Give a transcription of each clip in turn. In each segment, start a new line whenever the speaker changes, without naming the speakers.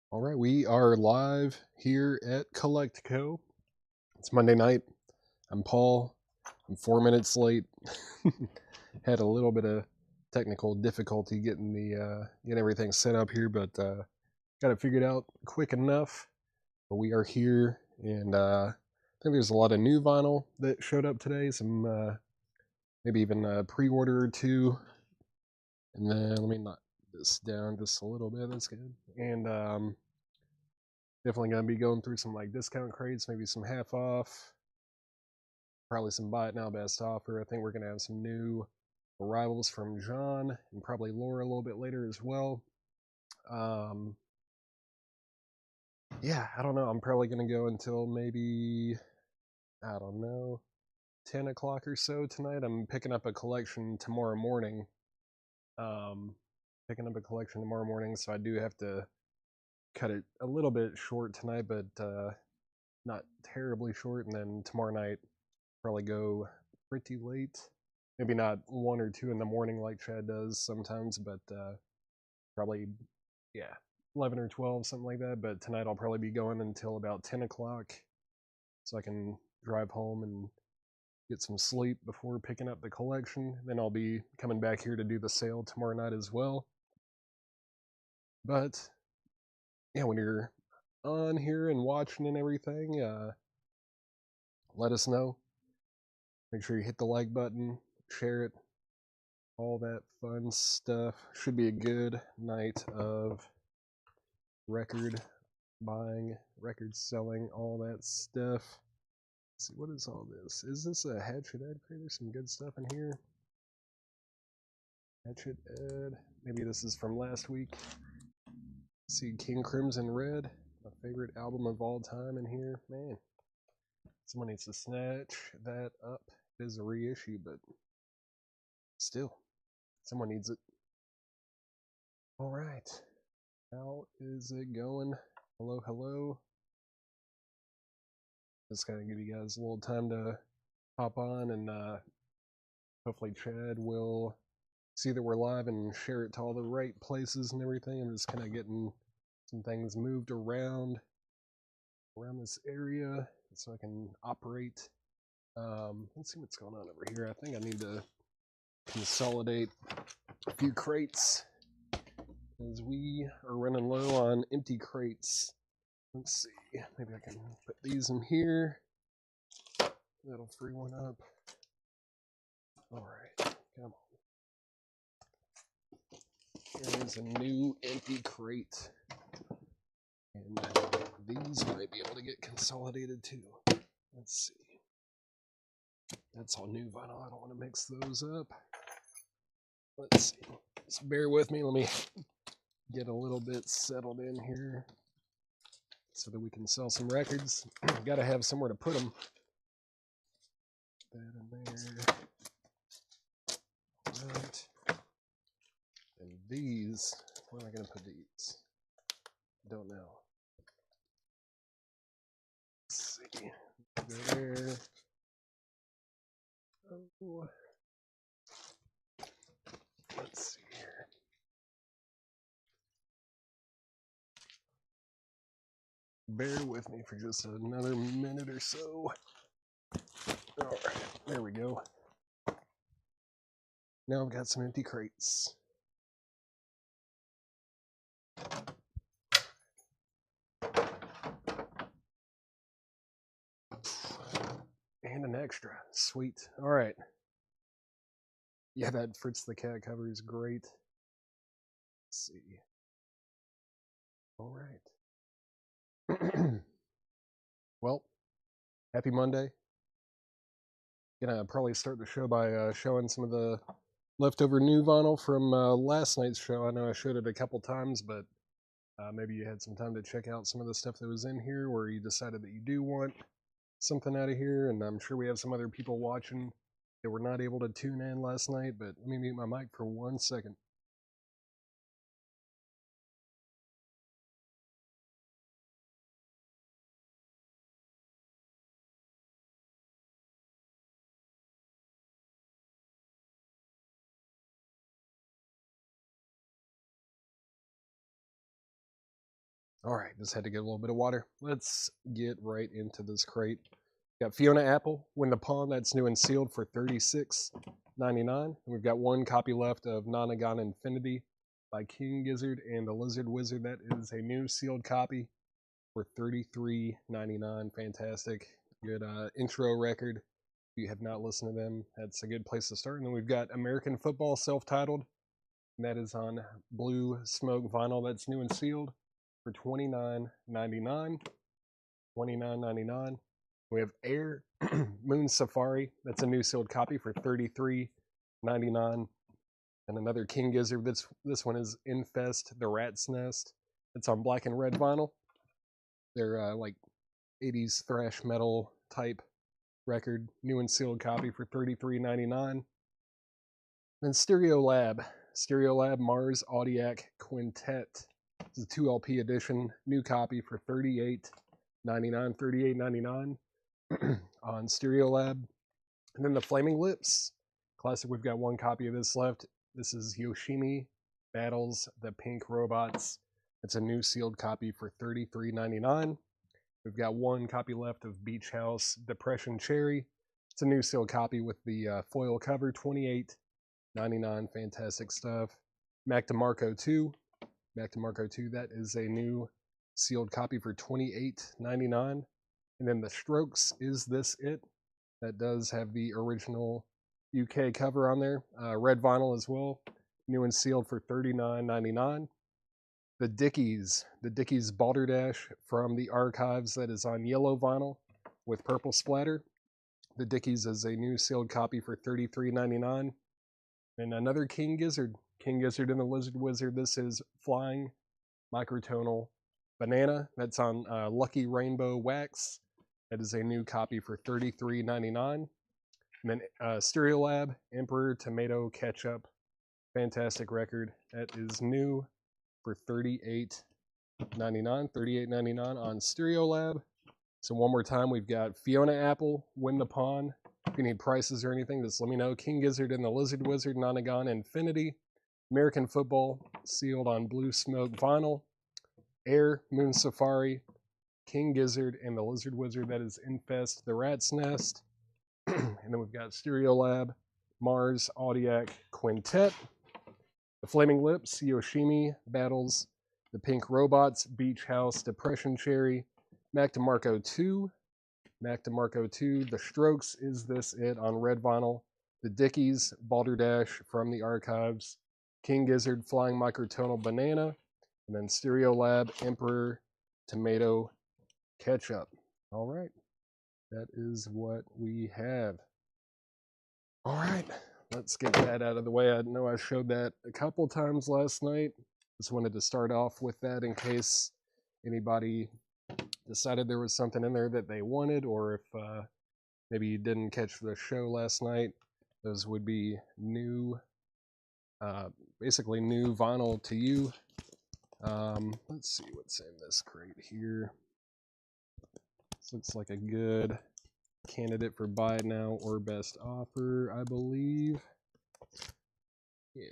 All right, we are live here at Collectco. It's Monday night. I'm Paul. I'm 4 minutes late. Had a little bit of technical difficulty getting everything set up here, but got it figured out quick enough. But we are here, and I think there's a lot of new vinyl that showed up today. Some maybe even a pre-order or two. And then let me knock this down just a little bit. That's good. And definitely gonna be going through some like discount crates, maybe some half off, probably some buy it now best offer. I think we're gonna have some new arrivals from John and probably Laura a little bit later as well. Um, yeah, I don't know. I'm probably gonna go until maybe I don't know 10 o'clock or so tonight. I'm picking up a collection tomorrow morning. Um, Picking up a collection tomorrow morning, so I do have to cut it a little bit short tonight, but not terribly short. And then tomorrow night probably go pretty late. Maybe not 1 or 2 in the morning like Chad does sometimes, but probably, yeah, 11 or 12, something like that. But tonight I'll probably be going until about 10 o'clock so I can drive home and get some sleep before picking up the collection. Then I'll be coming back here to do the sale tomorrow night as well. But yeah, when you're on here and watching and everything, let us know. Make sure you hit the like button, share it, all that fun stuff. Should be a good night of record buying, record selling, all that stuff. Let's see, what is all this? Is this a Hatchet Ed crate? There's some good stuff in here. Hatchet Ed. Maybe this is from last week. Let's see, King Crimson Red, my favorite album of all time in here. Man, someone needs to snatch that up. It is a reissue, but still, someone needs it. All right. How is it going? Hello, hello. Just gotta give you guys a little time to hop on, and hopefully Chad will see that we're live and share it to all the right places and everything. I'm just kind of getting some things moved around this area so I can operate. Let's see what's going on over here. I think I need to consolidate a few crates as we are running low on empty crates. Let's see, maybe I can put these in here. That'll free one up. All right, come on. Here's a new empty crate. And these might be able to get consolidated too. Let's see. That's all new vinyl. I don't want to mix those up. Let's see. Just bear with me. Let me get a little bit settled in here so that we can sell some records. Got to have somewhere to put them. That in there. All right. And these, where am I going to put these? Don't know. Let's see. There. Oh. Let's see here. Bear with me for just another minute or so. All right, there we go. Now I've got some empty crates. And an extra. Sweet. All right. Yeah, that Fritz the Cat cover is great. Let's see. All right. Well, happy Monday. Gonna probably start the show by showing some of the leftover new vinyl from last night's show. I know I showed it a couple times, but maybe you had some time to check out some of the stuff that was in here where you decided that you do want something out of here. And I'm sure we have some other people watching that were not able to tune in last night, but let me mute my mic for 1 second. All right, just had to get a little bit of water. Let's get right into this crate. Got Fiona Apple, Win the Pawn, that's new and sealed for $36.99. And we've got one copy left of Nonagon Infinity by King Gizzard and the Lizard Wizard. That is a new sealed copy for $33.99. Fantastic. Good intro record. If you have not listened to them, that's a good place to start. And then we've got American Football self-titled, and that is on blue smoke vinyl. That's new and sealed for $29.99. $29.99. We have Air Moon Safari. That's a new sealed copy for $33.99. And another King Gizzard. This one is Infest the Rat's Nest. It's on black and red vinyl. They're like 80s thrash metal type record. New and sealed copy for $33.99. Then Stereo Lab Mars Audiac Quintet. This is a 2LP edition. New copy for $38.99 on Stereo Lab. And then the Flaming Lips classic. We've got one copy of this left. This is Yoshimi Battles the Pink Robots. It's a new sealed copy for $33.99. We've got one copy left of Beach House Depression Cherry. It's a new sealed copy with the foil cover, $28.99. Fantastic stuff. Mac DeMarco 2. That is a new sealed copy for $28.99. And then the Strokes, Is This It? That does have the original UK cover on there. Red vinyl as well. New and sealed for $39.99. The Dickies Balderdash from the Archives. That is on yellow vinyl with purple splatter. The Dickies is a new sealed copy for $33.99. And another King Gizzard and the Lizard Wizard. This is Flying Microtonal Banana. That's on Lucky Rainbow Wax. That is a new copy for $33.99. And then Stereolab Emperor Tomato Ketchup. Fantastic record. That is new for $38.99 on Stereolab. So one more time, we've got Fiona Apple, Win the Pawn. If you need prices or anything, just let me know. King Gizzard and the Lizard Wizard, Nonagon Infinity. American Football, sealed on blue smoke vinyl. Air Moon Safari, King Gizzard and the Lizard Wizard. That is Infest the Rat's Nest. And then we've got Stereolab, Mars Audiac Quintet. The Flaming Lips, Yoshimi Battles the Pink Robots, Beach House Depression Cherry. Mac DeMarco 2. The Strokes, Is This It? On red vinyl. The Dickies, Balderdash from the Archives. King Gizzard, Flying Microtonal Banana. And then Stereolab, Emperor Tomato Ketchup. All right. That is what we have. All right. Let's get that out of the way. I know I showed that a couple times last night. Just wanted to start off with that in case anybody decided there was something in there that they wanted, or if maybe you didn't catch the show last night. Those would be new, basically new vinyl to you. Let's see what's in this crate here. This looks like a good candidate for buy now or best offer, I believe. Yeah.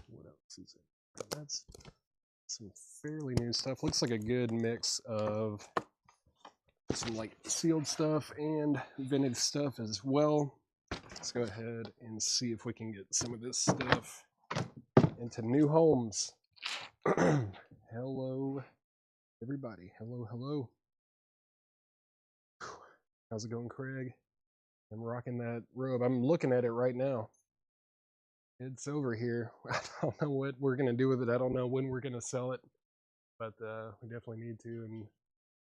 What else is it? That's some fairly new stuff. Looks like a good mix of some like sealed stuff and vintage stuff as well. Let's go ahead and see if we can get some of this stuff into new homes. Hello, everybody. Hello. How's it going, Craig? I'm rocking that robe. I'm looking at it right now. It's over here. I don't know what we're going to do with it. I don't know when we're going to sell it, but we definitely need to. And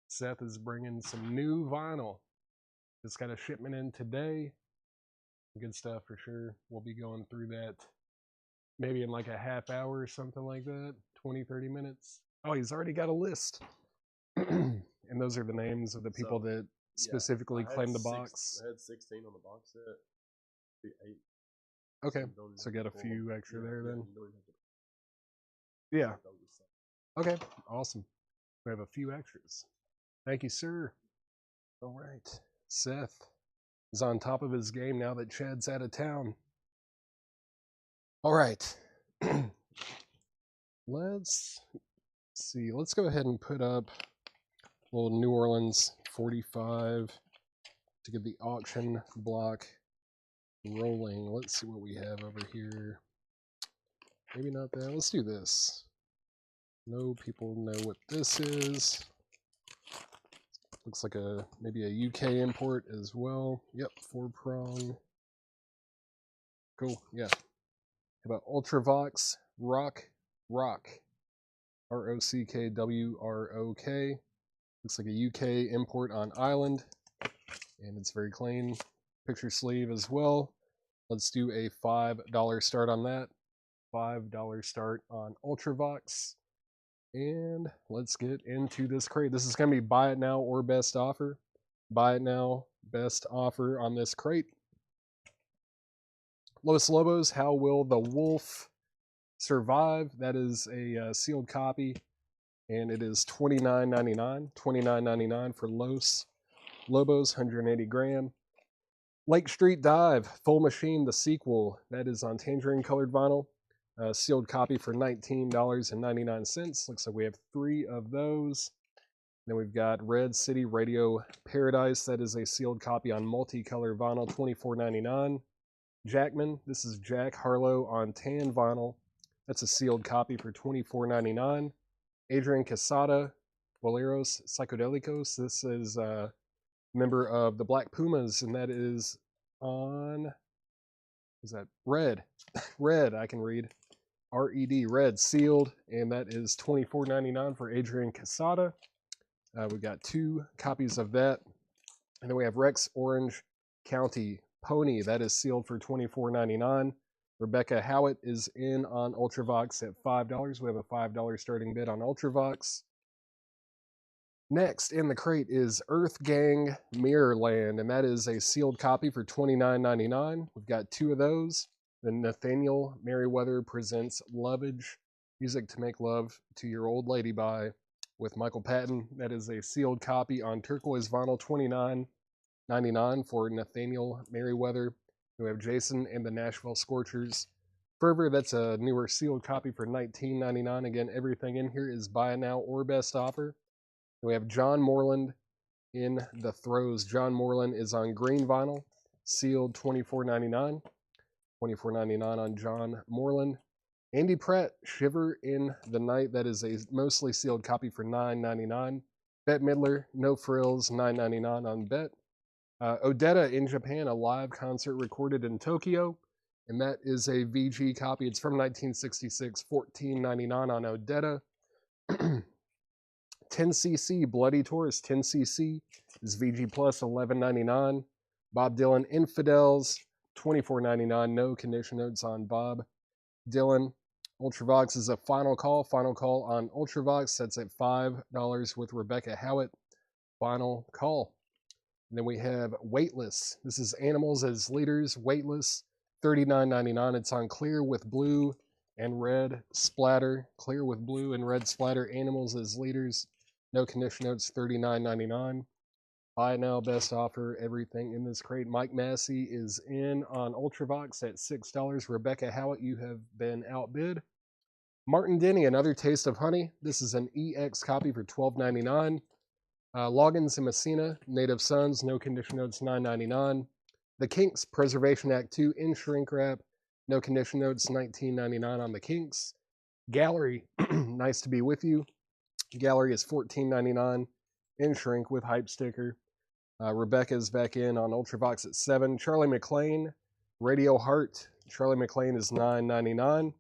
Seth is bringing some new vinyl. Just got a shipment in today. Good stuff for sure. We'll be going through that maybe in like a half hour or something like that, 20-30 minutes. Oh, he's already got a list. And those are the names of the people that specifically claimed the box.
I had 16 on the box set. 8.
Okay, so got a few extra there then. Yeah. Okay, awesome. We have a few extras. Thank you, sir. All right. Seth is on top of his game now that Chad's out of town. All right. let's see. Let's go ahead and put up a little New Orleans 45 to get the auction block rolling. Let's see what we have over here. Maybe not that. Let's do this. No people know what this is. Looks like maybe a UK import as well. Yep, 4-prong. Cool, yeah. How about Ultravox Rock? ROCKWROK. Looks like a UK import on Island. And it's very clean. Picture sleeve as well. Let's do a $5 start on that. $5 start on Ultravox. And let's get into this crate. This is going to be buy it now or best offer. Buy it now, best offer on this crate. Los Lobos, How Will the Wolf Survive? That is a sealed copy, and it is $29.99. $29.99 for Los Lobos, 180 gram. Lake Street Dive, Full Machine, the sequel. That is on tangerine colored vinyl. Sealed copy for $19.99. Looks like we have 3 of those. Then we've got Red City Radio Paradise. That is a sealed copy on multicolor vinyl, $24.99. Jackman, this is Jack Harlow on tan vinyl. That's a sealed copy for $24.99. Adrian Quesada, Boleros Psychodelicos. This is a member of the Black Pumas, and that is on, is that Red? Red, I can read. RED, Red, sealed, and that is $24.99 for Adrian Quesada. We've got 2 copies of that. And then we have Rex Orange County Pony. That is sealed for $24.99. Rebecca Howitt is in on Ultravox at $5. We have a $5 starting bid on Ultravox. Next in the crate is Earth Gang Mirrorland, and that is a sealed copy for $29.99. We've got 2 of those. Then Nathaniel Merriweather presents Lovage, Music to Make Love to Your Old Lady by, with Michael Patton. That is a sealed copy on turquoise vinyl, $29.99 for Nathaniel Merriweather. We have Jason and the Nashville Scorchers. Fervor, that's a newer sealed copy for $19.99. Again, everything in here is buy now or best offer. And we have John Moreland in the throes. John Moreland is on green vinyl, sealed $24.99. $24.99 on John Moreland. Andy Pratt, Shiver in the Night. That is a mostly sealed copy for $9.99. Bette Midler, No Frills, $9.99 on Bet. Odetta in Japan, a live concert recorded in Tokyo. And that is a VG copy. It's from 1966, $14.99 on Odetta. 10cc, Bloody Taurus, 10cc is VG Plus, $11.99. Bob Dylan, Infidels, $24.99. No condition notes on Bob Dylan. Ultravox is a final call. Final call on Ultravox. That's at $5 with Rebecca Howitt. Final call. And then we have Weightless. This is Animals as Leaders. Weightless, $39.99. It's on clear with blue and red splatter. Clear with blue and red splatter. Animals as Leaders. No condition notes, $39.99. Buy now, best offer, everything in this crate. Mike Massey is in on Ultravox at $6. Rebecca Howitt, you have been outbid. Martin Denny, Another Taste of Honey. This is an EX copy for $12.99. Loggins and Messina, Native Sons, no condition notes, $9.99. The Kinks, Preservation Act 2 in shrink wrap, no condition notes, $19.99 on the Kinks. Gallery, Nice to Be With You. Gallery is $14.99 in shrink with hype sticker. Rebecca's back in on Ultravox at $7. Charlie McLean, Radio Heart. Charlie McLean is $9.99.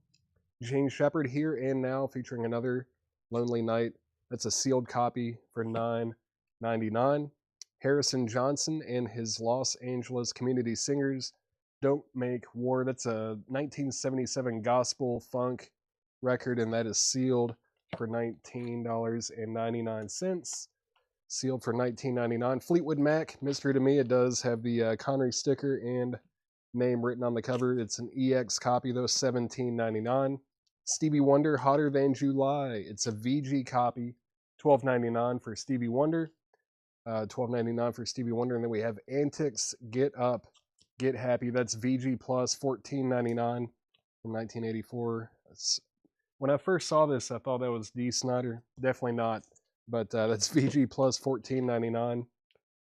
Gene Shepard, Here and Now, featuring Another Lonely Night. That's a sealed copy for $9.99. Harrison Johnson and his Los Angeles Community Singers, Don't Make War. That's a 1977 gospel funk record, and that is sealed for $19.99. Sealed for $19.99. Fleetwood Mac, Mystery to Me. It does have the Connery sticker and name written on the cover. It's an EX copy, though, $17.99. Stevie Wonder, Hotter Than July. It's a VG copy, $12.99 for Stevie Wonder. $12.99 for Stevie Wonder. And then we have Antics, Get Up, Get Happy. That's VG Plus, $14.99 from 1984. It's When I first saw this, I thought that was D. Snyder. Definitely not. But that's VG plus $14.99.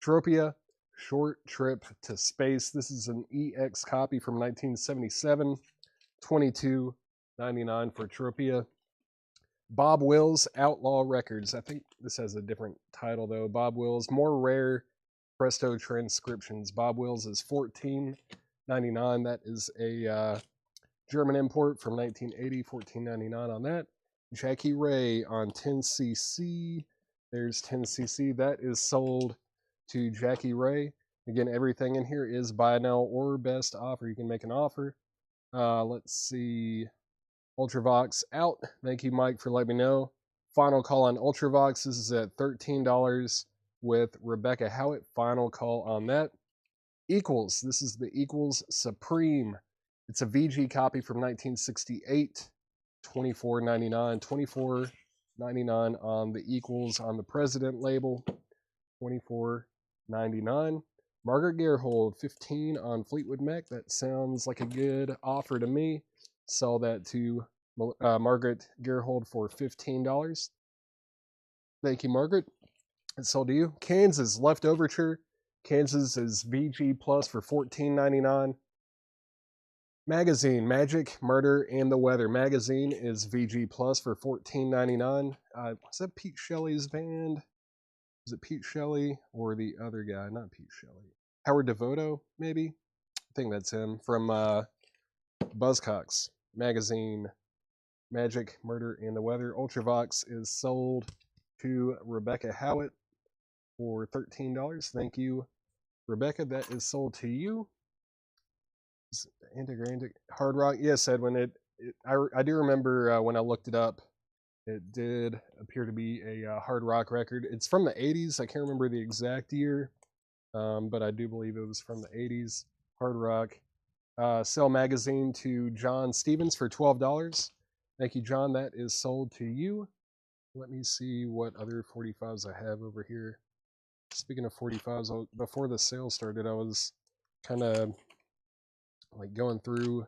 Tropia, Short Trip to Space. This is an EX copy from 1977. $22.99 for Tropia. Bob Wills, Outlaw Records. I think this has a different title though. Bob Wills, More Rare Presto Transcriptions. Bob Wills is $14.99. That is a German import from 1980. $14.99 on that. Jackie Ray on 10cc. There's 10cc. That is sold to Jackie Ray. Again, everything in here is buy now or best offer. You can make an offer. Let's see. Ultravox out. Thank you, Mike, for letting me know. Final call on Ultravox. This is at $13 with Rebecca Howitt. Final call on that. Equals. This is the Equals Supreme. It's a VG copy from 1968. $24.99. $24.99 on the Equals on the President label. $24.99. Margaret Gerhold, 15 on Fleetwood Mac. That sounds like a good offer to me. Sell that to Margaret Gerhold for $15. Thank you, Margaret. It's sold to you. Kansas, Leftoverture. Kansas is VG Plus for $14.99. Magazine, Magic, Murder, and the Weather. Magazine is VG Plus for $14.99. Was that Pete Shelley's band? Is it Pete Shelley or the other guy? Not Pete Shelley. Howard Devoto, maybe? I think that's him. From Buzzcocks. Magazine, Magic, Murder, and the Weather. Ultravox is sold to Rebecca Howitt for $13. Thank you, Rebecca. That is sold to you. Antic Hard Rock. Yes, Edwin. I do remember when I looked it up, it did appear to be a hard rock record. It's from the 80s. I can't remember the exact year, but I do believe it was from the 80s. Hard rock. Sell magazine to John Stevens for $12. Thank you, John. That is sold to you. Let me see what other 45s I have over here. Speaking of 45s, before the sale started, I was kind of like going through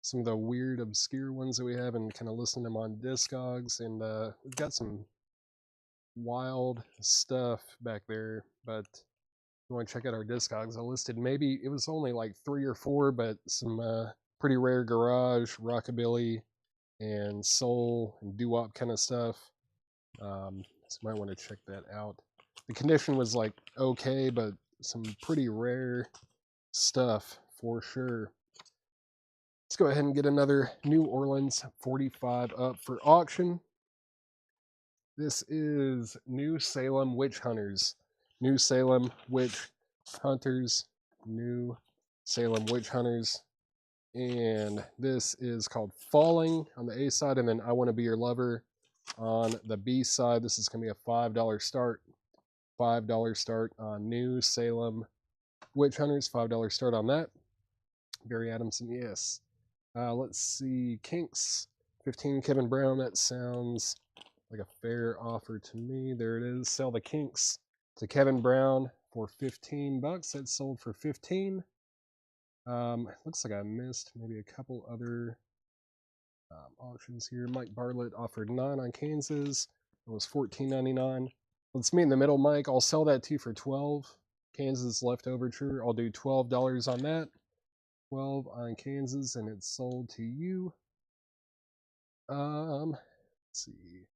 some of the weird, obscure ones that we have and kind of listening to them on Discogs. And we've got some wild stuff back there, but if you want to check out our Discogs, I listed maybe, it was only like 3 or 4, but some pretty rare garage, rockabilly, and soul and doo-wop kind of stuff. So you might want to check that out. The condition was like okay, but some pretty rare stuff for sure. Let's go ahead and get another New Orleans 45 up for auction. This is New Salem Witch Hunters. New Salem Witch Hunters. New Salem Witch Hunters. And this is called Falling on the A side, and then I Want to Be Your Lover on the B side. This is going to be a $5 start. $5 start on New Salem Witch Hunters. $5 start on that. Barry Adamson, yes. Let's see. Kinks, 15 Kevin Brown. That sounds like a fair offer to me. There it is. Sell the Kinks to Kevin Brown for $15. That's sold for $15. Looks like I missed maybe a couple other auctions here. Mike Bartlett offered 9 on Kansas. It was $14.99. Let's meet in the middle, Mike. I'll sell that to you for $12. Kansas Leftoverture. I'll do $12 on that. 12 on Kansas, and it's sold to you. Let's see.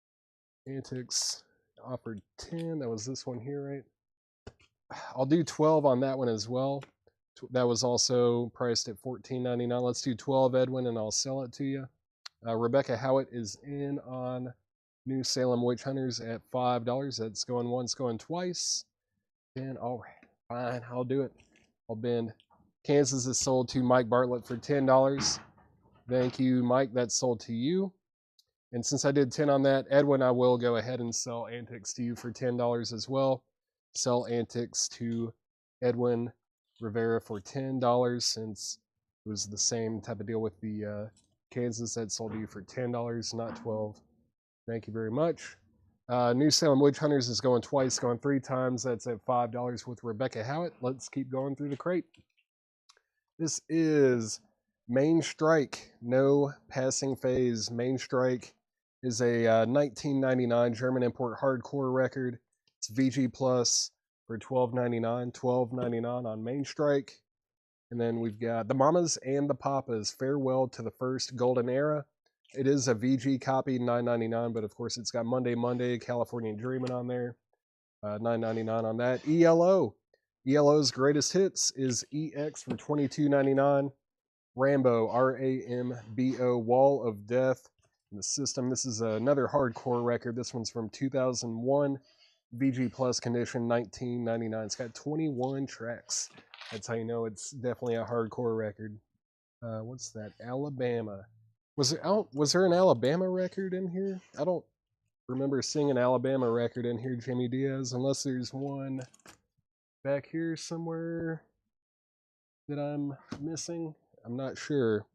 Antics offered 10. That was this one here, right? I'll do 12 on that one as well. That was also priced at $14.99. Let's do 12, Edwin, and I'll sell it to you. Rebecca Howitt is in on New Salem Witch Hunters at $5. That's going once, going twice. And all right, fine, I'll do it. I'll bend. Kansas is sold to Mike Bartlett for $10. Thank you, Mike. That's sold to you. And since I did 10 on that, Edwin, I will go ahead and sell Antics to you for $10 as well. Sell Antics to Edwin Rivera for $10 since it was the same type of deal with the Kansas that sold to you for $10, not $12. Thank you very much. New Salem Witch Hunters is going twice, going 3 times. That's at $5 with Rebecca Howitt. Let's keep going through the crate. This is Main Strike, No Passing Phase. Main Strike, is a 1999 German import hardcore record. It's VG Plus for $12.99, $12.99 on Main Strike. And then we've got The Mamas and the Papas, Farewell to the First Golden Era. It is a VG copy, $9.99, but of course it's got Monday, California Dreamin' on there. $9.99 on that. ELO's greatest hits is EX for $22.99. Rambo, RAMBO, Wall of Death in the system. This is another hardcore record. This one's from 2001. VG Plus condition, $19.99. It's got 21 tracks. That's how you know it's definitely a hardcore record. What's that? Alabama. Was there an Alabama record in here? I don't remember seeing an Alabama record in here, Jimmy Diaz, unless there's one back here somewhere that I'm missing. I'm not sure.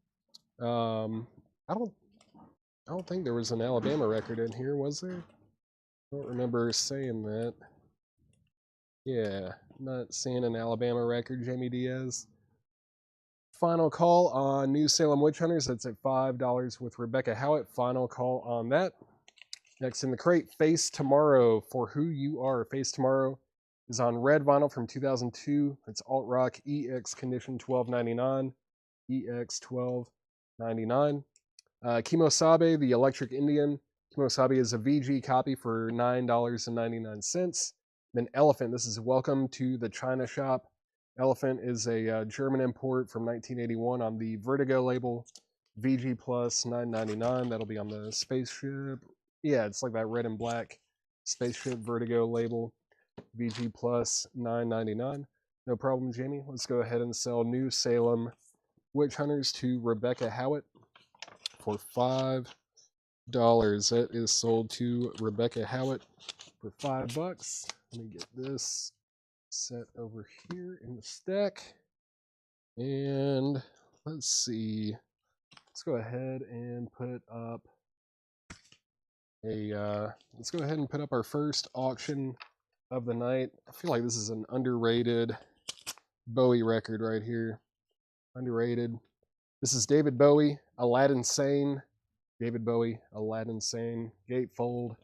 I don't think there was an Alabama record in here, was there? I don't remember saying that. Yeah, not seeing an Alabama record, Jamie Diaz. Final call on New Salem Witch Hunters. That's at $5 with Rebecca Howitt. Final call on that. Next in the crate, Face Tomorrow, For Who You Are. Face Tomorrow is on red vinyl from 2002. It's alt rock EX condition, $12.99. EX $12.99. Kimosabe, the Electric Indian. Kimosabe is a VG copy for $9.99. Then Elephant, this is Welcome to the China Shop. Elephant is a German import from 1981 on the Vertigo label. VG Plus $9.99. That'll be on the Spaceship. Yeah, it's like that red and black Spaceship Vertigo label. VG Plus $9.99. No problem, Jamie. Let's go ahead and sell New Salem Witch Hunters to Rebecca Howitt for $5. That is sold to Rebecca Howitt for $5. Let me get this set over here in the stack. And let's see. Let's go ahead and put up our first auction of the night. I feel like this is an underrated Bowie record right here. Underrated. This is David Bowie, Aladdin Sane. David Bowie, Aladdin Sane. Gatefold.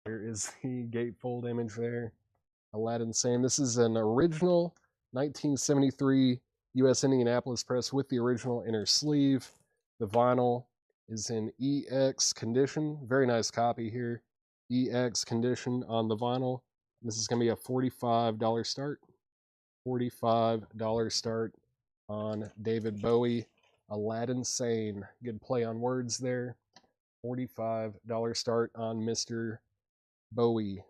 There is the gatefold image there. Aladdin Sane. This is an original 1973 U.S. Indianapolis press with the original inner sleeve. The vinyl is in EX condition. Very nice copy here. EX condition on the vinyl. This is going to be a $45 start. $45 start on David Bowie, Aladdin Sane. Good play on words there. $45 start on Mr. Bowie.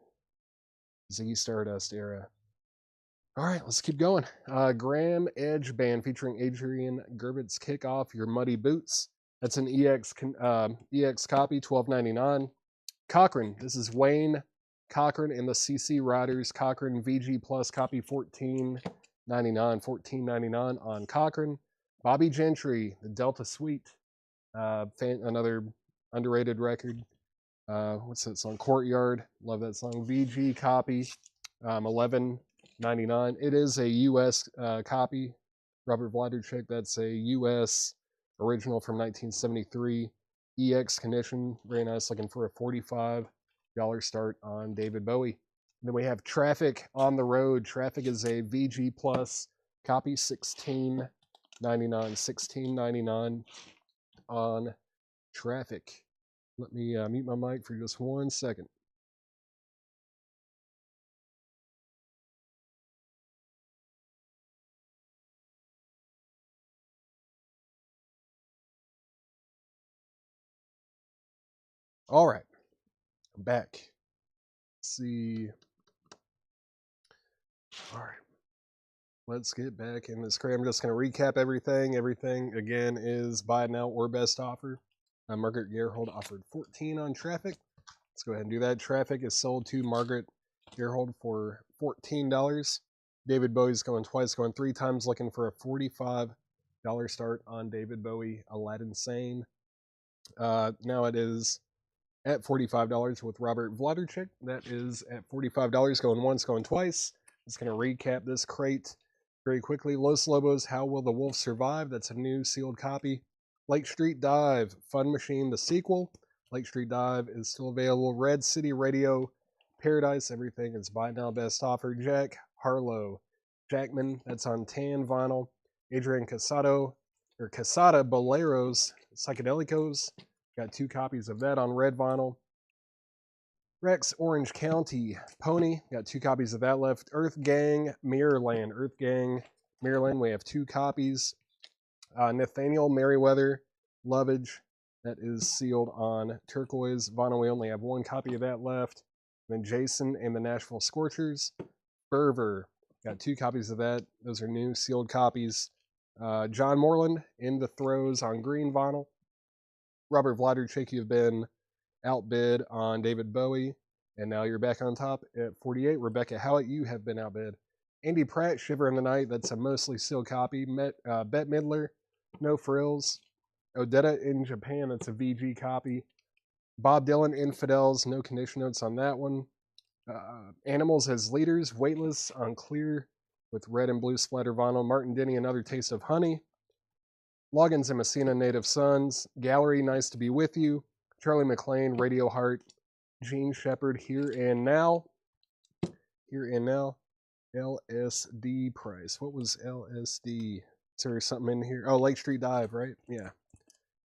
Ziggy Stardust era. All right, let's keep going. Graham Edge Band featuring Adrian Gerbitz, Kick Off Your Muddy Boots. That's an EX copy, $12.99. Cochran, this is Wayne Cochran and the CC Riders. Cochran VG Plus copy, $14.99 on Cochran. Bobby Gentry, the Delta Suite, another underrated record. What's that song? Courtyard. Love that song. VG copy, $11.99. It is a U.S. copy. Robert Vladerchik, that's a U.S. original from 1973. EX condition. Very nice. Looking for a $45 start on David Bowie. And then we have Traffic on the Road. Traffic is a VG Plus copy, $16.99. $16.99 on Traffic. Let me mute my mic for just 1 second. All right, I'm back. Let's see. All right, let's get back in this crate. I'm just going to recap everything. Everything, again, is buy now or best offer. Margaret Gerhold offered 14 on Traffic. Let's go ahead and do that. Traffic is sold to Margaret Gerhold for $14. David Bowie's going twice, going 3 times, looking for a $45 start on David Bowie, Aladdin Sane. Now it is at $45 with Robert Vladerchik. That is at $45, going once, going twice. Just going to recap this crate very quickly. Los Lobos, How Will the Wolf Survive? That's a new sealed copy. Lake Street Dive, Fun Machine, the sequel. Lake Street Dive is still available. Red City Radio, Paradise, everything is buy now, best offer. Jack Harlow, Jackman, that's on tan vinyl. Adrian Casado, or Casada Boleros, Psychedelicos, got 2 copies of that on red vinyl. Rex Orange County Pony, got 2 copies of that left. Earth Gang Mirrorland, we have 2 copies. Nathaniel Merriweather Lovage, that is sealed on turquoise vinyl. We only have 1 copy of that left. Then Jason and the Nashville Scorchers. Fervor, got 2 copies of that. Those are new sealed copies. John Moreland, In the Throes on green vinyl. Robert Vladerchik, you've been outbid on David Bowie, and now you're back on top at 48. Rebecca Howitt, you have been outbid. Andy Pratt, Shiver in the Night, that's a mostly sealed copy. Bette Midler, No Frills. Odetta in Japan, that's a VG copy. Bob Dylan, Infidels, no condition notes on that one. Animals as Leaders, Weightless on clear with red and blue splatter vinyl. Martin Denny, Another Taste of Honey. Loggins and Messina, Native Sons. Gallery, Nice to Be With You. Charlie McLean, Radio Heart. Gene Shepard, Here and Now. LSD price. What was LSD? Is there something in here? Oh, Lake Street Dive, right? Yeah.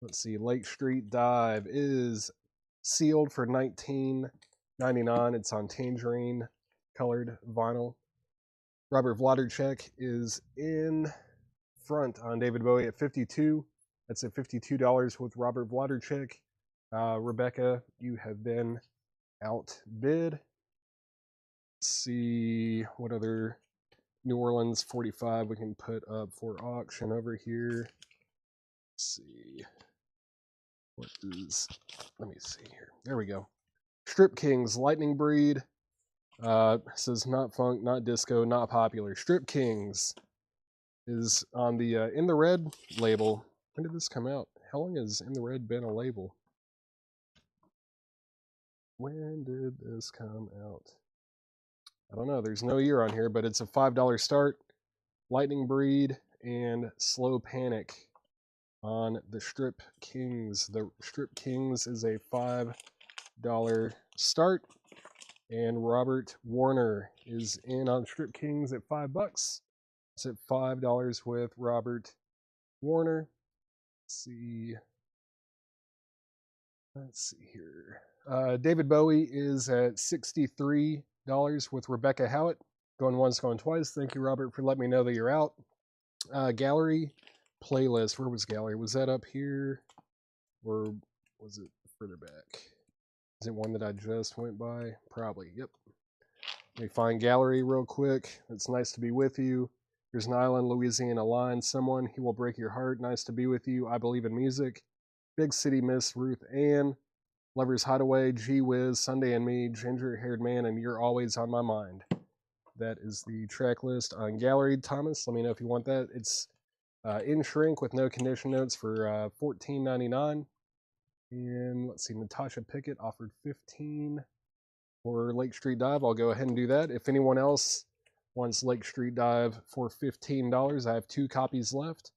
Let's see. Lake Street Dive is sealed for $19.99. It's on tangerine colored vinyl. Robert Vladerchik is in front on David Bowie at $52. That's at $52 with Robert Vladerchik. Rebecca, you have been outbid. Let's see what other New Orleans 45 we can put up for auction over here. Let's see. Let me see here. There we go. Strip Kings, Lightning Breed. Says not funk, not disco, not popular. Strip Kings is on the In the Red label. When did this come out? How long has In the Red been a label? When did this come out? I don't know. There's no year on here, but it's a $5 start. Lightning Breed and Slow Panic on the Strip Kings. The Strip Kings is a $5 start. And Robert Warner is in on Strip Kings at $5. It's at $5 with Robert Warner. Let's see here. David Bowie is at $63 with Rebecca Howitt. Going once, going twice. Thank you, Robert, for letting me know that you're out. Gallery playlist. Where was Gallery? Was that up here? Or was it further back? Is it one that I just went by? Probably. Yep. Let me find Gallery real quick. It's Nice to Be With You. There's an Island, Louisiana Line. Someone, He Will Break Your Heart. Nice to Be With You. I Believe in Music. Big City Miss, Ruth Ann. Lover's Hideaway, Gee Whiz, Sunday and Me, Ginger Haired Man, and You're Always on My Mind. That is the track list on Gallery. Thomas, let me know if you want that. It's in shrink with no condition notes for $14.99. And let's see, Natasha Pickett offered $15 for Lake Street Dive. I'll go ahead and do that. If anyone else wants Lake Street Dive for $15, I have 2 copies left.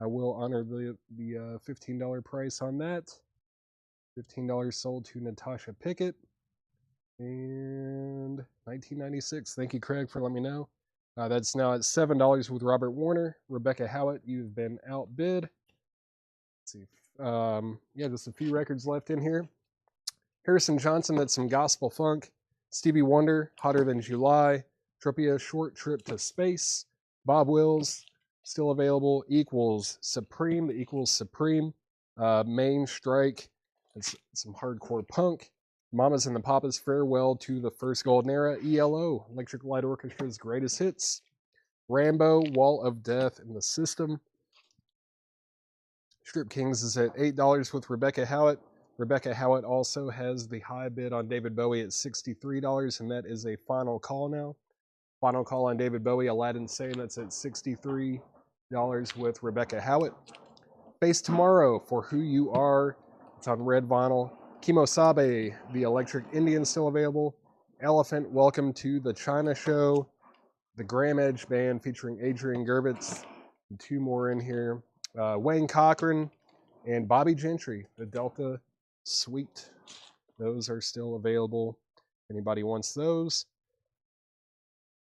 I will honor the $15 price on that. $15 sold to Natasha Pickett. And $19.96. Thank you, Craig, for letting me know. That's now at $7 with Robert Warner. Rebecca Howitt, you've been outbid. Let's see. Yeah, just a few records left in here. Harrison Johnson, that's some gospel funk. Stevie Wonder, Hotter Than July. Tropia, Short Trip to Space. Bob Wills, still available. Equals Supreme, the Equals Supreme. Main Strike, that's some hardcore punk. Mamas and the Papas, Farewell to the First Golden Era. ELO, Electric Light Orchestra's Greatest Hits. Rambo, Wall of Death, and The System. Strip Kings is at $8 with Rebecca Howitt. Rebecca Howitt also has the high bid on David Bowie at $63, and that is a final call now. Final call on David Bowie, Aladdin Sane, that's at $63 with Rebecca Howitt. Face Tomorrow, For Who You Are, it's on red vinyl. Kimosabe, The Electric Indian, still available. Elephant, Welcome to the China Show. The Graham Edge Band featuring Adrian Gervitz. 2 more in here. Wayne Cochran and Bobby Gentry, the Delta Sweet. Those are still available. Anybody wants those?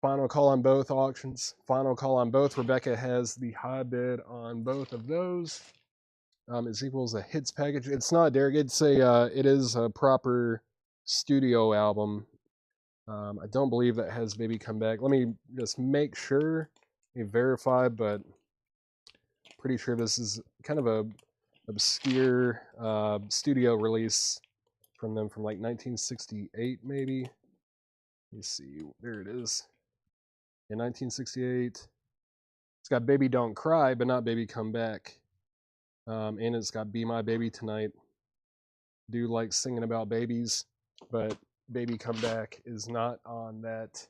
Final call on both auctions. Final call on both. Rebecca has the high bid on both of those. It equals a hits package. It's not, Derek. It is a proper studio album. I don't believe that has Baby Come Back. Let me just make sure. Let me verify, but pretty sure this is kind of a obscure studio release from them from like 1968, maybe. Let me see. There it is. In 1968. It's got Baby Don't Cry, but not Baby Come Back. And it's got Be My Baby Tonight. Do like singing about babies, but Baby Come Back is not on that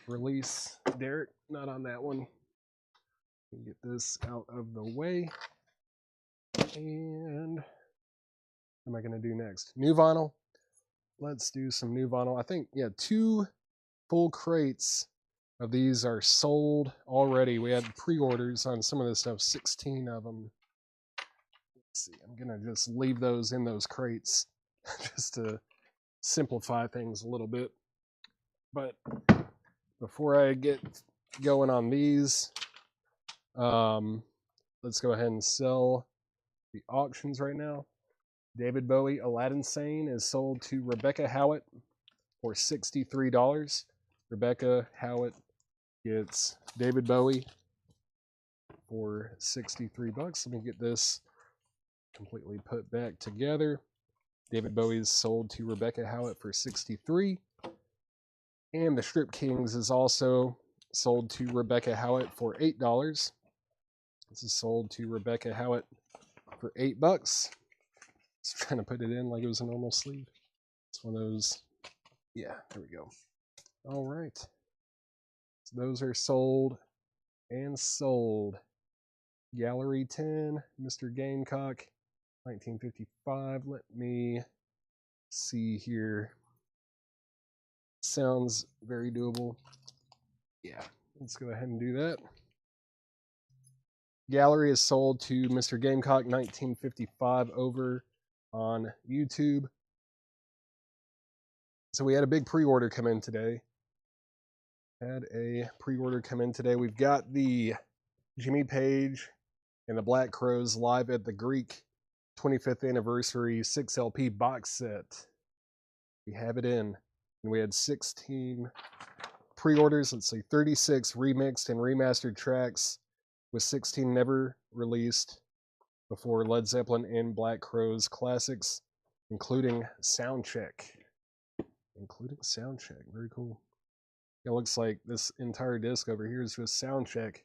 release. Derek, not on that one. Get this out of the way. And what am I going to do next? New vinyl. Let's do some new vinyl. I think, yeah, 2 full crates of these are sold already. We had pre-orders on some of this stuff, 16 of them. Let's see, I'm going to just leave those in those crates just to simplify things a little bit. But before I get going on these, let's go ahead and sell the auctions right now. David Bowie, Aladdin Sane is sold to Rebecca Howitt for $63. Rebecca Howitt gets David Bowie for $63. Let me get this completely put back together. David Bowie is sold to Rebecca Howitt for $63. And the Strip Kings is also sold to Rebecca Howitt for $8. This is sold to Rebecca Howitt for $8. Just trying to put it in like it was a normal sleeve. It's one of those. Yeah, there we go. All right. So those are sold and sold. Gallery 10, Mr. Gamecock, 1955. Let me see here. Sounds very doable. Yeah, let's go ahead and do that. Gallery is sold to Mr. Gamecock, 1955 over on YouTube. So we had a big pre-order come in today. We've got the Jimmy Page and the Black Crowes live at the Greek 25th anniversary 6LP box set. We have it in. And we had 16 pre-orders. Let's see, 36 remixed and remastered tracks with 16 never released before Led Zeppelin and Black Crowes classics, including Soundcheck. Very cool. It looks like this entire disc over here is just Soundcheck.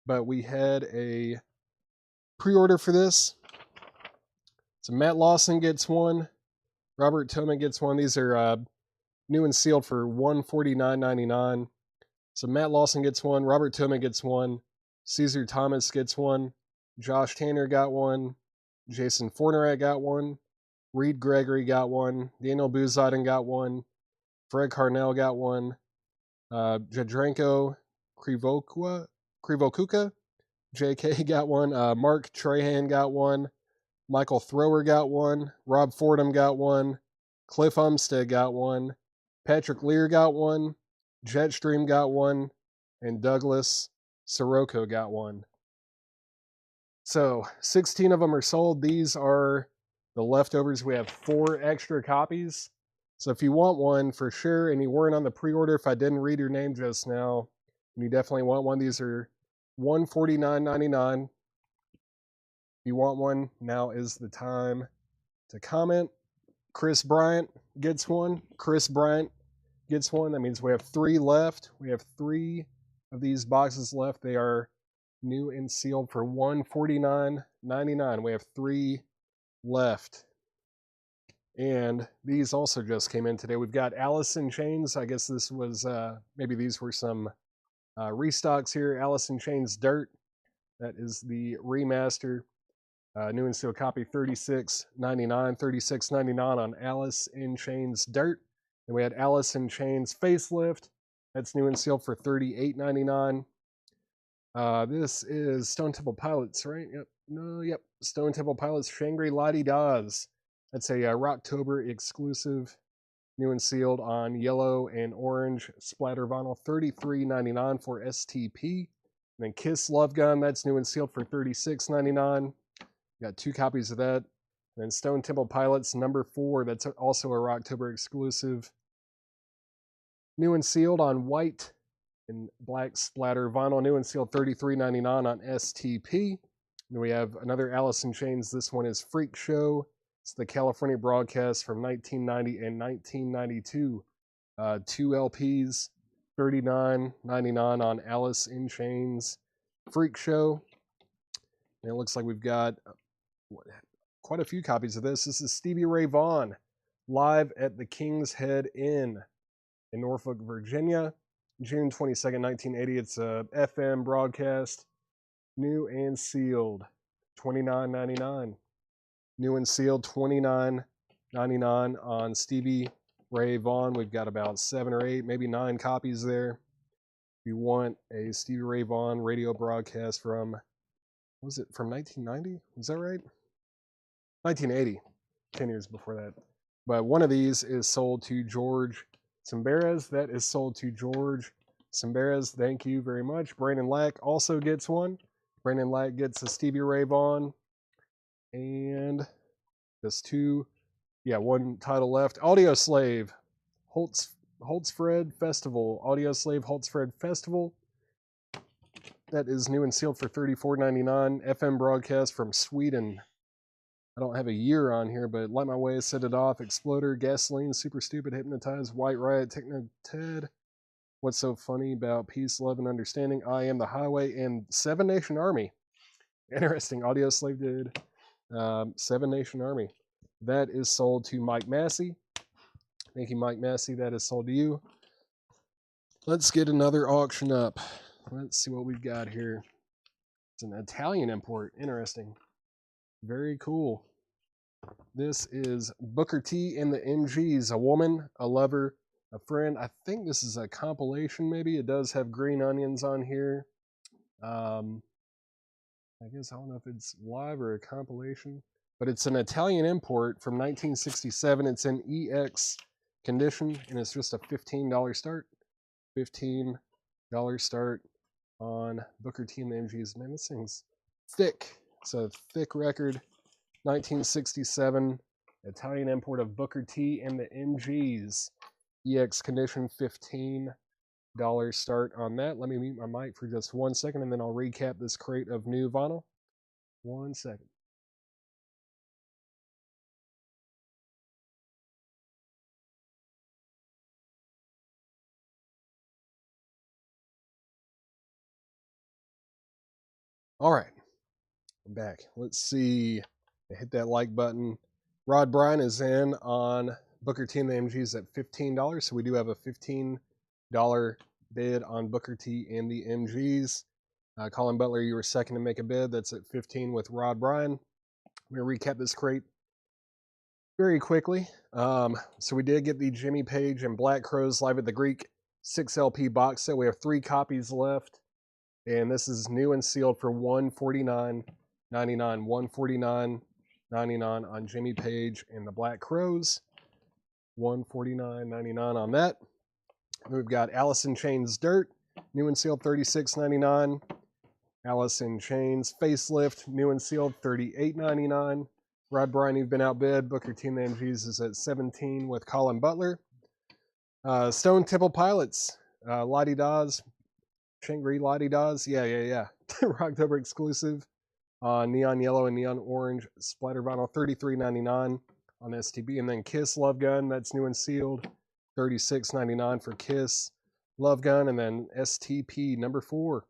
But we had a pre-order for this. So Matt Lawson gets one. Robert Tillman gets one. These are new and sealed for $149.99. So Matt Lawson gets one. Robert Tillman gets one. Caesar Thomas gets one. Josh Tanner got one. Jason Fornerat got one. Reed Gregory got one. Daniel Buzodin got one. Fred Carnell got one. Jadranko Krivokuka, JK got one. Mark Trahan got one. Michael Thrower got one. Rob Fordham got one. Cliff Umstead got one. Patrick Lear got one. Jetstream got one. And Douglas Sirocco got one. So 16 of them are sold. These are the leftovers. We have 4 extra copies. So if you want one for sure, and you weren't on the pre-order, if I didn't read your name just now, and you definitely want one, these are $149.99. If you want one, now is the time to comment. Chris Bryant gets one. That means we have 3 left. We have 3 of these boxes left. They are new and sealed for $149.99. We have 3 left. And these also just came in today. We've got Alice in Chains. I guess this was, maybe these were some restocks here. Alice in Chains Dirt. That is the remaster. New and sealed copy, $36.99 on Alice in Chains Dirt. And we had Alice in Chains Facelift. That's new and sealed for $38.99. This is Stone Temple Pilots, right? Yep. Stone Temple Pilots Shangri-La Daz. That's a Rocktober exclusive, new and sealed on yellow and orange splatter vinyl, $33.99 for STP. And then Kiss Love Gun, that's new and sealed for $36.99. Got 2 copies of that. And then Stone Temple Pilots number 4, that's also a Rocktober exclusive, new and sealed on white and black splatter vinyl, new and sealed $33.99 on STP. Then we have another Alice in Chains. This one is Freak Show. It's the California broadcast from 1990 and 1992. 2 LPs, $39.99 on Alice in Chains Freak Show. And it looks like we've got quite a few copies of this. This is Stevie Ray Vaughan live at the King's Head Inn in Norfolk, Virginia, June 22nd, 1980. It's a FM broadcast, new and sealed, $29.99. New and sealed, $29.99 on Stevie Ray Vaughan. We've got about 7 or 8, maybe 9 copies there. If you want a Stevie Ray Vaughan radio broadcast from, was it from 1990? Was that right? 1980, 10 years before that. But one of these is sold to George Simbarez. That is sold to George Simbarez. Thank you very much. Brandon Lack also gets one. Brandon Lack gets a Stevie Ray Vaughan. And just 2, one title left. Audio Slave, Holtzfred Festival. Audio Slave, Holtzfred Festival. That is new and sealed for $34.99. FM broadcast from Sweden. I don't have a year on here, but Light My Way, Set It Off, Exploder, Gasoline, Super Stupid, Hypnotize, White Riot, Techno Ted, What's So Funny About Peace, Love, and Understanding, I Am the Highway, and Seven Nation Army. Interesting. Audio Slave did Seven Nation Army. That is sold to Mike Massey. Thank you, Mike Massey. That is sold to you. Let's get another auction up. Let's see what we've got here. It's an Italian import. Interesting. Very cool. This is Booker T and the MGs. A woman, a lover, a friend. I think this is a compilation maybe. It does have Green Onions on here. I guess I don't know if it's live or a compilation. But it's an Italian import from 1967. It's in EX condition, and it's just a $15 start. $15 start on Booker T and the MGs. Man, this thing's thick. It's a thick record. 1967 Italian import of Booker T and the MGs. EX condition, $15 start on that. Let me mute my mic for just 1 second, and then I'll recap this crate of new vinyl. 1 second. All right, I'm back. Let's see. Hit that like button. Rod Bryan is in on Booker T and the MGs at $15. So we do have a $15 bid on Booker T and the MGs. Colin Butler, you were second to make a bid. That's at $15 with Rod Bryan. I'm going to recap this crate very quickly. So we did get the Jimmy Page and Black Crowes Live at the Greek 6 LP box set. We have 3 copies left. And this is new and sealed for $149.99. $149.99 on Jimmy Page and the Black Crowes. $149.99 on that. We've got Alice in Chains Dirt, new and sealed $36.99. Alice in Chains Facelift, new and sealed $38.99. Rod Bryan, you've been outbid. Booker T and the MGs is at $17 with Colin Butler. Stone Temple Pilots, Lottie Dawes, Shangri Lottie Dawes, yeah. Rocktober exclusive. Neon Yellow and Neon Orange splatter vinyl, $33.99 on STB. And then Kiss Love Gun, that's new and sealed, $36.99 for Kiss Love Gun. And then STP number 4,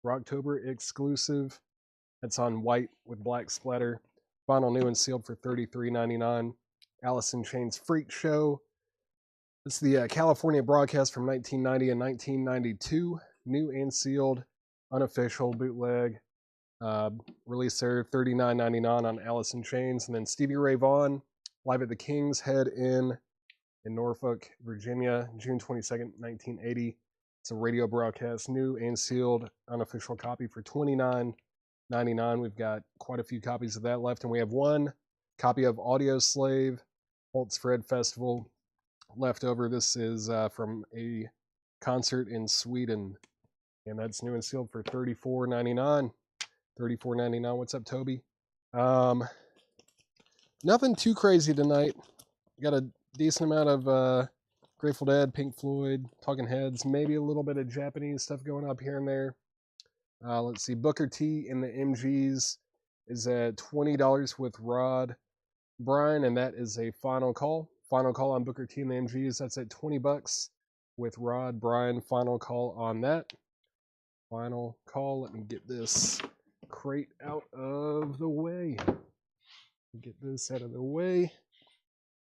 Rocktober exclusive. That's on white with black splatter. Vinyl new and sealed for $33.99. Alice in Chains Freak Show. It's the California broadcast from 1990 and 1992. New and sealed, unofficial bootleg. Released there, $39.99 on Alice in Chains. And then Stevie Ray Vaughan, Live at the King's Head Inn in Norfolk, Virginia, June 22nd, 1980. It's a radio broadcast, new and sealed, unofficial copy for $29.99. We've got quite a few copies of that left, and we have one Copy of Audio Slave, Holtz Fred Festival. Leftover, this is from a concert in Sweden. And that's new and sealed for $34.99. $34.99. What's up, Toby? Nothing too crazy tonight. Got a decent amount of Grateful Dead, Pink Floyd, Talking Heads, maybe a little bit of Japanese stuff going up here and there. Let's see, Booker T in the MGs is at $20 with Rod Bryan, and that is a final call. Final call on Booker T in the MGs. That's at $20 with Rod Bryan. Final call on that. Final call. Let me get this crate out of the way. Get this out of the way.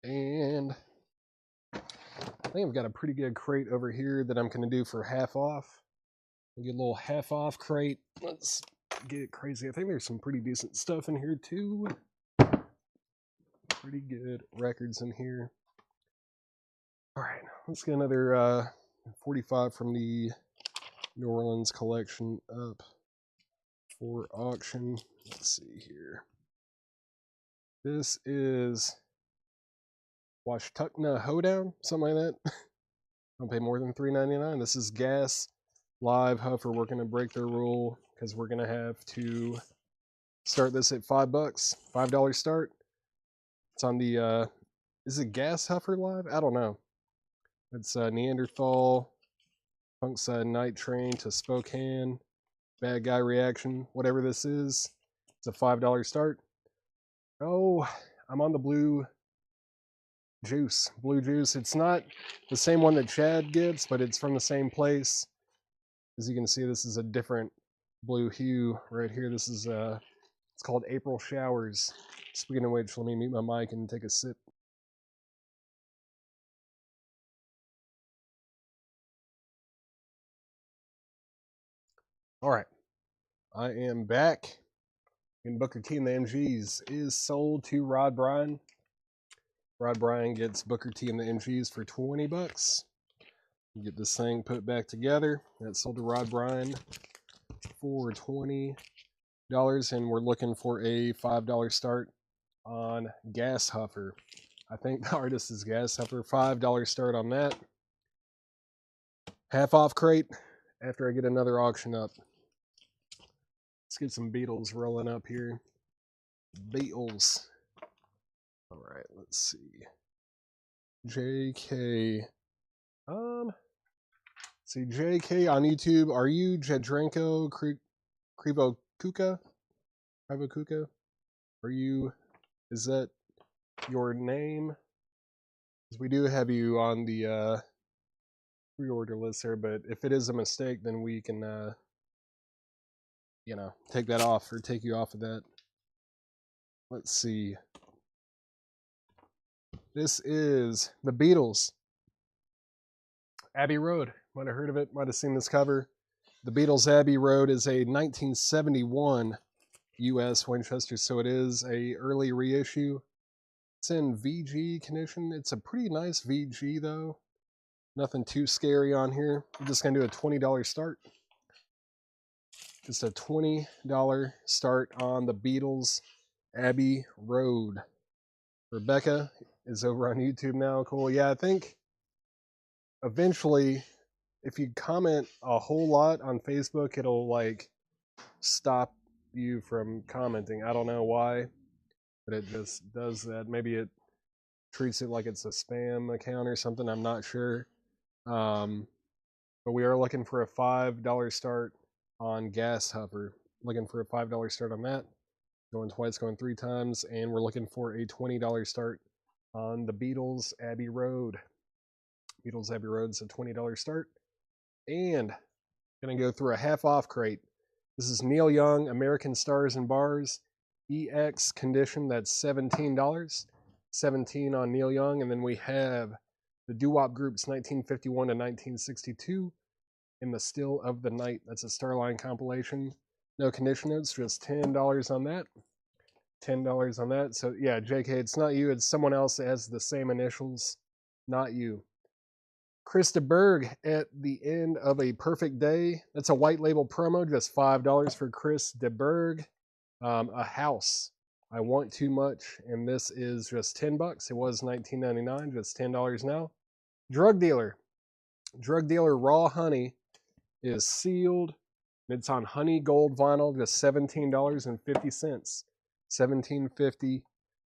And I think I've got a pretty good crate over here that I'm going to do for half off. Get a little half off crate. Let's get crazy. I think there's some pretty decent stuff in here too. Pretty good records in here. All right, let's get another 45 from the New Orleans collection up for auction. Let's see here. This is Washtukna Hoedown, something like that. Don't pay more than $3.99. This is Gas Live Huffer. We're going to break their rule because we're going to have to start this at $5. $5 start. It's on the, is it Gas Huffer Live? I don't know. It's Neanderthal, Punk's Night Train to Spokane, Bad Guy Reaction, whatever this is. It's a $5 start. Oh, I'm on the Blue Juice. Blue Juice. It's not the same one that Chad gets, but it's from the same place. As you can see, this is a different blue hue right here. This is, it's called April Showers. Speaking of which, let me mute my mic and take a sip. All right, I am back. And Booker T and the MGs is sold to Rod Bryan. Rod Bryan gets Booker T and the MGs for $20. Get this thing put back together. That's sold to Rod Bryan for $20. And we're looking for a $5 start on Gas Huffer. I think the artist is Gas Huffer. $5 start on that. Half off crate after I get another auction up. Let's get some Beatles rolling up here. Beatles. All right, let's see. JK. See, JK on YouTube. Are you Jadrenko Krivokuka? Krivokuka? Are you, is that your name? Because we do have you on the pre-order list there, but if it is a mistake, then we can, you know, take that off or take you off of that. Let's see. This is the Beatles. Abbey Road. Might have heard of it, might have seen this cover. The Beatles Abbey Road is a 1971 US Winchester, so it is a early reissue. It's in VG condition. It's a pretty nice VG though. Nothing too scary on here. I'm just gonna do a $20 start. Just a $20 start on the Beatles Abbey Road. Rebecca is over on YouTube now. Cool. Yeah, I think eventually, if you comment a whole lot on Facebook, it'll like stop you from commenting. I don't know why, but it just does that. Maybe it treats it like it's a spam account or something. I'm not sure. But we are looking for a $5 start on Gas Huffer. Looking for a $5 start on that. Going twice, going 3 times. And we're looking for a $20 start on the Beatles Abbey Road. Beatles Abbey Road's a $20 start. And going to go through a half off crate. This is Neil Young, American Stars and Bars. EX condition, that's $17. 17 on Neil Young. And then we have the doo-wop groups 1951 to 1962 in the Still of the Night. That's a Starline compilation. No condition notes, just $10 on that. $10 on that. So yeah, JK, it's not you, it's someone else that has the same initials, not you. Chris DeBerg at the end of a perfect day. That's a white label promo, just $5 for Chris DeBerg. A house. I Want Too Much, and this is just $10. It was $19.99, just $10 now. Drug Dealer. Drug Dealer Raw Honey is sealed. It's on honey gold vinyl, just $17.50. $17.50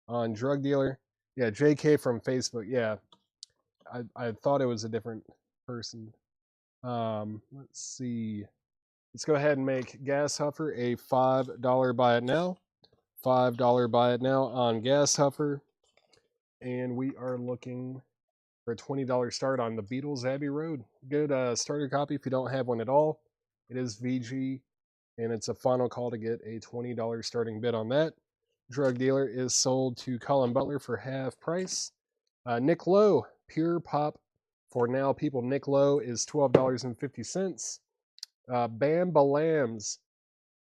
on Drug Dealer. Yeah, JK from Facebook. Yeah, I thought it was a different person. Let's see. Let's go ahead and make Gas Huffer a $5 buy it now. $5 buy it now on Gas Huffer. And we are looking for a $20 start on the Beatles Abbey Road. Good starter copy if you don't have one at all. It is VG, and it's a final call to get a $20 starting bid on that. Drug Dealer is sold to Colin Butler for half price. Nick Lowe, Pure Pop for Now People. Nick Lowe is $12.50. Bam Balams,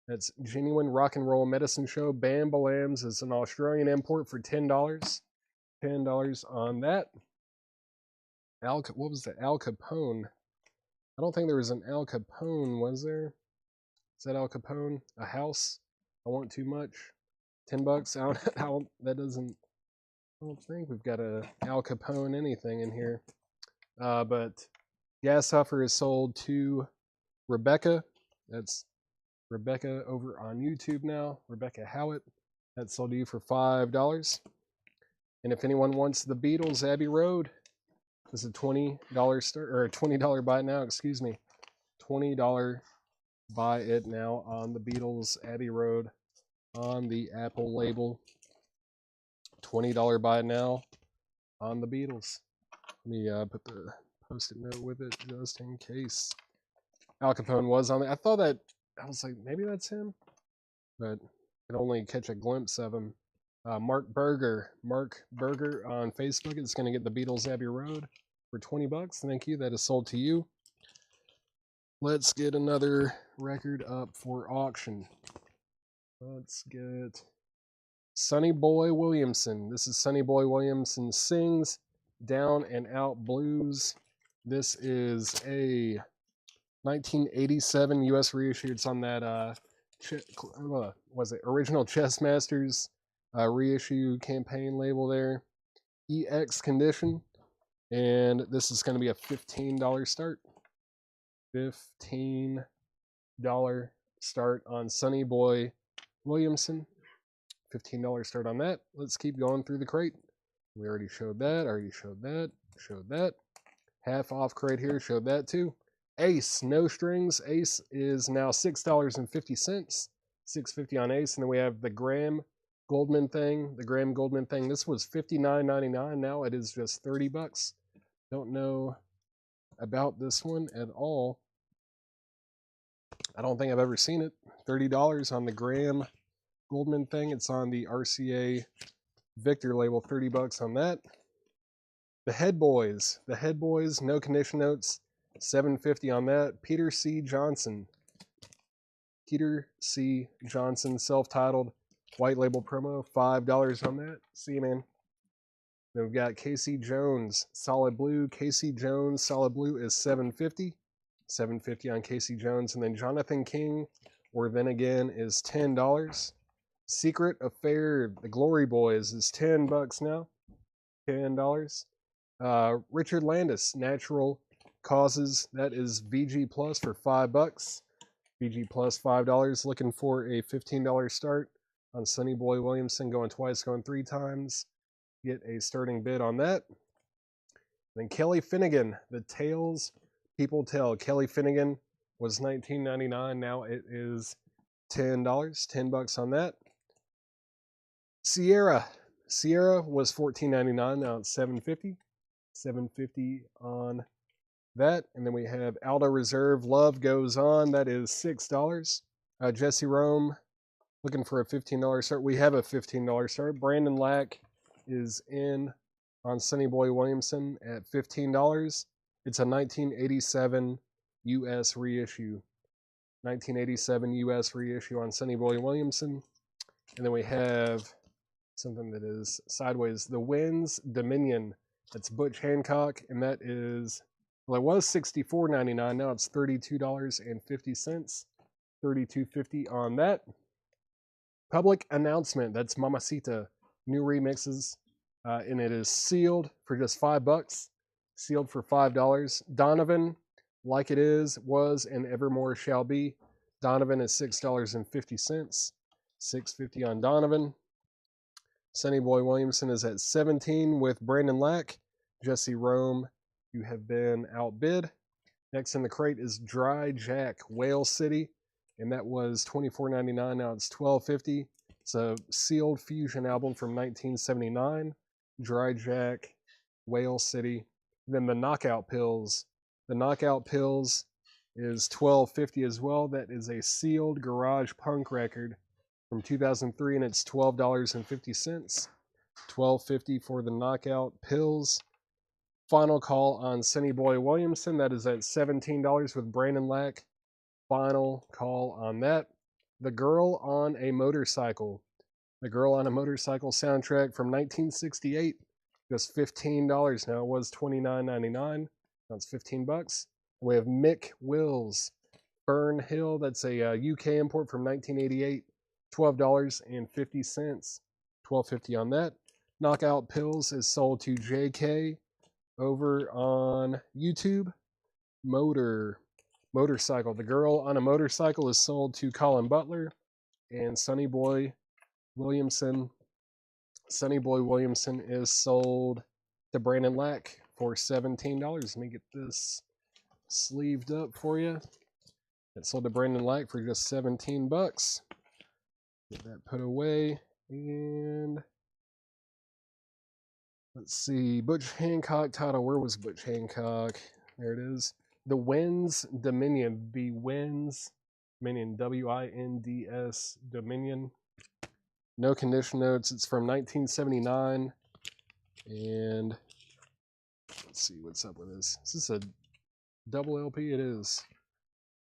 that's Genuine Rock and Roll Medicine Show. Bam Balams is an Australian import for $10. $10 on that. What was the Al Capone? I don't think there was an Al Capone, was there? Is that Al Capone? A House? I Want Too Much? $10. That doesn't. I don't think we've got a Al Capone anything in here. But Gas Huffer is sold to Rebecca. That's Rebecca over on YouTube now. Rebecca Howitt. That's sold to you for $5. And if anyone wants the Beatles Abbey Road, this is a $20 start, or a $20 buy it now. Excuse me, $20 buy it now on the Beatles Abbey Road on the Apple label. $20 buy it now on the Beatles. Let me put the post-it note with it just in case. Al Capone was on there. I thought that, I was like, maybe that's him, but I could only catch a glimpse of him. Mark Berger on Facebook is going to get the Beatles Abbey Road for $20. Thank you. That is sold to you. Let's get another record up for auction. Let's get Sonny Boy Williamson. This is Sonny Boy Williamson Sings Down and Out Blues. This is a 1987 U.S. reissue. It's on that was it Original Chess Masters reissue campaign label there. EX condition, and this is going to be a $15 start. $15 start on Sonny Boy Williamson. $15 start on that. Let's keep going through the crate. We already showed that. Showed that. Half off crate here. Showed that too. Ace, no strings. Ace is now $6.50. $6.50 on Ace. And then we have the Graham Goldman thing. This was $59.99. Now it is just $30. Don't know about this one at all. I don't think I've ever seen it. $30 on the Graham Goldman thing. It's on the RCA Victor label. $30 on that. The Head Boys, no condition notes. $7.50 on that. Peter C. Johnson, self-titled white label promo. $5 on that. See you, man. Then we've got Casey Jones, Solid Blue. Casey Jones, Solid Blue is $7.50. $7.50 on Casey Jones. And then Jonathan King, or Then Again, is $10. Secret Affair, the Glory Boys, is $10 now. $10. Richard Landis, Natural Causes, that is VG Plus for $5. VG Plus $5. Looking for a $15 start on Sonny Boy Williamson, going twice, going three times. Get a starting bid on that. Then Kelly Finnegan, The Tales People Tell. Kelly Finnegan was $19.99. Now it is $10. $10 on that. Sierra was $14.99. Now it's $7.50. $7.50 on that. And then we have Aldo Reserve, Love Goes On. That is $6. Jesse Rome, looking for a $15 start. We have a $15 start. Brandon Lack is in on Sonny Boy Williamson at $15. It's a 1987 U.S. reissue. 1987 U.S. reissue on Sonny Boy Williamson. And then we have something that is sideways. The Winds Dominion. That's Butch Hancock, and that is, well, it was $64.99. Now it's $32.50. $32.50 on that. Public announcement. That's Mamacita. New remixes. And it is sealed for just $5. Sealed for $5. Donovan, like it is, was, and evermore shall be. Donovan is $6.50. $6.50 on Donovan. Sonny Boy Williamson is at 17 with Brandon Lack. Jesse Rome, you have been outbid. Next in the crate is Dry Jack, Whale City, and that was $24.99. Now it's $12.50. It's a sealed fusion album from 1979. Dry Jack, Whale City. Then the Knockout Pills. The Knockout Pills is $12.50 as well. That is a sealed garage punk record from 2003, and it's $12.50. $12.50 for the Knockout Pills. Final call on Sonny Boy Williamson. That is at $17 with Brandon Lack. Final call on that. The Girl on a Motorcycle. The Girl on a Motorcycle soundtrack from 1968. Just $15. Now it was $29.99. Now it's $15. We have Mick Wills. Burn Hill. That's a UK import from 1988. $12.50. $12.50 on that. Knockout Pills is sold to JK over on YouTube. Motorcycle. The Girl on a Motorcycle is sold to Colin Butler. And Sonny Boy Williamson. Sonny Boy Williamson is sold to Brandon Lack for $17. Let me get this sleeved up for you. It's sold to Brandon Lack for just $17. Get that put away. And let's see. Butch Hancock title. Where was Butch Hancock? There it is. The Winds Dominion. The Winds Dominion. WINDS Dominion. No condition notes. It's from 1979. And let's see what's up with this. Is this a double LP? It is.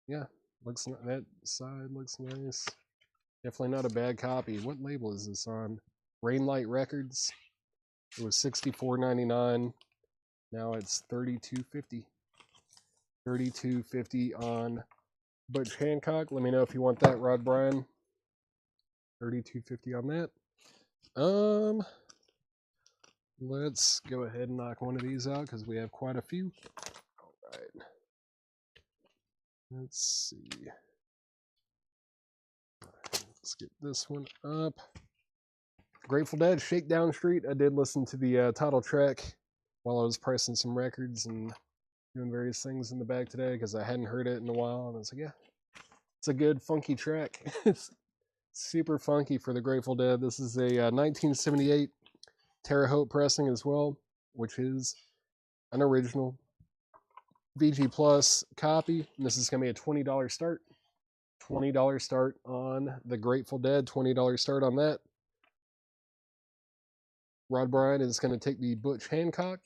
Yeah. Looks that side looks nice. Definitely not a bad copy. What label is this on? Rainlight Records. It was $64.99. Now it's $32.50. $32.50 on Butch Hancock. Let me know if you want that, Rod Bryan. $32.50 on that. Let's go ahead and knock one of these out because we have quite a few. All right. Let's see. Let's get this one up. Grateful Dead, Shakedown Street. I did listen to the title track while I was pressing some records and doing various things in the back today because I hadn't heard it in a while. And I was like, yeah, it's a good funky track. It's super funky for the Grateful Dead. This is a 1978 Terre Haute pressing as well, which is an original VG Plus copy. And this is going to be a $20 start. $20 start on the Grateful Dead. $20 start on that. Rod Bryan is going to take the Butch Hancock.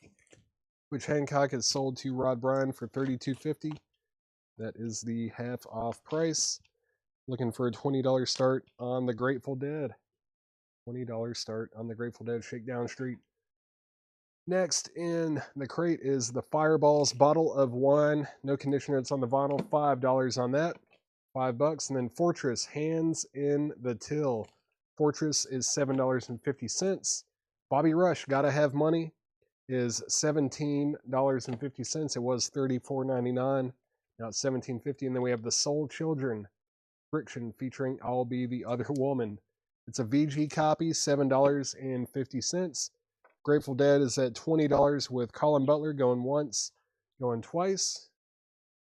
Butch Hancock is sold to Rod Bryan for $32.50. That is the half off price. Looking for a $20 start on the Grateful Dead. $20 start on the Grateful Dead, Shakedown Street. Next in the crate is the Fireballs Bottle of Wine. No conditioner, it's on the vinyl. $5 on that. $5. And then Fortress, Hands in the Till. Fortress is $7.50. Bobby Rush, Gotta Have Money, is $17.50. It was $34.99. Now it's $17.50. And then we have the Soul Children Friction featuring I'll Be the Other Woman. It's a VG copy, $7.50. Grateful Dead is at $20 with Colin Butler going once, going twice.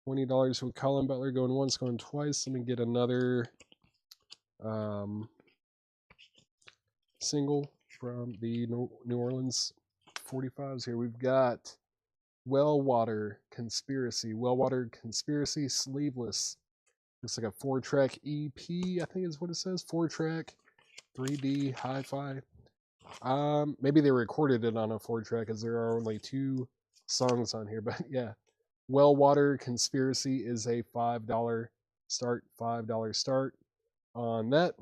$20 with Colin Butler going once, going twice. Let me get another single from the New Orleans 45s here. We've got Wellwater Conspiracy. Wellwater Conspiracy, Sleeveless. Looks like a 4-track EP, I think is what it says. 4-track, 3D, hi-fi. Maybe they recorded it on a 4-track because there are only 2 songs on here. But yeah, Wellwater Conspiracy is a $5 start. $5 start on that.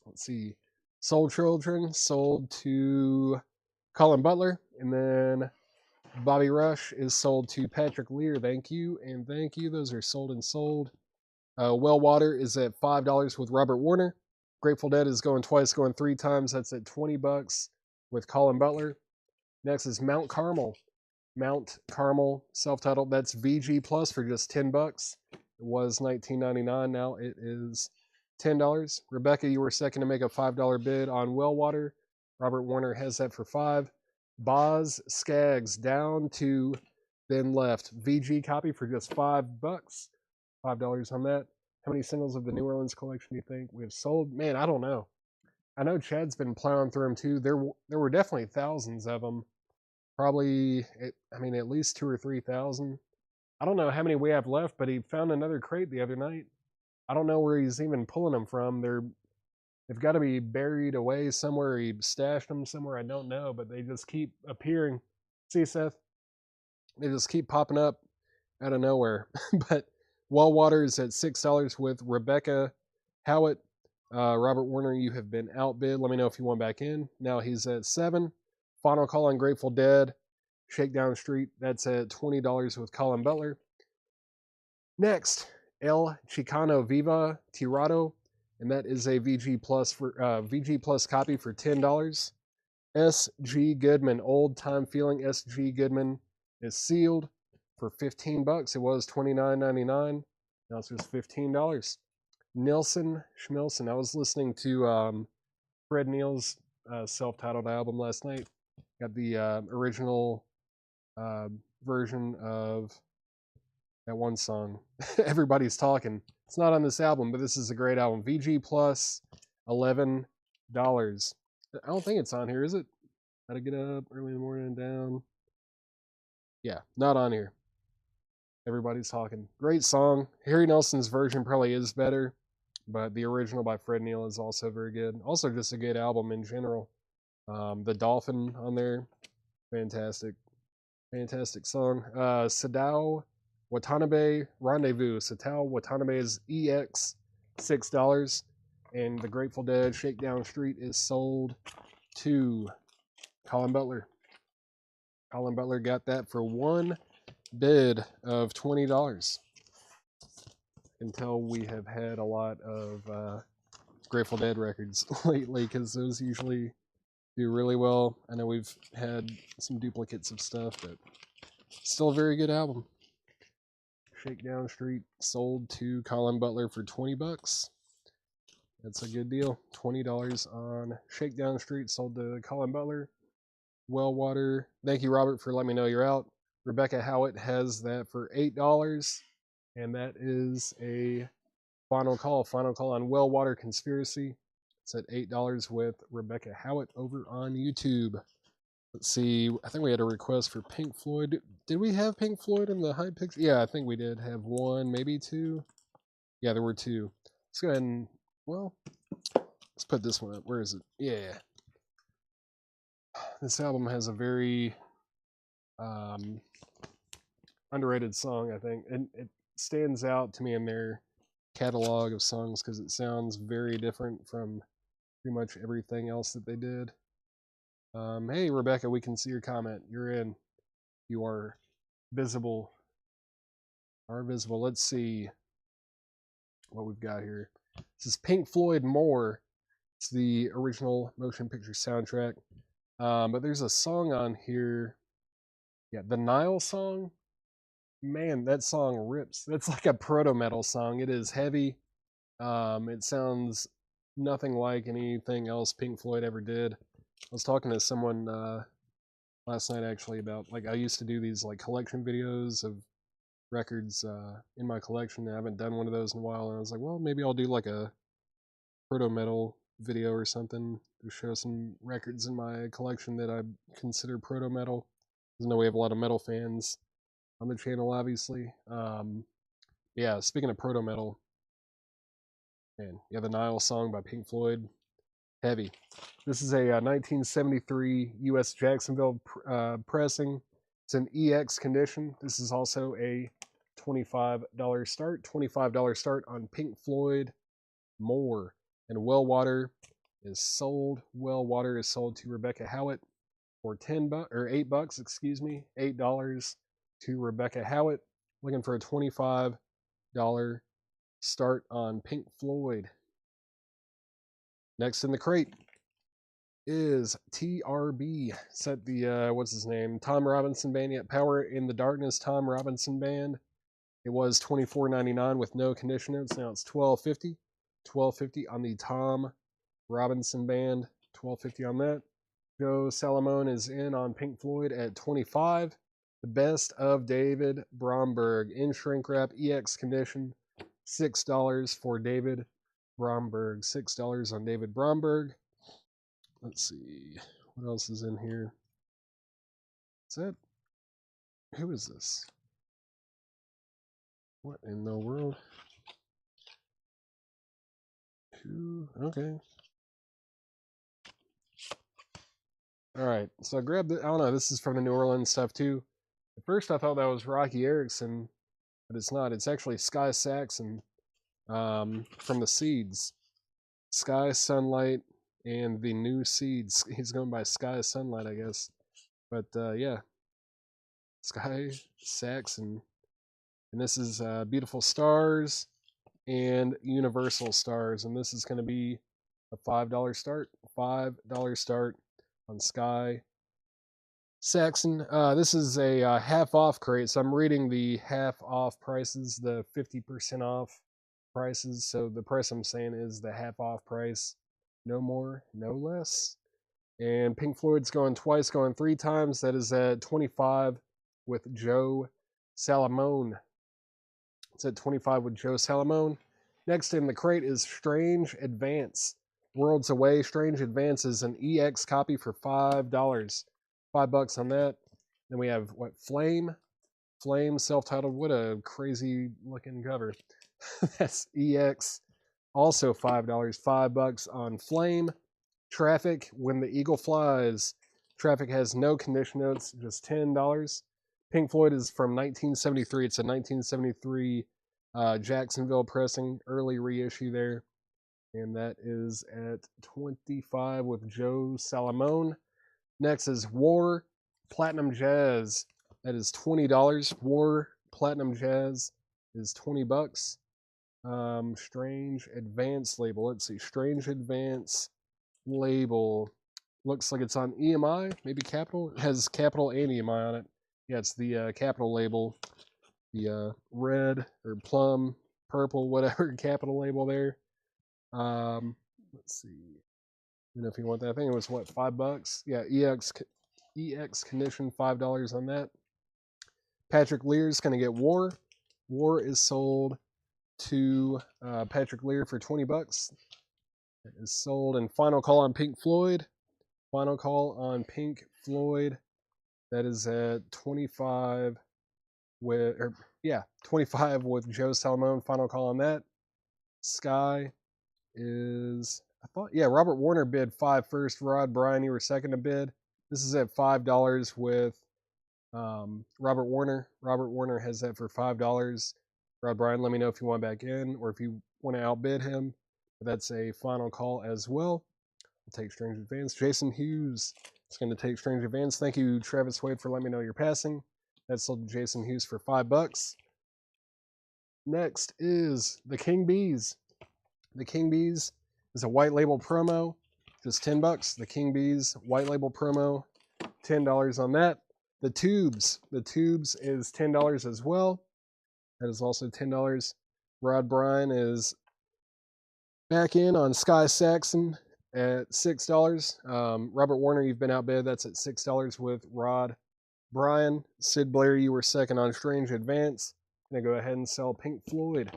Let's see. Soul Children sold to Colin Butler. And then Bobby Rush is sold to Patrick Lear. Thank you and thank you. Those are sold and sold. Wellwater is at $5 with Robert Warner. Grateful Dead is going twice, going 3 times. That's at $20 with Colin Butler. Next is Mount Carmel. Mount Carmel, self-titled. That's VG Plus for just $10. It was $19.99. Now it is $10. Rebecca, you were second to make a $5 bid on Wellwater. Robert Warner has that for $5. Boz Skaggs down to then left. VG copy for just $5. $5 on that. How many singles of the New Orleans collection do you think we've sold? Man, I don't know. I know Chad's been plowing through them too. There were definitely thousands of them. Probably, at least 2,000 or 3,000. I don't know how many we have left, but he found another crate the other night. I don't know where he's even pulling them from. They've got to be buried away somewhere. He stashed them somewhere. I don't know, but they just keep appearing. See, Seth? They just keep popping up out of nowhere. But Wellwater is at $6 with Rebecca Howitt. Robert Warner, you have been outbid. Let me know if you want back in. Now he's at $7. Final Call on Grateful Dead, Shakedown Street. That's at $20 with Colin Butler. Next, El Chicano Viva Tirado, and that is a VG Plus copy for $10. S.G. Goodman, Old Time Feeling. S.G. Goodman is sealed for $15. It was $29.99. Now it's just $15. Nilsson Schmilson. I was listening to Fred Neil's self-titled album last night. Got the original version of that one song, Everybody's Talking. It's not on this album, but this is a great album. VG Plus, $11. I don't think it's on here, is it? Gotta get up early in the morning and down. Yeah, not on here. Everybody's Talking. Great song. Harry Nelson's version probably is better, but the original by Fred Neil is also very good. Also just a good album in general. The Dolphin on there, fantastic song. Sadao Watanabe Rendezvous. Sadao Watanabe's EX, $6, and the Grateful Dead Shakedown Street is sold to Colin Butler. Colin Butler got that for one bid of $20. Until we have had a lot of Grateful Dead records lately, because those usually do really well. I know we've had some duplicates of stuff, but still a very good album. Shakedown Street sold to Colin Butler for $20. That's a good deal. $20 on Shakedown Street sold to Colin Butler. Wellwater. Thank you, Robert, for letting me know you're out. Rebecca Howitt has that for $8, and that is a final call. Final call on Wellwater Conspiracy. It's at $8 with Rebecca Howitt over on YouTube. Let's see. I think we had a request for Pink Floyd. Did we have Pink Floyd in the high picture? Yeah, I think we did have one, maybe two. Yeah, there were two. Let's go ahead and, let's put this one up. Where is it? Yeah. This album has a very underrated song, I think. And it stands out to me in their catalog of songs because it sounds very different from pretty much everything else that they did. Hey, Rebecca, we can see your comment. You're in. You are visible. Let's see what we've got here. This is Pink Floyd More. It's the original motion picture soundtrack. But there's a song on here. Yeah, the Nile song. Man, that song rips. That's like a proto-metal song. It is heavy. It sounds nothing like anything else Pink Floyd ever did. I was talking to someone last night actually about, like, I used to do these like collection videos of records in my collection. I haven't done one of those in a while, and I was like, well, maybe I'll do like a proto-metal video or something to show some records in my collection that I consider proto-metal. I know we have a lot of metal fans on the channel, obviously. Yeah, speaking of proto-metal, man, yeah, the Nile song by Pink Floyd, heavy. This is a 1973 U.S. Jacksonville pressing. It's an EX condition. This is also a $25 start. $25 start on Pink Floyd More. And Wellwater is sold. Wellwater is sold to Rebecca Howitt for $8, excuse me, $8 to Rebecca Howitt. Looking for a $25 start on Pink Floyd. Next in the crate is TRB. Set the what's his name? Tom Robinson Band. Yet Power in the Darkness Tom Robinson Band. It was $24.99 with no condition notes. Now it's $12.50. $12.50 on the Tom Robinson Band. $12.50 on that. Joe Salamone is in on Pink Floyd at $25. The Best of David Bromberg in shrink wrap EX condition. $6 for David Bromberg. $6 on David Bromberg. Let's see. What else is in here? Is that? Who is this? What in the world? Who? Okay. All right. So I grabbed it. I don't know. This is from the New Orleans stuff too. At first I thought that was Rocky Erickson, but it's not. It's actually Sky Saxon from the Seeds. Sky Sunlight and the New Seeds. He's going by Sky Sunlight, I guess. But yeah. Sky Saxon. And this is Beautiful Stars and Universal Stars. And this is going to be a $5 start. $5 start on Sky Saxon. This is a half off crate. So I'm reading the half off prices, the 50% off prices. So the price I'm saying is the half off price. No more, no less. And Pink Floyd's going twice, going 3 times. That is at 25 with Joe Salamone. It's at 25 with Joe Salamone. Next in the crate is Strange Advance. Worlds Away. Strange Advance is an EX copy for $5. $5 on that. Then we have what? Flame. Flame, self-titled. What a crazy looking cover. That's EX. Also $5. $5 on Flame. Traffic, When the Eagle Flies. Traffic has no condition notes, just $10. Pink Floyd is from 1973. It's a 1973 Jacksonville pressing, early reissue there. And that is at 25 with Joe Salamone. Next is War Platinum Jazz. That is $20. War Platinum Jazz is $20. Strange Advance label. Let's see. Strange Advance label. Looks like it's on EMI, maybe Capital. It has Capital and EMI on it. Yeah, it's the Capital label. The red or plum, purple, whatever Capital label there. Let's see. You know if you want that. I think it was what, $5? Yeah, EX condition, $5 on that. Patrick Lear's gonna get War. War is sold to Patrick Lear for $20. It is sold. And Final Call on Pink Floyd. Final Call on Pink Floyd. That is at 25 with 25 with Joe Salamone. Final Call on that. Sky is, I thought, yeah, Robert Warner bid 5 first. Rod Bryan, you were second to bid. This is at $5 with Robert Warner. Robert Warner has that for $5. Rod Bryan, let me know if you want back in or if you want to outbid him. But that's a final call as well. I'll take Strange Advance. Jason Hughes is going to take Strange Advance. Thank you, Travis Wade, for letting me know you're passing. That's sold to Jason Hughes for $5. Next is the King Bees. The King Bees is a white label promo, just $10. The King Bees white label promo, $10 on that. The Tubes is $10 as well. That is also $10. Rod Bryan is back in on Sky Saxon at $6. Robert Warner, you've been outbid. That's at $6 with Rod Bryan. Sid Blair, you were second on Strange Advance. I'm going to go ahead and sell Pink Floyd.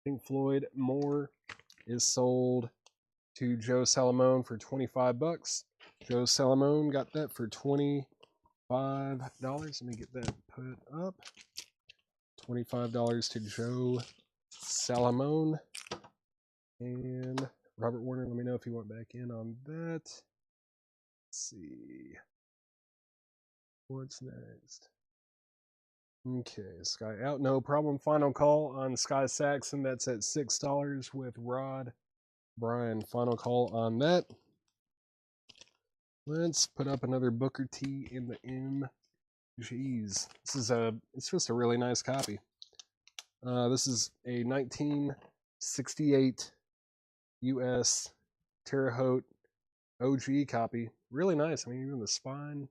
Pink Floyd More is sold to Joe Salamone for $25. Joe Salamone got that for $25. Let me get that put up. $25 to Joe Salamone. And Robert Warner, let me know if you want back in on that. Let's see. What's next? Okay, Sky out. No problem. Final call on Sky Saxon. That's at $6 with Rod Bryan. Final call on that. Let's put up another Booker T in the MGs. It's just a really nice copy. This is a 1968 US Terre Haute OG copy. Really nice. I mean, even the spine,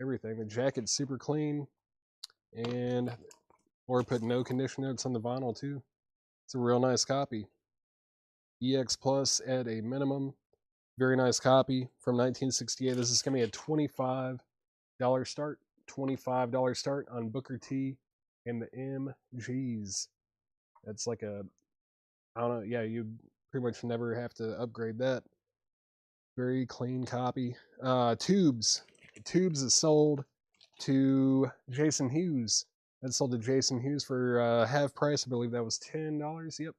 everything. The jacket's super clean. And or put no condition notes on the vinyl too. It's a real nice copy. EX Plus at a minimum. Very nice copy from 1968. This is going to be a $25 start. $25 start on Booker T and the MGs. That's like a, I don't know, yeah, you pretty much never have to upgrade that. Very clean copy. Tubes. Tubes is sold to Jason Hughes. That sold to Jason Hughes for half price. I believe that was $10. Yep.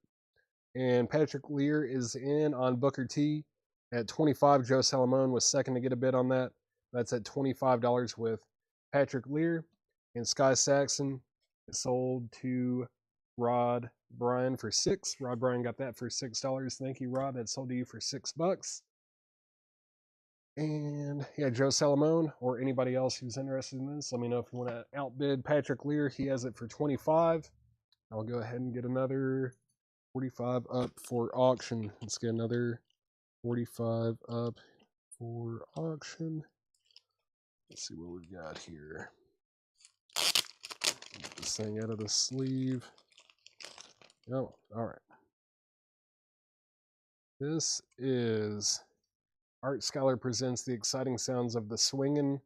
And Patrick Lear is in on Booker T at 25. Joe Salamone was second to get a bid on that. That's at $25 with Patrick Lear. And Sky Saxon is sold to Rod Bryan for $6. Rod Bryan got that for $6. Thank you, Rod. That sold to you for $6. And yeah, Joe Salamone or anybody else who's interested in this, let me know if you want to outbid Patrick Lear. He has it for 25. I'll go ahead and get another 45 up for auction. Let's get another 45 up for auction. Let's see what we've got here. Get this thing out of the sleeve. Oh, all right. This is Art Scholar presents the exciting sounds of the swinging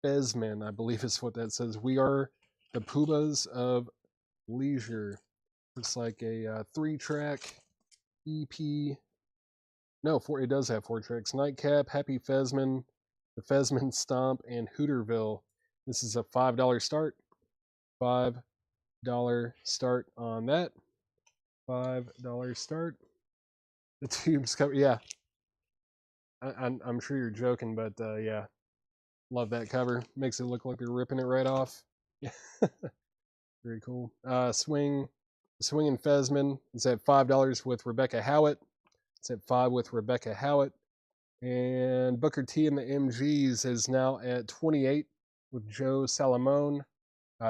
Bezmen, I believe is what that says. We are the Poobahs of Leisure. Looks like a 3-track EP. No, it does have 4 tracks. Nightcap, Happy Fezman, The Fezman Stomp, and Hooterville. This is a $5 start. $5 start on that. $5 start. The tubes cover, yeah. I'm sure you're joking, but yeah. Love that cover. Makes it look like they're ripping it right off. Very cool. Swing and Fezman is at $5 with Rebecca Howitt. It's at $5 with Rebecca Howitt. And Booker T and the MGs is now at 28 with Joe Salamone.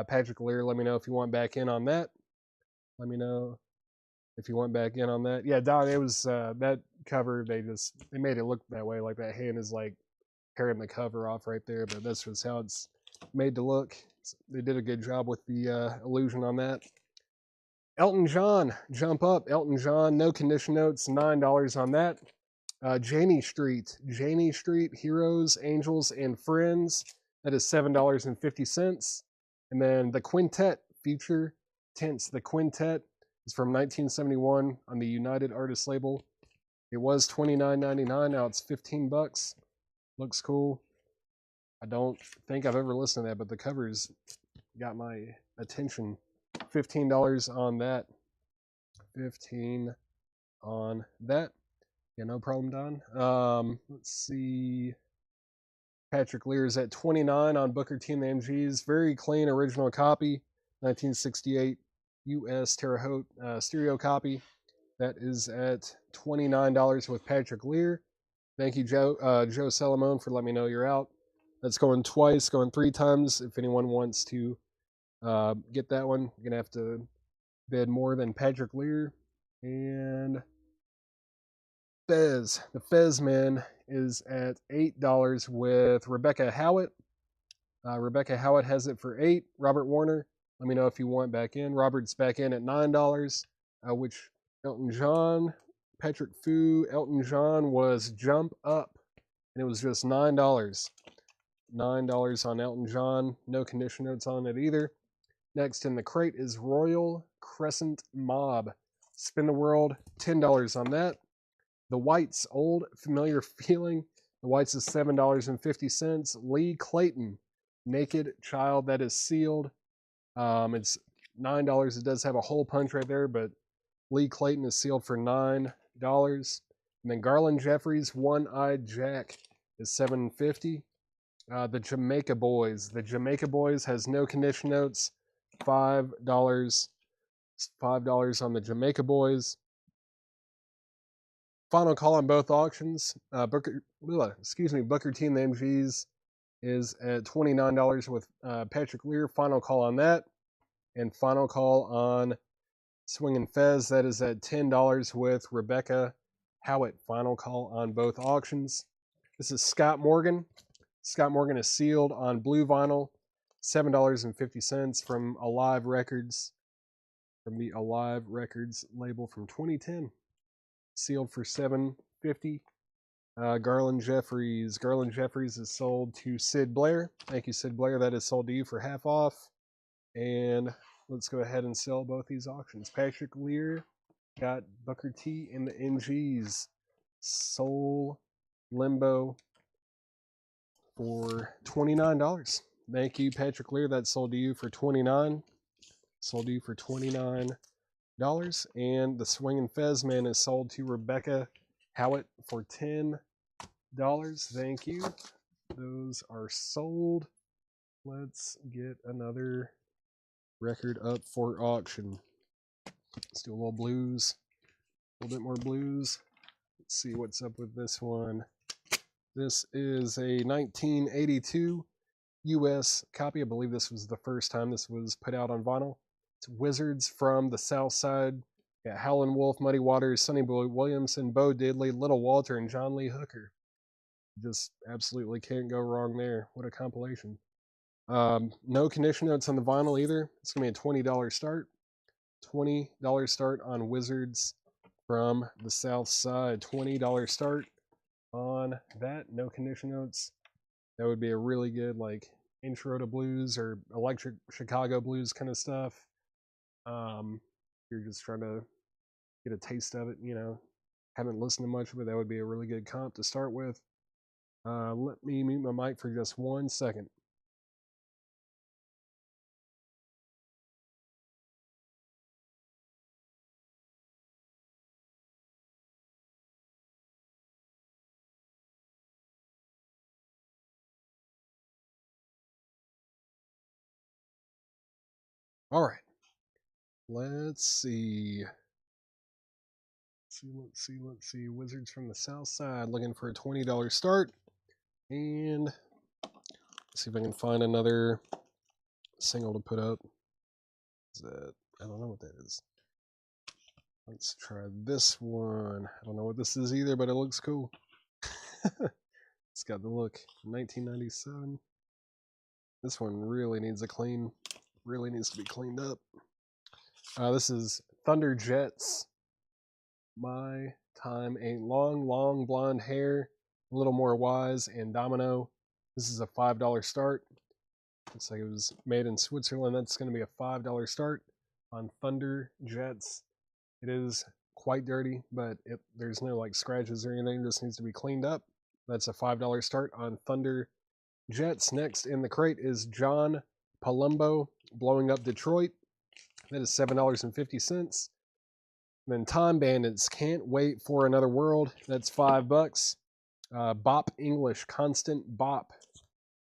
Patrick Lear, let me know if you want back in on that. Let me know if you want back in on that. Yeah, Don, it was that cover, they made it look that way, like that hand is like tearing the cover off right there, but that's just how it's made to look. They did a good job with the illusion on that. Elton John, Jump Up. Elton John, no condition notes, $9 on that. Janie Street, Heroes, Angels, and Friends. That is $7.50. And then the Quintet, Future Tense. The Quintet is from 1971 on the United Artists label. It was $29.99. Now it's $15. Looks cool. I don't think I've ever listened to that, but the cover's got my attention. $15 on that. 15 on that. Yeah, no problem, Don. Let's see. Patrick Lear is at 29 on Booker T and the MGs. Very clean original copy. 1968 US Terre Haute stereo copy. That is at $29 with Patrick Lear. Thank you, Joe Salamone, for letting me know you're out. That's going twice, going 3 times. If anyone wants to get that one, you're going to have to bid more than Patrick Lear. And Fez. The Fezman is at $8 with Rebecca Howitt. Rebecca Howitt has it for $8. Robert Warner, let me know if you want back in. Robert's back in at $9, which Elton John, Patrick Fu, Elton John was Jump Up, and it was just $9. $9 on Elton John. No condition notes on it either. Next in the crate is Royal Crescent Mob. Spin the World, $10 on that. The Whites, Old Familiar Feeling. The Whites is $7.50. Lee Clayton, Naked Child, that is sealed. It's $9. It does have a hole punch right there, but Lee Clayton is sealed for $9. And then Garland Jeffries, One-Eyed Jack is $7.50. The Jamaica Boys. The Jamaica Boys has no condition notes. $5. $5 on the Jamaica Boys. Final call on both auctions. Booker T and the MGs is at $29 with Patrick Lear. Final call on that. And final call on Swingin' Fez. That is at $10 with Rebecca Howitt. Final call on both auctions. This is Scott Morgan. Scott Morgan is sealed on blue vinyl, $7.50 from Alive Records, from the Alive Records label from 2010. Sealed for $7.50. Garland Jeffries. Garland Jeffries is sold to Sid Blair. Thank you, Sid Blair. That is sold to you for half off. And let's go ahead and sell both these auctions. Patrick Lear got Booker T in the NGs. Soul Limbo for $29. Thank you, Patrick Lear. That's sold to you for $29. Sold to you for $29. And the Swingin' Fez Man is sold to Rebecca Howitt for $10. Thank you. Those are sold. Let's get another record up for auction. Let's do a little blues. A little bit more blues. Let's see what's up with this one. This is a 1982 US copy. I believe this was the first time this was put out on vinyl. It's Wizards from the South Side. Got Howlin' Wolf, Muddy Waters, Sonny Boy Williamson, Bo Diddley, Little Walter, and John Lee Hooker. Just absolutely can't go wrong there. What a compilation. No condition notes on the vinyl either. It's going to be a $20 start. $20 start on Wizards from the South Side. $20 start on that. No condition notes. That would be a really good like intro to blues or electric Chicago blues kind of stuff. You're just trying to get a taste of it, you know, haven't listened to much of it. That would be a really good comp to start with. Let me mute my mic for just 1 second. All right. Let's see. Let's see. Wizards from the South Side looking for a $20 start. And let's see if I can find another single to put up. Is that? I don't know what that is. Let's try this one. I don't know what this is either, but it looks cool. It's got the look. 1997. This one really needs to be cleaned up. This is Thunder Jets. My Time Ain't Long. Long blonde hair, a little more wise, and Domino. This is a $5 start. Looks like it was made in Switzerland. That's going to be a $5 start on Thunder Jets. It is quite dirty, but there's no like scratches or anything. It just needs to be cleaned up. That's a $5 start on Thunder Jets. Next in the crate is John Palumbo, Blowing Up Detroit. That is $7.50. Then Time Bandits, Can't Wait for Another World. That's $5. Bop English, Constant Bop.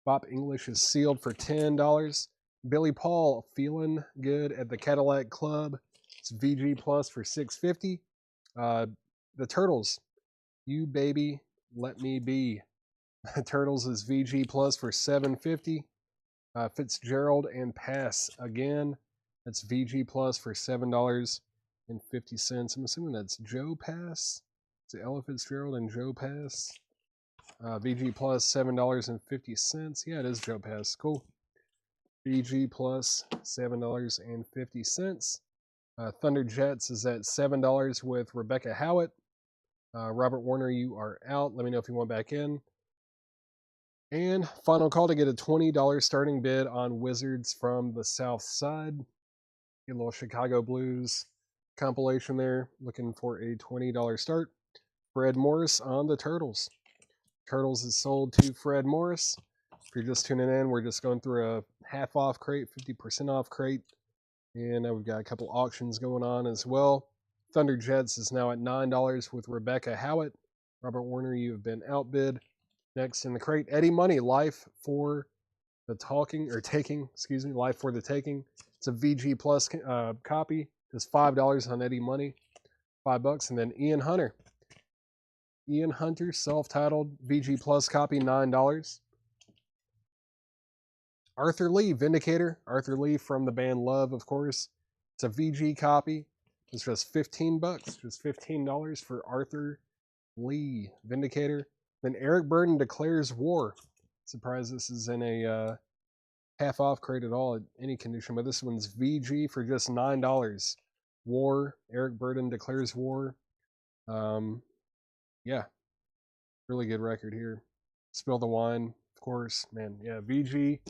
Bop English is sealed for $10. Billy Paul, Feeling Good at the Cadillac Club. It's VG Plus for $6.50. The Turtles, You Baby, Let Me Be. The Turtles is VG Plus for $7.50. Fitzgerald and Pass Again. That's VG Plus for $7.50. I'm assuming that's Joe Pass. Is it Ella Fitzgerald and Joe Pass? VG Plus $7.50. Yeah, it is Joe Pass. Cool. VG Plus $7.50. Thunder Jets is at $7 with Rebecca Howitt. Robert Warner, you are out. Let me know if you want back in. And final call to get a $20 starting bid on Wizards from the South Side. Get a little Chicago Blues compilation there. Looking for a $20 start. Fred Morris on the Turtles. Turtles is sold to Fred Morris. If you're just tuning in, we're just going through a half off crate, 50% off crate. And we've got a couple auctions going on as well. Thunder Jets is now at $9 with Rebecca Howitt. Robert Warner, you have been outbid. Next in the crate, Eddie Money, Life for the Taking. Life for the Taking. It's a VG Plus copy. It's $5 on Eddie Money, $5. And then Ian Hunter. Ian Hunter, self-titled VG Plus copy, $9. Arthur Lee, Vindicator. Arthur Lee from the band Love, of course. It's a VG copy. It's just $15. Just $15 for Arthur Lee, Vindicator. Then Eric Burden declares war. Surprised this is in a half off crate at all at any condition, but this one's VG for just $9. War, Eric Burden declares war. Yeah, really good record here. Spill the wine, of course, man. Yeah, VG,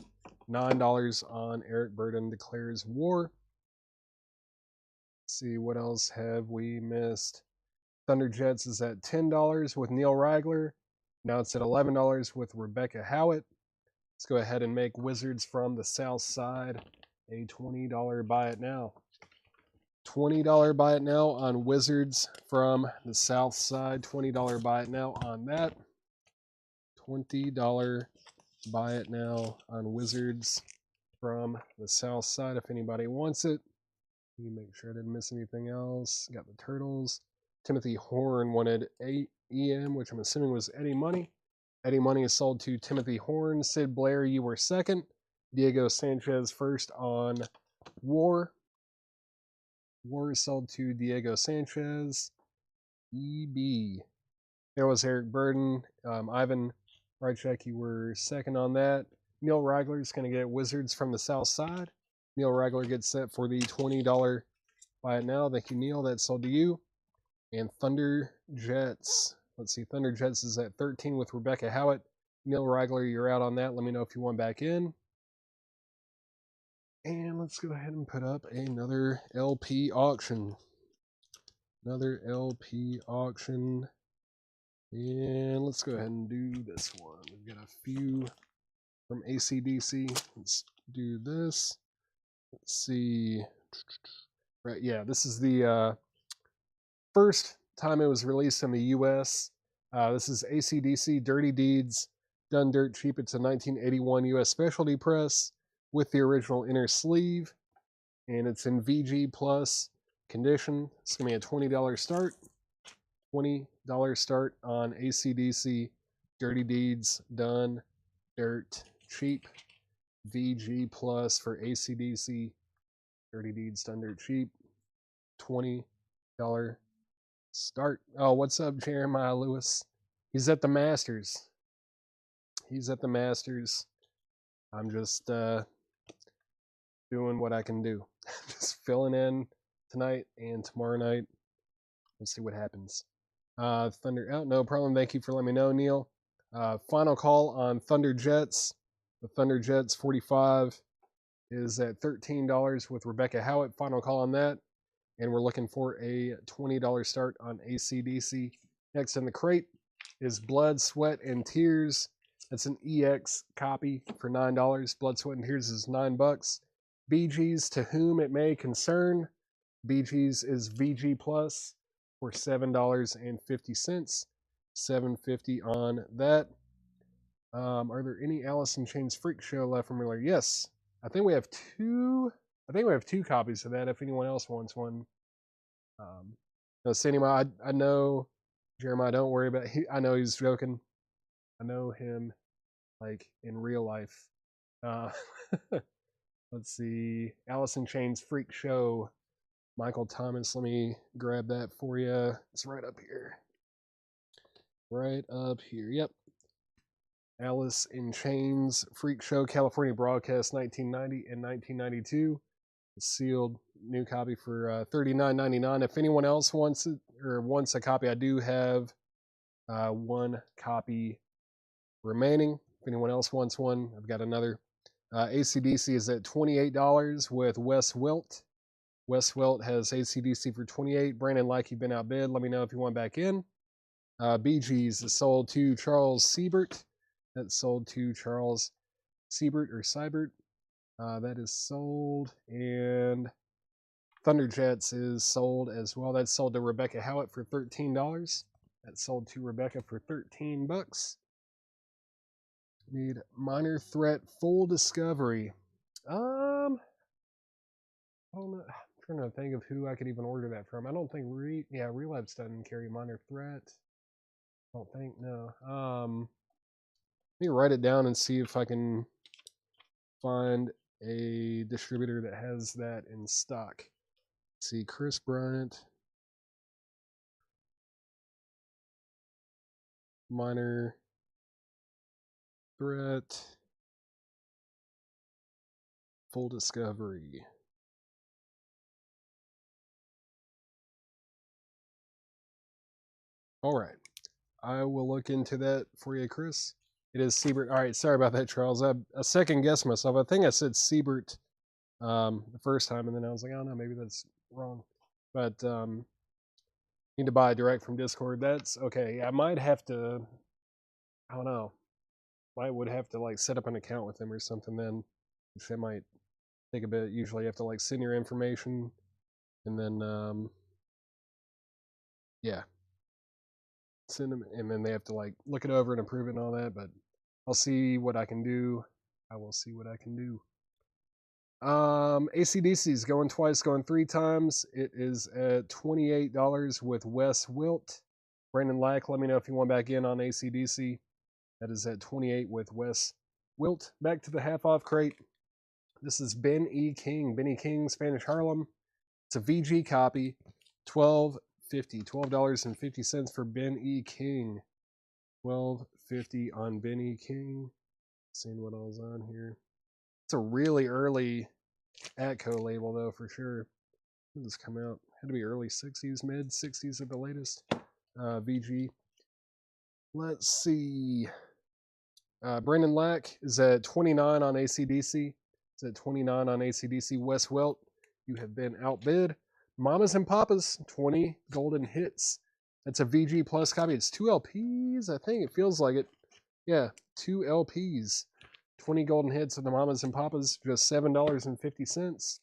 $9 on Eric Burden declares war. Let's see, what else have we missed? Thunder Jets is at $10 with Neil Ragler. Now it's at $11 with Rebecca Howitt. Let's go ahead and make Wizards from the South Side a $20 buy it now. $20 buy it now on Wizards from the South Side. $20 buy it now on that. $20 buy it now on Wizards from the South Side if anybody wants it. Let me make sure I didn't miss anything else. Got the Turtles. Timothy Horn wanted EM, which I'm assuming was Eddie Money. Eddie Money is sold to Timothy Horn. Sid Blair, you were second. Diego Sanchez first on War. War is sold to Diego Sanchez. EB. There was Eric Burden. Ivan Rychek, you were second on that. Neil Ragler is going to get Wizards from the South Side. Neil Ragler gets set for the $20 buy it now. Thank you, Neil. That's sold to you. And Thunder Jets. Let's see. Thunder Jets is at 13 with Rebecca Howitt. Neil Ragler, you're out on that. Let me know if you want back in. And let's go ahead and put up another LP auction. Another LP auction. And let's go ahead and do this one. We've got a few from ACDC. Let's do this. Let's see. Right, yeah, this is the first time it was released in the US. This is ACDC Dirty Deeds, done dirt cheap. It's a 1981 US specialty press with the original inner sleeve, and it's in VG plus condition. It's going to be a $20 start. $20 start on ACDC Dirty Deeds, done dirt cheap. VG plus for ACDC Dirty Deeds, done dirt cheap. $20 start. Oh, what's up, Jeremiah Lewis? He's at the Masters. He's at the Masters. I'm just doing what I can do. Just filling in tonight and tomorrow night. Let's see what happens. Thunder out, no problem. Thank you for letting me know, Neil. Final call on Thunder Jets. The Thunder Jets 45 is at $13 with Rebecca Howitt. Final call on that. And we're looking for a $20 start on ACDC. Next in the crate is Blood, Sweat, and Tears. That's an EX copy for $9. Blood, Sweat, and Tears is $9. BG's To Whom It May Concern. BG's is VG Plus for $7.50. $7.50 on that. Are there any Alice in Chains Freak Show left from earlier? Yes. I think we have two copies of that if anyone else wants one. No, Cinema, I know Jeremiah, don't worry about it. I know he's joking. I know him like in real life. Let's see. Alice in Chains Freak Show. Michael Thomas, let me grab that for you. It's right up here. Right up here. Yep. Alice in Chains Freak Show, California broadcast 1990 and 1992. Sealed new copy for $39.99. If anyone else wants it or wants a copy, I do have one copy remaining. If anyone else wants one, I've got another. ACDC is at $28 with Wes Wilt. Wes Wilt has ACDC for $28. Brandon, like you've been outbid. Let me know if you want back in. BG's is sold to Charles Siebert. That's sold to Charles Siebert or Seibert. That is sold. And Thunder Jets is sold as well. That's sold to Rebecca Howitt for $13. That's sold to Rebecca for $13. Need Minor Threat Full Discovery. I don't know. I'm trying to think of who I could even order that from. I don't think Relapse doesn't carry Minor Threat. I don't think, no. Let me write it down and see if I can find a distributor that has that in stock. Let's see, Chris Bryant. Minor Threat, Full Discovery. All right. I will look into that for you, Chris. It is Siebert. All right, sorry about that, Charles. I second guessed myself. I think I said Siebert the first time, and then I was like, oh no, maybe that's wrong. But need to buy direct from Discord. That's okay. I might have to. I don't know. I would have to like set up an account with them or something then, which that might take a bit. Usually, you have to like send your information, and then yeah, send them, and then they have to like look it over and approve it and all that. But I'll see what I can do. I will see what I can do. ACDC is going twice, going three times. It is at $28 with Wes Wilt. Brandon Lack, let me know if you want back in on ACDC. That is at 28 with Wes Wilt. Back to the half off crate. This is Ben E. King. Benny King, Spanish Harlem. It's a VG copy. $12.50 for Ben E. King. $12.50 on Ben E. King. Seeing what all's on here. It's a really early Atco label, though, for sure. When did this come out? Had to be early 60s, mid 60s at the latest. VG. Let's see. Brendan Lack is at 29 on ACDC. It's at 29 on ACDC. Wes Welt, you have been outbid. Mamas and Papas, 20 golden hits. That's a VG Plus copy. It's 2 LPs, I think. It feels like it. Yeah, 2 LPs. 20 golden hits of the Mamas and Papas, just $7.50.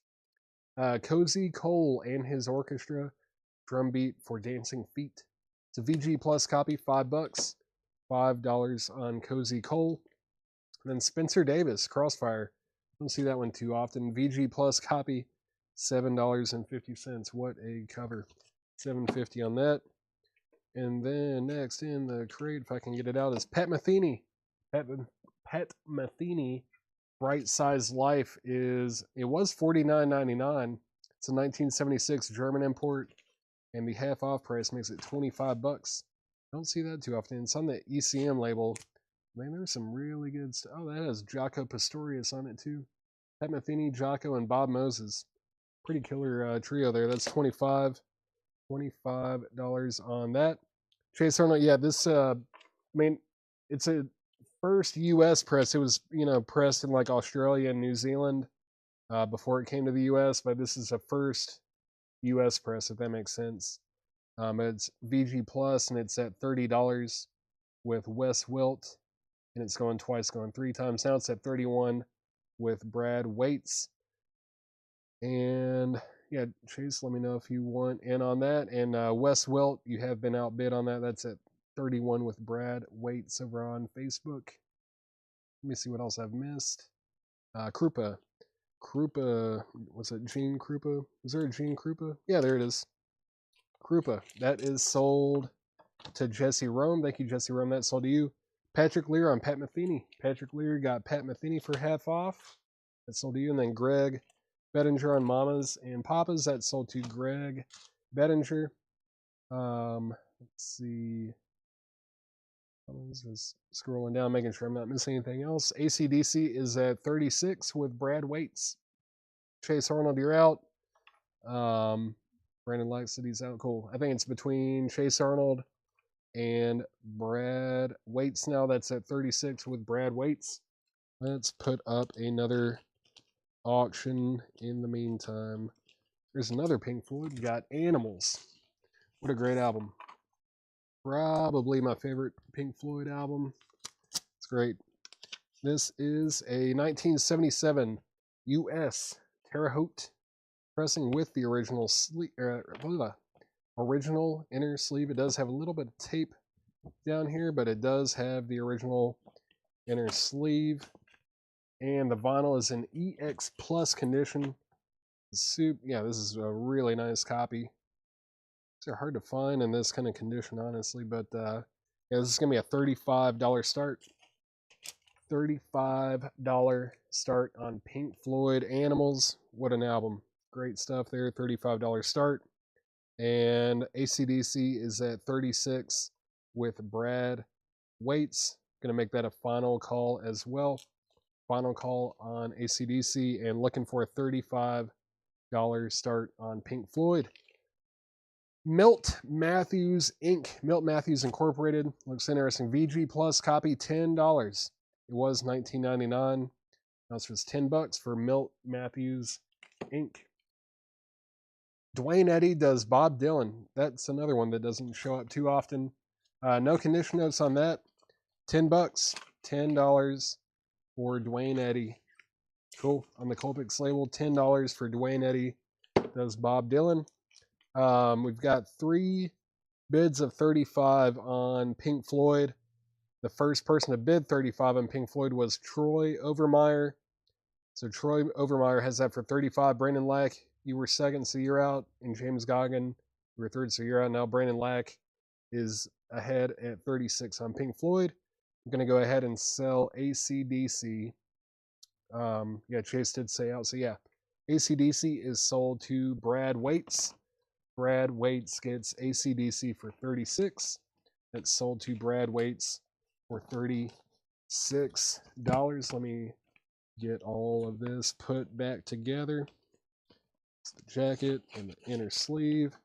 Cozy Cole and his orchestra, drum beat for Dancing Feet. It's a VG Plus copy, $5. $5 on Cozy Cole. And then Spencer Davis, Crossfire. Don't see that one too often. VG Plus copy, $7.50. What a cover. $7.50 on that. And then next in the crate, if I can get it out, is Pat Metheny. Pat Metheny, Bright Size Life it was $49.99. It's a 1976 German import, and the half off price makes it $25. Don't see that too often. It's on the ECM label. Man, there's some really good stuff. Oh, that has Jaco Pastorius on it too. Pat Metheny, Jaco, and Bob Moses. Pretty killer trio there. That's $25 on that. Chase Arnold, yeah, this I mean, it's a first US press. It was, pressed in like Australia and New Zealand before it came to the US, but this is a first US press, if that makes sense. It's VG Plus, and it's at $30 with Wes Wilt, and it's going twice, going three times. Now it's at 31 with Brad Waits. And yeah, Chase, let me know if you want in on that. And Wes Wilt, you have been outbid on that. That's at 31 with Brad Waits over on Facebook. Let me see what else I've missed. Krupa. Was it Gene Krupa? Is there a Gene Krupa? Yeah, there it is. Krupa. That is sold to Jesse Rome. Thank you, Jesse Rome. That's sold to you. Patrick Lear on Pat Metheny. Patrick Lear got Pat Metheny for half off. That's sold to you. And then Greg Bettinger on Mamas and Papas. That's sold to Greg Bettinger. Let's see. I was just scrolling down, making sure I'm not missing anything else. ACDC is at 36 with Brad Waits. Chase Arnold, you're out. Brandon Lack said he's out. Cool. I think it's between Chase Arnold and Brad Waits now. That's at 36 with Brad Waits. Let's put up another auction in the meantime. There's another Pink Floyd. We got Animals. What a great album. Probably my favorite Pink Floyd album. It's great. This is a 1977 US Terre Haute pressing with the original original inner sleeve. It does have a little bit of tape down here, but it does have the original inner sleeve. And the vinyl is in EX Plus condition. Yeah, this is a really nice copy. They're hard to find in this kind of condition, honestly, but yeah, this is going to be a $35 start. $35 start on Pink Floyd Animals. What an album. Great stuff there. $35 start. And ACDC is at 36 with Brad weights. Going to make that a final call as well. Final call on AC/DC, and looking for a $35 start on Pink Floyd. Milt Matthews Inc. Milt Matthews Incorporated. Looks interesting. VG Plus copy, $10. It was $19.99. Now it's just $10 for Milt Matthews Inc. Dwayne Eddy does Bob Dylan. That's another one that doesn't show up too often. No condition notes on that. $10. $10 for Dwayne Eddy. Cool. On the Colpix label, $10 for Dwayne Eddy does Bob Dylan. We've got 3 bids of 35 on Pink Floyd. The first person to bid 35 on Pink Floyd was Troy Overmeyer. So Troy Overmeyer has that for 35. Brandon Lack, you were second, so you're out. And James Goggin, you were third, so you're out. Now Brandon Lack is ahead at 36 on Pink Floyd. I'm going to go ahead and sell AC/DC. Yeah, Chase did say out. So yeah, AC/DC is sold to Brad Waits. Brad Waits gets AC/DC for 36. That's sold to Brad Waits for $36. Let me get all of this put back together. It's the jacket and the inner sleeve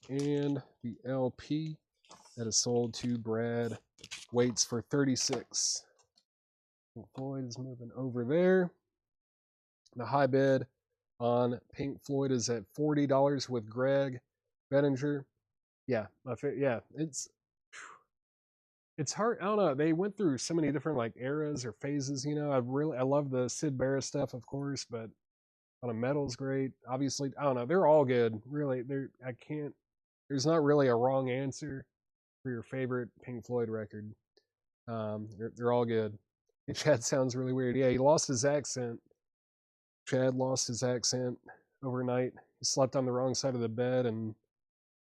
and the LP that is sold to Brad Waits for 36. Floyd is moving over there. The high bid on Pink Floyd is at $40 with Greg Bettinger. Yeah, it's hard. I don't know. They went through so many different like eras or phases. You know, I love the Sid Barrett stuff, of course, but on a metal's great. Obviously, I don't know. They're all good. Really, there's not really a wrong answer for your favorite Pink Floyd record. They're all good. And Chad sounds really weird. Yeah, he lost his accent. Chad lost his accent overnight. He slept on the wrong side of the bed and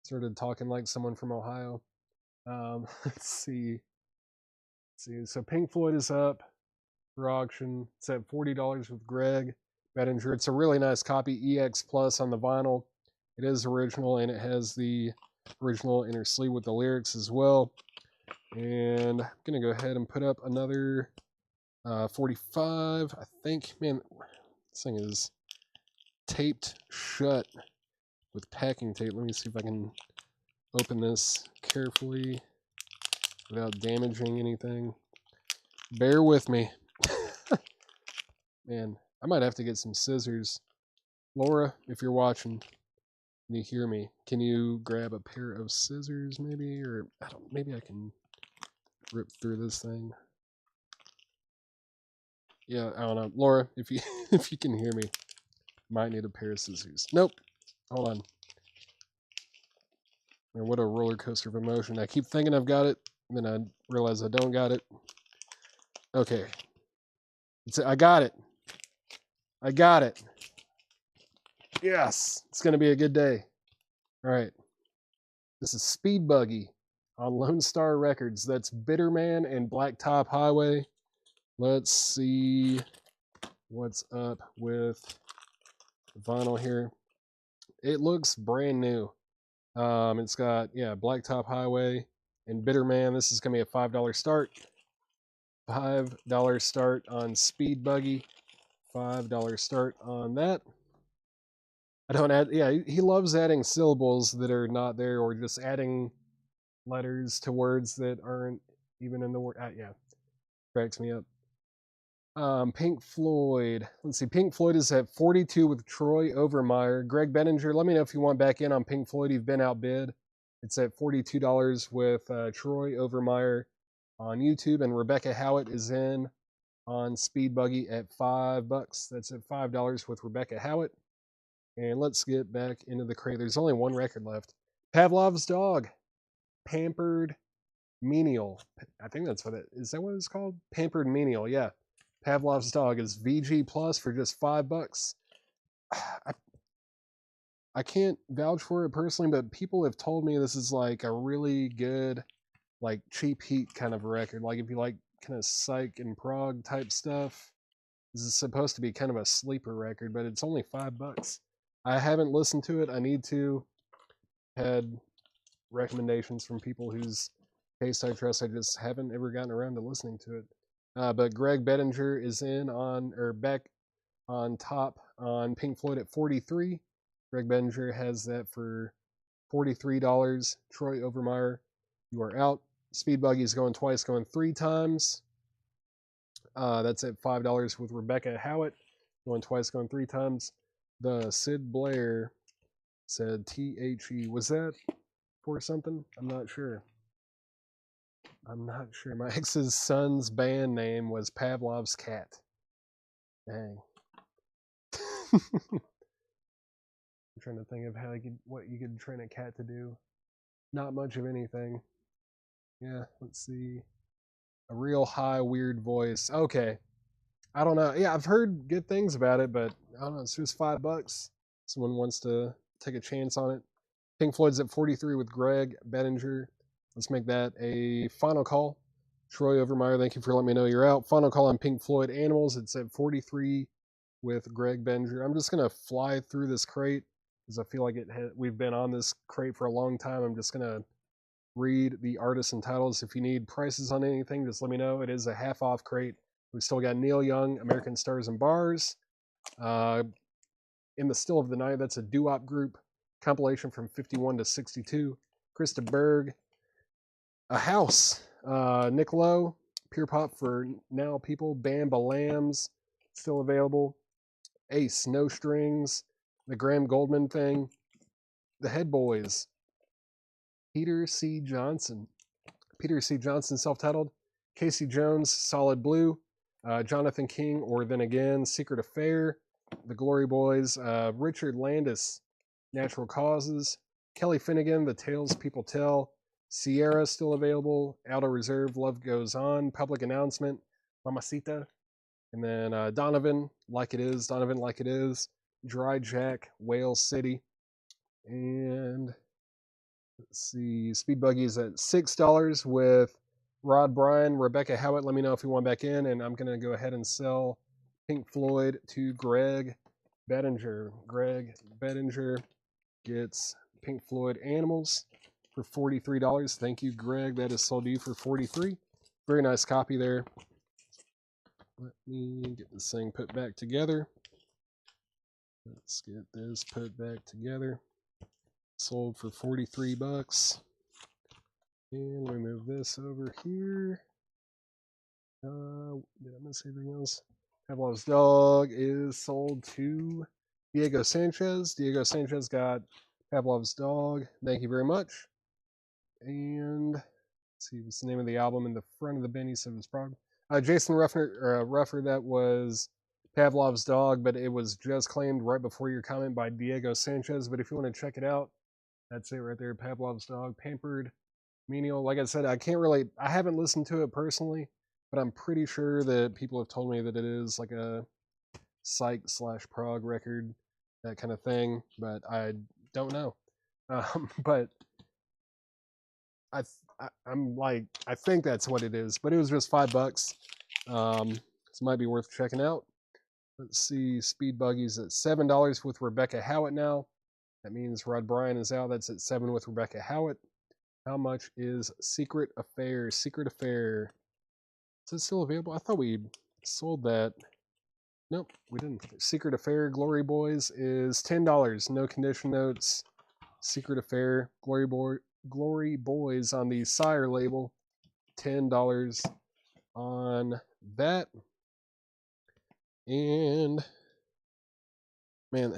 started talking like someone from Ohio. Let's see. So Pink Floyd is up for auction. It's at $40 with Greg Bettinger. It's a really nice copy, EX Plus on the vinyl. It is original, and it has the original inner sleeve with the lyrics as well. And I'm going to go ahead and put up another 45. I think, man, this thing is taped shut with packing tape. Let me see if I can open this carefully without damaging anything. Bear with me. Man, I might have to get some scissors. Laura, if you're watching, can you hear me? Can you grab a pair of scissors maybe? Or maybe I can rip through this thing. Yeah, I don't know. Laura, if you if you can hear me, might need a pair of scissors. Nope. Hold on. Man, what a roller coaster of emotion. I keep thinking I've got it, and then I realize I don't got it. Okay. I got it. I got it. Yes. It's going to be a good day. All right. This is Speed Buggy on Lone Star Records. That's Bitterman and Blacktop Highway. Let's see what's up with the vinyl here. It looks brand new. It's got, Blacktop Highway and Bitterman. This is going to be a $5 start. $5 start on Speed Buggy. $5 start on that. I don't add, he loves adding syllables that are not there, or just adding letters to words that aren't even in the word. Cracks me up. Pink Floyd. Let's see. Pink Floyd is at 42 with Troy Overmeyer. Greg Bettinger, let me know if you want back in on Pink Floyd. You've been outbid. It's at $42 with Troy Overmeyer on YouTube, and Rebecca Howitt is in on Speed Buggy at $5. That's at $5 with Rebecca Howitt. And let's get back into the crate. There's only one record left. Pavlov's Dog. Pampered Menial. I think that's what it is. Is that what it's called? Pampered Menial, yeah. Pavlov's Dog is VG Plus for just $5. I can't vouch for it personally, but people have told me this is like a really good, like cheap heat kind of record. Like if you like kind of psych and prog type stuff, this is supposed to be kind of a sleeper record, but it's only $5. I haven't listened to it. I need to. Had recommendations from people whose Taste I trust. I just haven't ever gotten around to listening to it. But Greg Bettinger is in on, or back on top on Pink Floyd at 43. Greg Bettinger has that for $43. Troy Overmeyer, you are out. Speed Buggy is going twice, going 3 times. That's at $5 with Rebecca Howitt, going twice, going 3 times. The Sid Blair said THE. Was that for something? I'm not sure. My ex's son's band name was Pavlov's Cat. Dang. I'm trying to think of what you could train a cat to do. Not much of anything. Yeah, let's see. A real high, weird voice. Okay. I don't know. Yeah, I've heard good things about it, but I don't know. It's just $5. Someone wants to take a chance on it. Pink Floyd's at 43 with Greg Bettinger. Let's make that a final call. Troy Overmeyer, thank you for letting me know you're out. Final call on Pink Floyd Animals. It's at 43 with Greg Bettinger. I'm just going to fly through this crate because I feel like we've been on this crate for a long time. I'm just going to read the artists and titles. If you need prices on anything, just let me know. It is a half off crate. We've still got Neil Young, American Stars and Bars. In the Still of the Night, that's a doo-wop group compilation from 51 to 62. Krista Berg, A House, Nick Lowe, Pure Pop for Now People, Bam Lambs, still available. Ace, No Strings, The Graham Goldman Thing, The Head Boys, Peter C. Johnson, self-titled, Casey Jones, Solid Blue, Jonathan King, or Then Again, Secret Affair, The Glory Boys, Richard Landis, Natural Causes, Kelly Finnegan, The Tales People Tell, Sierra still available, Alto Reserve, Love Goes On, Public Announcement, Mamacita, and then Donovan, Like It Is, Dry Jack, Whale City, and let's see, Speed Buggy's at $6 with Rod Bryan, Rebecca Howitt. Let me know if you want back in, and I'm going to go ahead and sell Pink Floyd to Greg Bettinger. Greg Bettinger gets Pink Floyd Animals for $43. Thank you, Greg. That is sold to you for $43. Very nice copy there. Let me get this thing put back together. Let's get this put back together. Sold for $43. And we move this over here. Did I miss anything else? Pavlov's Dog is sold to Diego Sanchez. Diego Sanchez got Pavlov's Dog. Thank you very much. And let's see, what's the name of the album in the front of the bin? He said it was Prague. Jason Ruffer, that was Pavlov's Dog, but it was just claimed right before your comment by Diego Sanchez. But if you want to check it out, that's it right there. Pavlov's Dog, Pampered Menial. Like I said, I haven't listened to it personally, but I'm pretty sure that people have told me that it is like a psych/prog record, that kind of thing, but I don't know. But I think that's what it is, but it was just $5. So it might be worth checking out. Let's see, Speed Buggy's at $7 with Rebecca Howitt now. That means Rod Bryan is out. That's at $7 with Rebecca Howitt. How much is Secret Affair? Secret Affair. Is it still available? I thought we sold that. Nope, we didn't. Secret Affair, Glory Boys is $10. No condition notes. Secret Affair, Glory Boys on the Sire label. $10 on that. And man,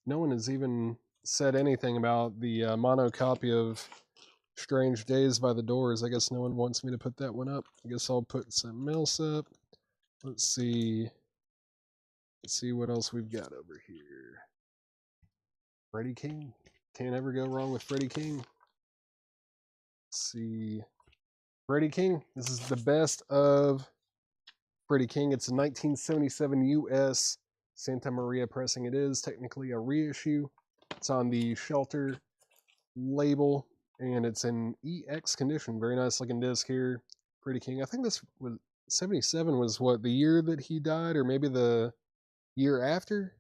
no one has even said anything about the mono copy of Strange Days by the Doors. I guess no one wants me to put that one up. I guess I'll put something else up. Let's see what else we've got over here. Freddie King. Can't ever go wrong with Freddie King. Let's see. Freddie King. This is the best of Freddie King. It's a 1977 US Santa Maria pressing. It is technically a reissue. It's on the Shelter label, and it's in EX condition. Very nice looking disc here. Freddie King. I think this was 77 was what, the year that he died, or maybe the year after?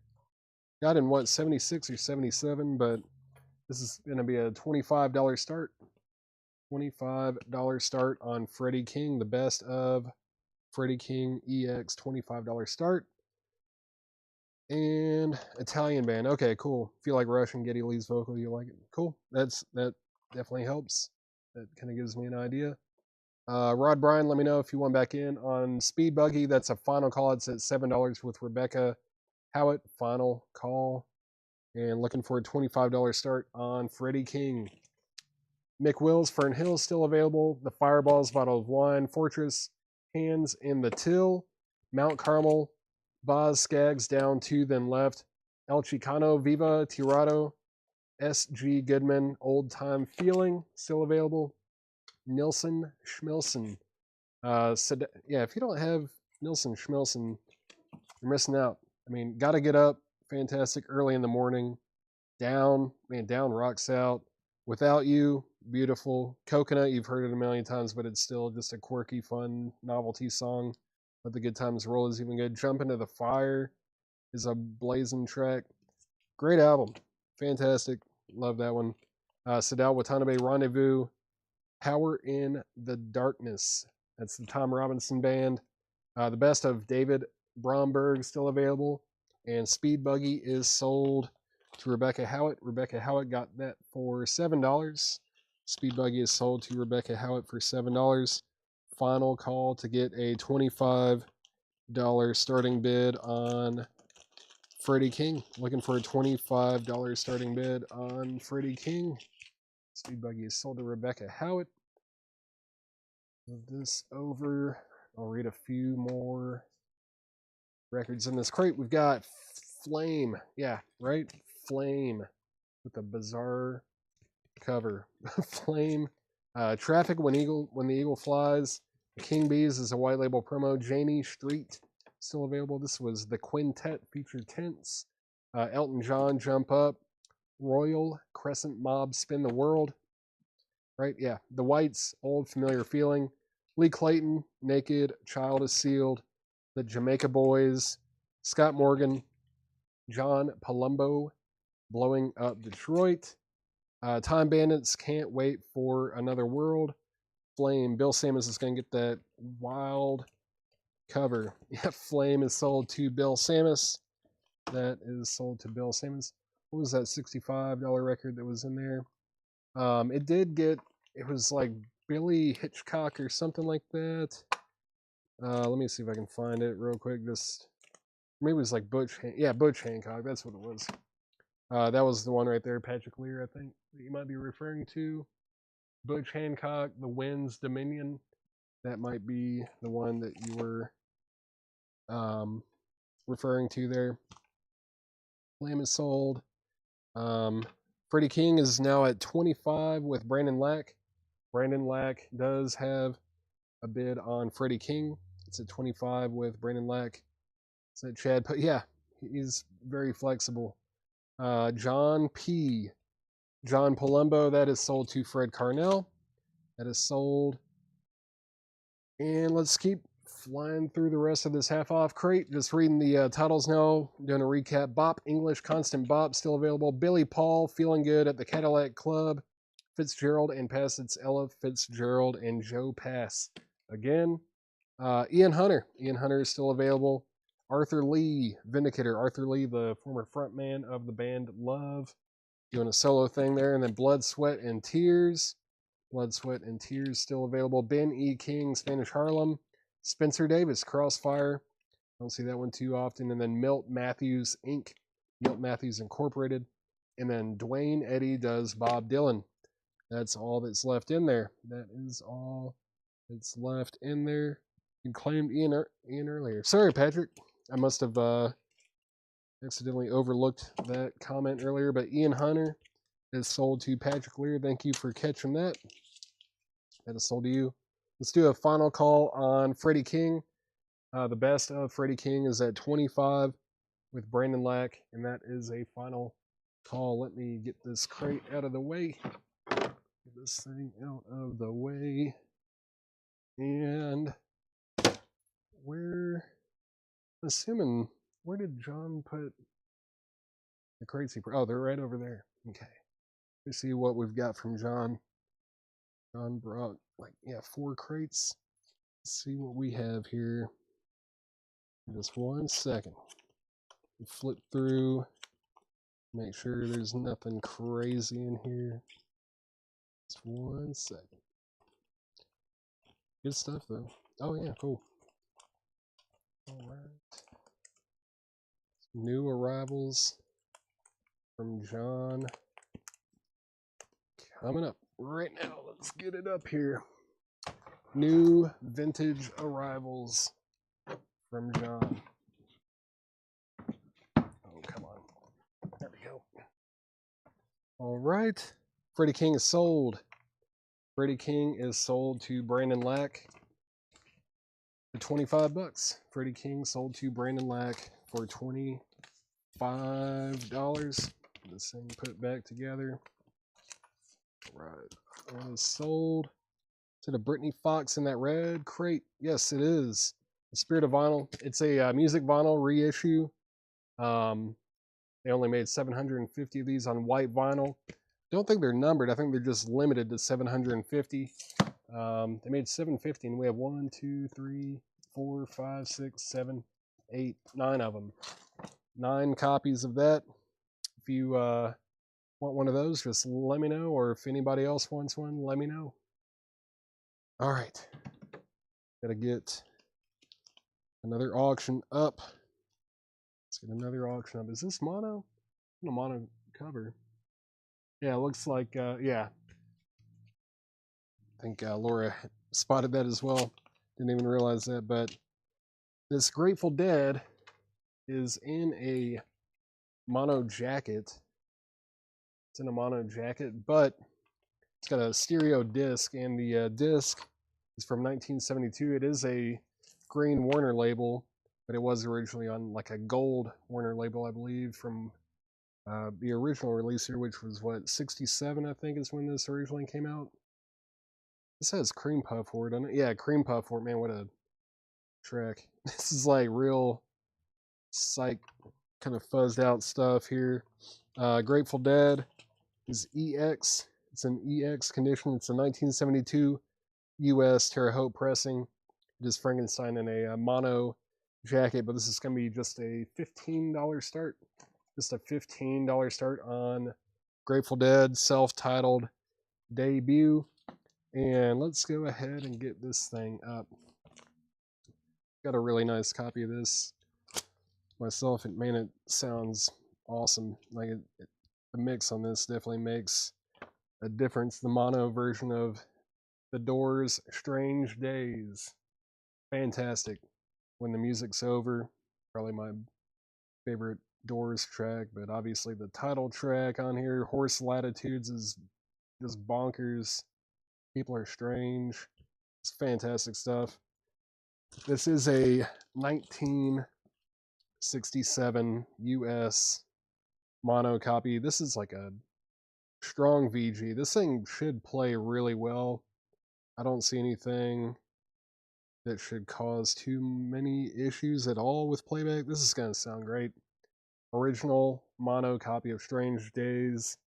Got in what, 76 or 77, but this is going to be a $25 start. $25 start on Freddie King, the best of Freddie King EX, $25 start. And Italian band. Okay, cool. If you like Russian Geddy Lee's vocal, you like it. Cool. That definitely helps. That kind of gives me an idea. Rod Bryan, let me know if you want back in on Speed Buggy. That's a final call. It's at $7 with Rebecca Howitt. Final call. And looking for a $25 start on Freddie King. Mick Wills, Fern Hill still available. The Fireballs, Bottle of Wine, Fortress, Hands in the Till, Mount Carmel, Boz Skaggs down 2, then left. El Chicano, Viva, Tirado, S.G. Goodman, Old Time Feeling still available. Nilsson Schmilson. Yeah, if you don't have Nilsson Schmilson, you're missing out. I mean, Gotta Get Up, fantastic, early in the morning. Down, man, Down rocks out. Without You, beautiful. Coconut, you've heard it a million times, but it's still just a quirky, fun novelty song. Let the Good Times Roll is even good. Jump Into the Fire is a blazing track. Great album. Fantastic. Love that one. Sadao Watanabe, Rendezvous. Power in the Darkness. That's the Tom Robinson Band. The best of David Bromberg still available. And Speed Buggy is sold to Rebecca Howitt. Rebecca Howitt got that for $7. Speed Buggy is sold to Rebecca Howitt for $7. Final call to get a $25 starting bid on Freddie King. Looking for a $25 starting bid on Freddie King. Speed Buggy is sold to Rebecca Howitt. Move this over. I'll read a few more records in this crate. We've got Flame. Yeah, right? Flame with a bizarre cover. Flame. Traffic When the Eagle Flies. King Bees is a white label promo. Janie Street still available. This was the Quintet featured tense. Elton John, Jump Up. Royal Crescent Mob, Spin the World. Right? Yeah. The Whites, Old Familiar Feeling. Lee Clayton, Naked, Child is Sealed. The Jamaica Boys. Scott Morgan. John Palumbo, Blowing Up Detroit. Time Bandits, Can't Wait for Another World. Flame, Bill Simmons is going to get that wild cover. Yeah, Flame is sold to Bill Simmons. That is sold to Bill Simmons. What was that $65 record that was in there? It was like Billy Hitchcock or something like that. Let me see if I can find it real quick. Maybe it was like Butch Hancock. That's what it was. That was the one right there, Patrick Lear, I think, that you might be referring to. Butch Hancock, The Wind's Dominion. That might be the one that you were referring to there. Flame is sold. Freddie King is now at 25 with Brandon Lack. Brandon Lack does have a bid on Freddie King. It's at 25 with Brandon Lack. Is that Chad? But yeah, he's very flexible. John Palumbo, that is sold to Fred Carnell. That is sold. And let's keep flying through the rest of this half-off crate. Just reading the titles now, doing a recap. Bop, English, Constant Bop, still available. Billy Paul, Feeling Good at the Cadillac Club. Fitzgerald and Pass, it's Ella Fitzgerald and Joe Pass. Again, Ian Hunter. Ian Hunter is still available. Arthur Lee, Vindicator. Arthur Lee, the former frontman of the band Love, doing a solo thing there. And then Blood, Sweat, and Tears. Blood, Sweat, and Tears still available. Ben E. King, Spanish Harlem. Spencer Davis, Crossfire. I don't see that one too often. And then Milt Matthews, Inc., Milt Matthews Incorporated. And then Dwayne Eddy does Bob Dylan. That's all that's left in there. That is all that's left in there. You claimed Ian earlier. Sorry, Patrick. I must have accidentally overlooked that comment earlier, but Ian Hunter is sold to Patrick Lear. Thank you for catching that. That is sold to you. Let's do a final call on Freddie King. The best of Freddie King is at 25 with Brandon Lack, and that is a final call. Let me get this crate out of the way. Get this thing out of the way. And where did John put the crates? Oh, they're right over there. Okay. Let's see what we've got from John. John brought, like, yeah, 4 crates. Let's see what we have here. Just 1 second. Flip through, make sure there's nothing crazy in here. Just 1 second. Good stuff, though. Oh, yeah, cool. All right. New arrivals from John. Coming up right now. Let's get it up here. New vintage arrivals from John. Oh, come on. There we go. All right. Freddie King is sold. Freddie King is sold to Brandon Lack for $25. Freddie King sold to Brandon Lack for $25. This thing put back together. All right. One is sold. Is it a Brittany Fox in that red crate? Yes, it is. The Spirit of Vinyl. It's a music vinyl reissue. They only made 750 of these on white vinyl. Don't think they're numbered. I think they're just limited to 750. They made 750, and we have 1, 2, 3, 4, 5, 6, 7, 8, 9 of them. 9 copies of that. If you want one of those, just let me know. Or if anybody else wants one, let me know. All right. Gotta get another auction up. Let's get another auction up. Is this mono? No, mono cover. Yeah, it looks like, yeah. I think Laura spotted that as well. Didn't even realize that, but this Grateful Dead is in a mono jacket. It's in a mono jacket, but it's got a stereo disc, and the disc is from 1972. It is a green Warner label, but it was originally on like a gold Warner label, I believe, from the original release here, which was what, 67, I think, is when this originally came out. This has Cream Puff for it, doesn't it? Yeah, Cream Puff for it. Man, what a track. This is like real psych, kind of fuzzed out stuff here. Grateful Dead is EX. It's an EX condition. It's a 1972 US Terre Haute pressing. It is Frankenstein in a mono jacket, but this is going to be just a $15 start. Just a $15 start on Grateful Dead self-titled debut. And let's go ahead and get this thing up. Got a really nice copy of this myself, and man, it sounds awesome. Like the mix on this definitely makes a difference. The mono version of The Doors' Strange Days. Fantastic. When the Music's Over, probably my favorite Doors track, but obviously the title track on here, Horse Latitudes, is just bonkers. People Are Strange. It's fantastic stuff. This is a 1967 US mono copy. This is like a strong VG. This thing should play really well. I don't see anything that should cause too many issues at all with playback. This is going to sound great. Original mono copy of Strange Days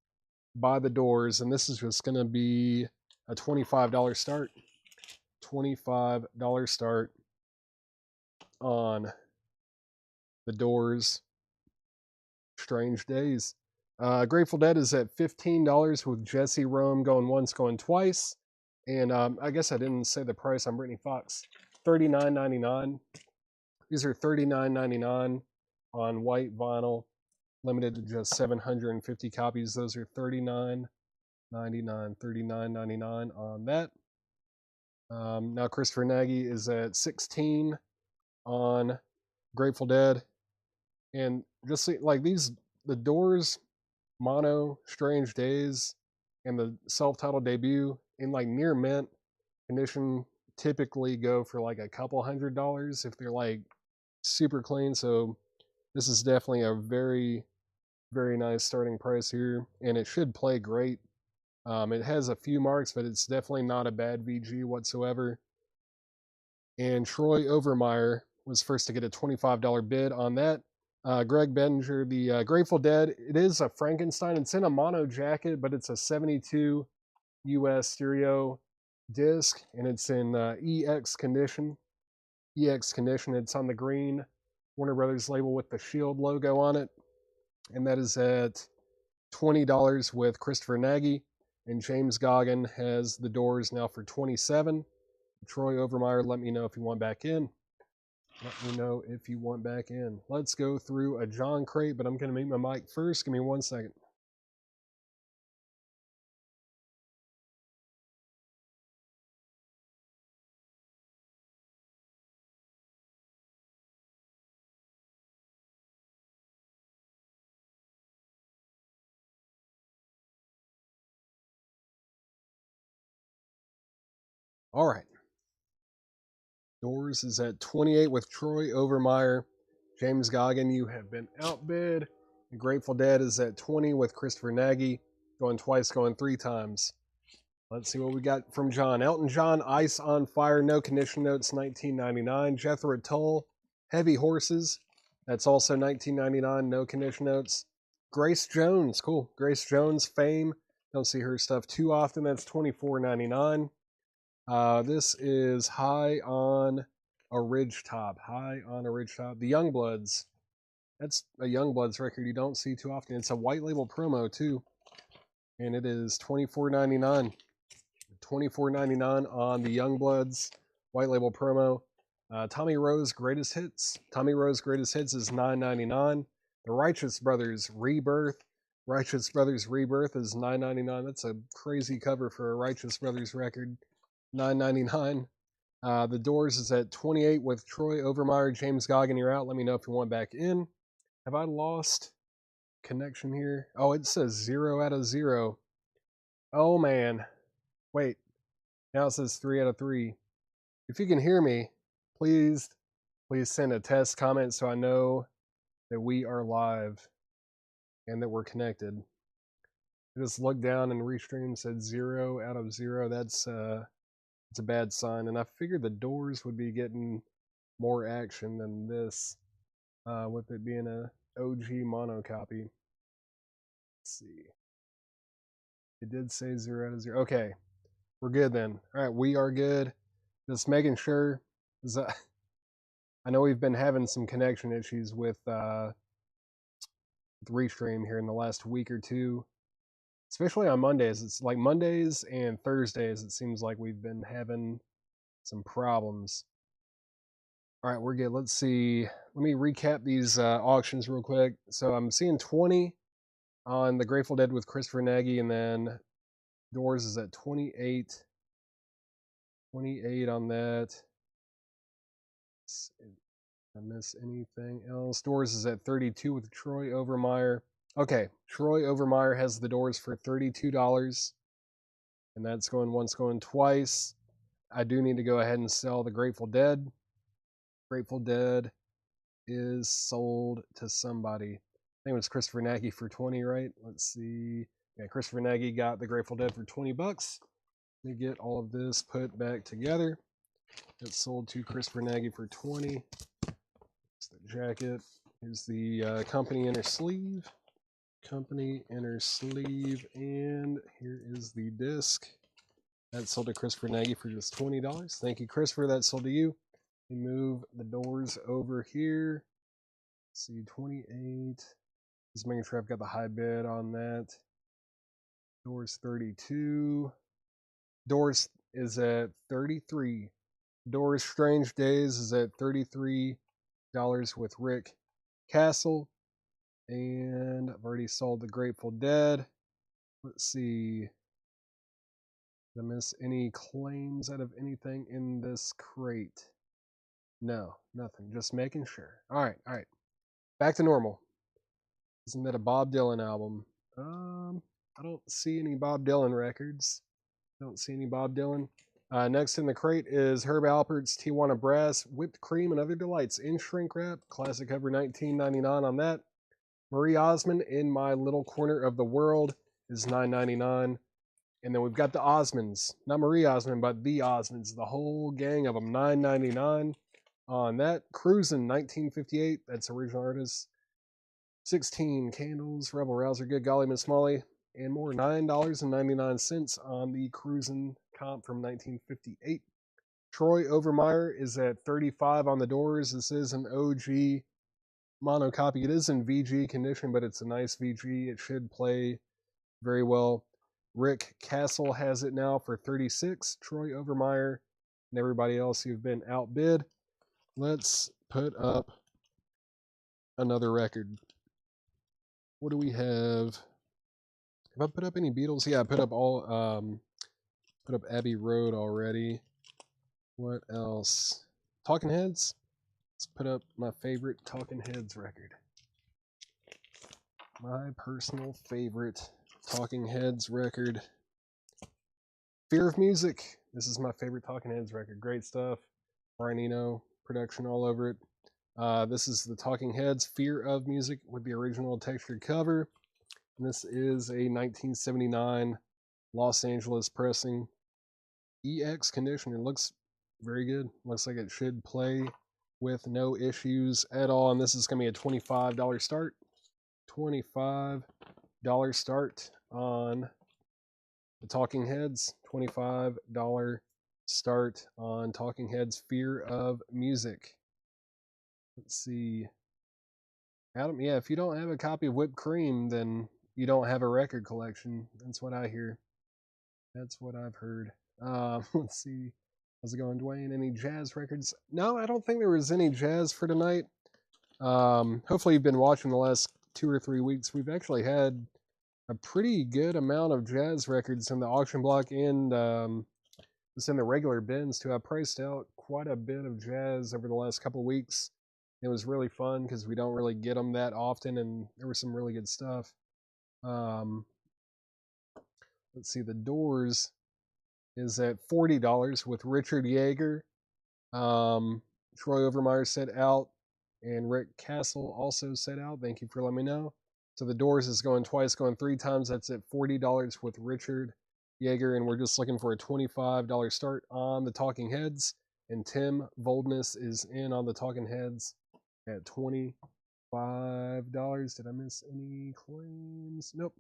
by The Doors, and this is just going to be a $25 start. $25 start on The Doors' Strange Days. Grateful Dead is at $15 with Jesse Rome going once, going twice. And I guess I didn't say the price on Brittany Fox. $39.99. These are $39.99 on white vinyl, limited to just 750 copies. Those are $39.99, $39.99 on that. Now Christopher Nagy is at $16 on Grateful Dead. And just see, like these, The Doors mono Strange Days and the self-titled debut in like near mint condition typically go for like a couple $100 if they're like super clean. So this is definitely a very, very nice starting price here, and it should play great. It has a few marks, but it's definitely not a bad VG whatsoever. And Troy Overmeyer was first to get a $25 bid on that. Greg Benninger, the Grateful Dead. It is a Frankenstein. It's in a mono jacket, but it's a 72 US stereo disc, and it's in EX condition. EX condition. It's on the green Warner Brothers label with the Shield logo on it, and that is at $20 with Christopher Nagy. And James Goggin has the doors now for $27. Troy Overmeyer, let me know if you want back in. Let me know if you want back in. Let's go through a John crate, but I'm going to mute my mic first. Give me 1 second. All right. Doors is at 28 with Troy Overmeyer. James Goggin, you have been outbid. The Grateful Dead is at 20 with Christopher Nagy. Going twice, going 3 times. Let's see what we got from John. Elton John, Ice on Fire, no condition notes, $19.99. Jethro Tull, Heavy Horses. That's also $19.99, no condition notes. Grace Jones, cool. Grace Jones, Fame. Don't see her stuff too often. That's $24.99. This is High on a Ridge Top. High on a Ridge Top. The Youngbloods. That's a Youngbloods record you don't see too often. It's a white label promo too. And it is $24.99. $24.99 on the Youngbloods white label promo. Tommy Rose Greatest Hits. Tommy Rose Greatest Hits is $9.99. The Righteous Brothers Rebirth. Righteous Brothers Rebirth is $9.99. That's a crazy cover for a Righteous Brothers record. $9.99. The Doors is at 28 with Troy Overmeyer. James Goggin, you're out. Let me know if you want back in. Have I lost connection here? Oh, it says 0 out of 0. Oh, man. Wait. Now it says 3 out of 3. If you can hear me, please send a test comment so I know that we are live and that we're connected. I just looked down and Restream said 0 out of 0. That's it's a bad sign. And I figured the Doors would be getting more action than this, with it being a OG mono copy. Let's see. It did say 0 out of 0. Okay, we're good then. All right, we are good. Just making sure. I know we've been having some connection issues with Restream here in the last week or two, especially on Mondays. It's like Mondays and Thursdays. It seems like we've been having some problems. All right, we're good. Let's see. Let me recap these auctions real quick. So I'm seeing 20 on the Grateful Dead with Christopher Nagy, and then Doors is at 28. 28 on that. Did I miss anything else? Doors is at 32 with Troy Overmeyer. Okay, Troy Overmeyer has the Doors for $32. And that's going once, going twice. I do need to go ahead and sell the Grateful Dead. Grateful Dead is sold to somebody. I think it was Christopher Nagy for 20, right? Let's see. Yeah, Christopher Nagy got the Grateful Dead for $20. Let me get all of this put back together. It's sold to Christopher Nagy for 20. It's the jacket. Here's the company inner sleeve. Company inner sleeve. And here is the disc. That sold to Christopher Nagy for just $20. Thank you, Christopher. That sold to you. We move the Doors over here. Let's see, 28. Just making sure I've got the high bid on that. Doors 32. Doors is at 33. Doors Strange Days is at $33 with Rick Castle. And I've already sold the Grateful Dead. Let's see. Did I miss any claims out of anything in this crate? No, nothing. Just making sure. All right. Back to normal. Isn't that a Bob Dylan album? I don't see any Bob Dylan records. Don't see any Bob Dylan. Next in the crate is Herb Alpert's Tijuana Brass, Whipped Cream and Other Delights in shrink wrap. Classic cover, $19.99 on that. Marie Osmond, In My Little Corner of the World, is $9.99. And then we've got the Osmonds. Not Marie Osmond, but the Osmonds. The whole gang of them, $9.99 on that. Cruisin', 1958. That's original artist. 16 Candles, Rebel Rouser, Good Golly Miss Molly, and more, $9.99 on the Cruisin' comp from 1958. Troy Overmeyer is at 35 on the Doors. This is an OG mono copy. It is in VG condition, but it's a nice VG. It should play very well. Rick Castle has it now for 36. Troy Overmeyer and everybody else who've been outbid. Let's put up another record. What do we have? Have I put up any Beatles? Yeah, I put up put up Abbey Road already. What else? Talking Heads. Let's put up my favorite Talking Heads record. My personal favorite Talking Heads record. Fear of Music. This is my favorite Talking Heads record. Great stuff. Brian Eno production all over it. This is the Talking Heads Fear of Music with the original textured cover. And this is a 1979 Los Angeles pressing. EX condition. It looks very good. Looks like it should play with no issues at all. And this is going to be a $25 start. $25 start on the Talking Heads. $25 start on Talking Heads Fear of Music. Let's see. Adam, yeah, if you don't have a copy of Whipped Cream, then you don't have a record collection. That's what I hear. That's what I've heard. Let's see. How's it going, Dwayne? Any jazz records? No, I don't think there was any jazz for tonight. Hopefully you've been watching the last 2 or 3 weeks. We've actually had a pretty good amount of jazz records in the auction block and just in the regular bins too. I priced out quite a bit of jazz over the last couple of weeks. It was really fun because we don't really get them that often, and there was some really good stuff. Let's see, the Doors is at $40 with Richard Yeager. Troy Overmeyer set out, and Rick Castle also set out. Thank you for letting me know. So the Doors is going twice, going 3 times. That's at $40 with Richard Yeager, and we're just looking for a $25 start on the Talking Heads. And Tim Voldness is in on the Talking Heads at $25. Did I miss any claims? Nope.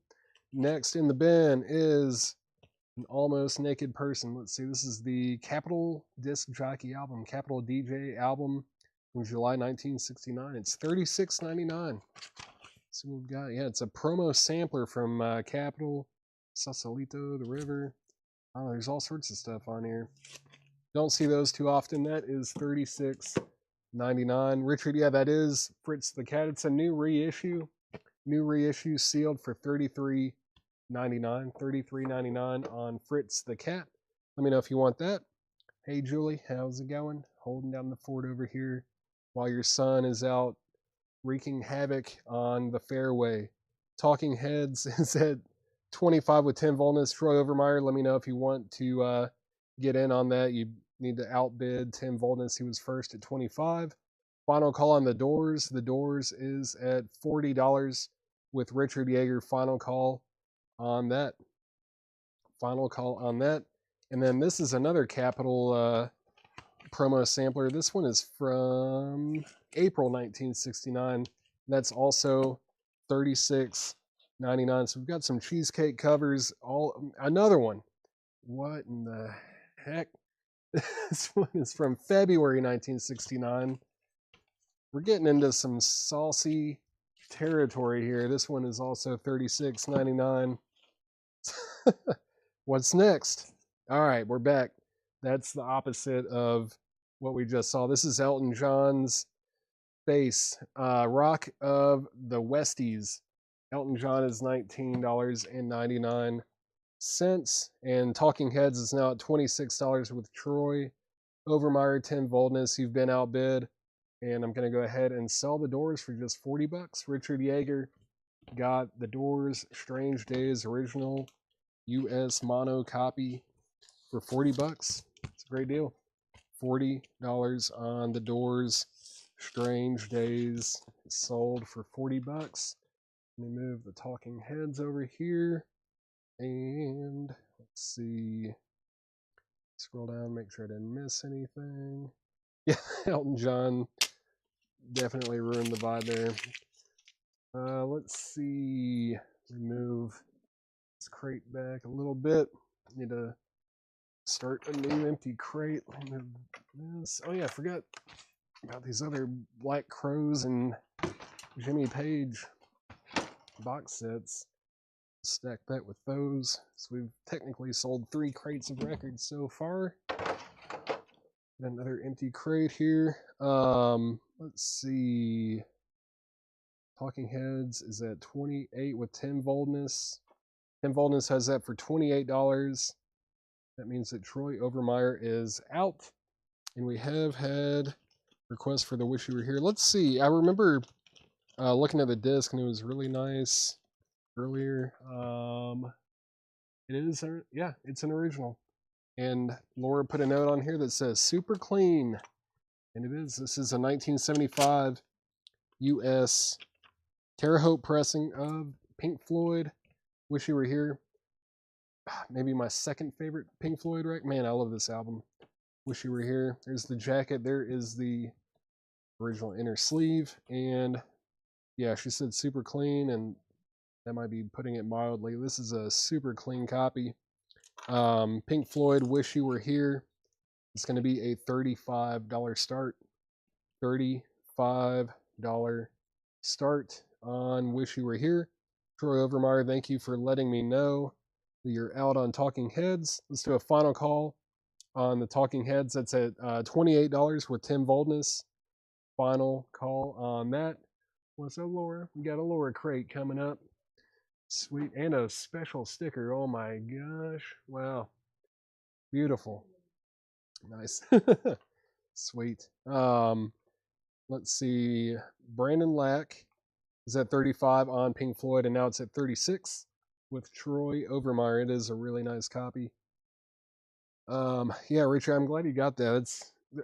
Next in the bin is an Almost Naked Person. Let's see. This is the Capitol Disc Jockey album, Capitol DJ album from July 1969. It's $36.99. So we've got, yeah, it's a promo sampler from Capitol, Sausalito, the river. Oh, there's all sorts of stuff on here. Don't see those too often. That is $36.99. Richard, yeah, that is Fritz the Cat. It's a new reissue. New reissue sealed for $33.99. $33.99 on Fritz the Cat. Let me know if you want that. Hey, Julie, how's it going? Holding down the fort over here while your son is out wreaking havoc on the fairway. Talking Heads is at 25 with Tim Voldness. Troy Overmeyer, let me know if you want to get in on that. You need to outbid Tim Voldness. He was first at 25. Final call on the Doors. The Doors is at $40 with Richard Yeager. Final call on that. Final call on that. And then this is another Capitol promo sampler. This one is from April 1969. That's also $36.99. So we've got some cheesecake covers. Another one. What in the heck? This one is from February 1969. We're getting into some saucy territory here. This one is also $36.99. What's next? All right, we're back. That's the opposite of what we just saw. This is Elton John's Bass, Rock of the Westies. Elton John is $19.99. And Talking Heads is now at $26 with Troy Overmeyer, Tim Voldness. You've been outbid. And I'm going to go ahead and sell the Doors for just $40. Richard Yeager got the Doors Strange Days original US mono copy for $40. It's a great deal. $40 on the Doors Strange Days. It's sold for $40. Let me move the Talking Heads over here. And let's see. Scroll down, make sure I didn't miss anything. Yeah, Elton John definitely ruined the vibe there. Let's see. Remove this crate back a little bit. Need to start a new empty crate. Let me move this. Oh yeah, I forgot about these other Black Crows and Jimmy Page box sets. Stack that with those. So we've technically sold 3 crates of records so far. Another empty crate here. Let's see. Talking Heads is at 28 with Tim Voldness. Tim Voldness has that for $28. That means that Troy Overmeyer is out. And we have had requests for the Wish You Were Here. Let's see. I remember looking at the disc and it was really nice earlier. It is, yeah, it's an original. And Laura put a note on here that says super clean. And it is. This is a 1975 U.S. Terre Haute pressing of Pink Floyd. Wish You Were Here. Maybe my second favorite Pink Floyd record. Man, I love this album. Wish You Were Here. There's the jacket. There is the original inner sleeve. And yeah, she said super clean, and that might be putting it mildly. This is a super clean copy. Pink Floyd, Wish You Were Here. It's going to be a $35 start. $35 start on Wish You Were Here. Troy Overmeyer, thank you for letting me know that you're out on Talking Heads. Let's do a final call on the Talking Heads. That's at $28 with Tim Voldness. Final call on that. What's up, Laura? We got a Laura crate coming up. Sweet. And a special sticker. Oh my gosh. Wow. Beautiful. Nice. Sweet. Let's see. Brandon Lack is at 35 on Pink Floyd, and now it's at 36 with Troy Overmeyer. It is a really nice copy. Yeah, Richard, I'm glad you got that.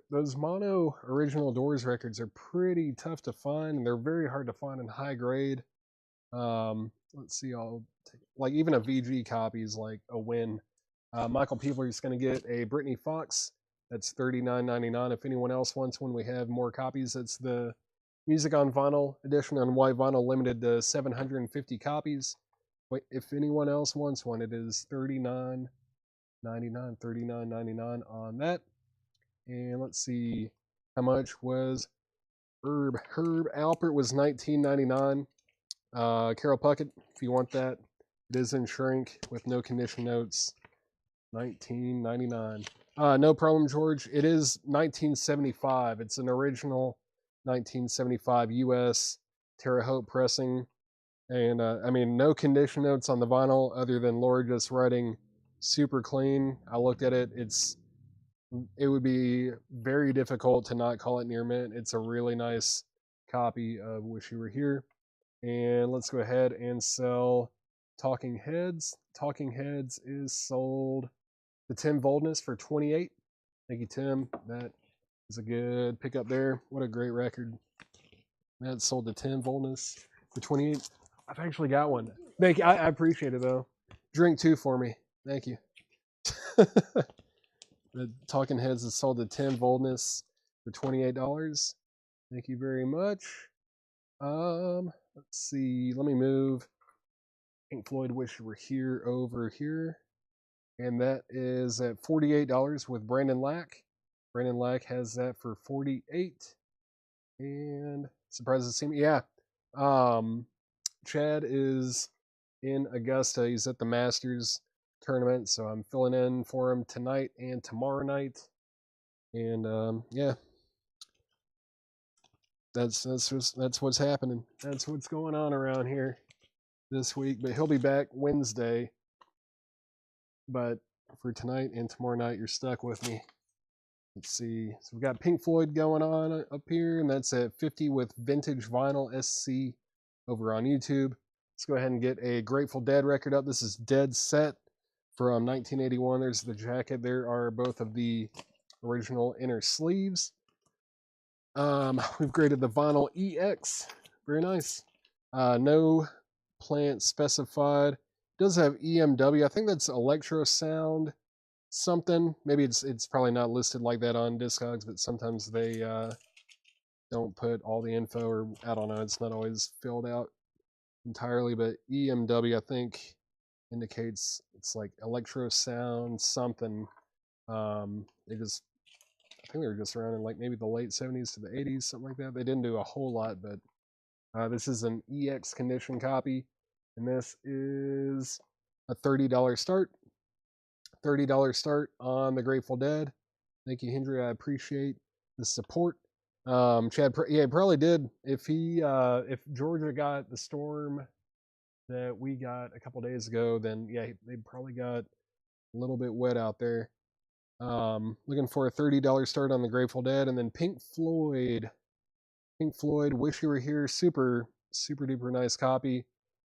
Those mono original Doors records are pretty tough to find, and they're very hard to find in high grade. Let's see, I'll take, like, even a VG copy is like a win. Michael Peebler is going to get a Brittany Fox. That's $39.99. If anyone else wants one, we have more copies. That's the Music on Vinyl edition on white vinyl, limited to 750 copies. If anyone else wants one, it is $39.99. $39.99 on that. And let's see, how much was Herb Alpert was $19.99. Carol Puckett, if you want that, it is in shrink with no condition notes. $19.99. No problem, George. It is 1975. It's an original 1975 U.S. Terre Haute pressing. And, I mean, no condition notes on the vinyl other than Laura just writing super clean. I looked at it. It would be very difficult to not call it near mint. It's a really nice copy of Wish You Were Here. And let's go ahead and sell Talking Heads. Talking Heads is sold to Tim Voldness for $28. Thank you, Tim. That is a good pickup there. What a great record. That's sold to Tim Voldness for $28. I've actually got one. Thank you. I appreciate it, though. Drink 2 for me. Thank you. The Talking Heads is sold to Tim Voldness for $28. Thank you very much. Let's see. Let me move Pink Floyd Wish You Were Here over here. And that is at $48 with Brandon Lack. Brandon Lack has that for $48. And surprised to see me. Yeah. Chad is in Augusta. He's at the Masters tournament, so I'm filling in for him tonight and tomorrow night. And yeah. That's what's happening. That's what's going on around here this week. But he'll be back Wednesday. But for tonight and tomorrow night, you're stuck with me. Let's see. So we've got Pink Floyd going on up here, and that's at 50 with Vintage Vinyl SC over on YouTube. Let's go ahead and get a Grateful Dead record up. This is Dead Set from 1981. There's the jacket. There are both of the original inner sleeves. We've graded the vinyl EX. Very nice. No plant specified. It does have EMW. I think that's Electro Sound something. Maybe it's probably not listed like that on Discogs, but sometimes they don't put all the info, or I don't know. It's not always filled out entirely, but EMW I think indicates it's like Electro Sound something. They just, I think they were just around in like maybe the late 70s to the 80s, something like that. They didn't do a whole lot, but this is an EX condition copy, and this is a $30 start. $30 start on the Grateful Dead. Thank you, Hendry. I appreciate the support. Chad, yeah, probably did. If Georgia got the storm that we got a couple days ago, then yeah, they probably got a little bit wet out there. Looking for a $30 start on the Grateful Dead, and then Pink Floyd. Pink Floyd, Wish You Were Here, super duper nice copy.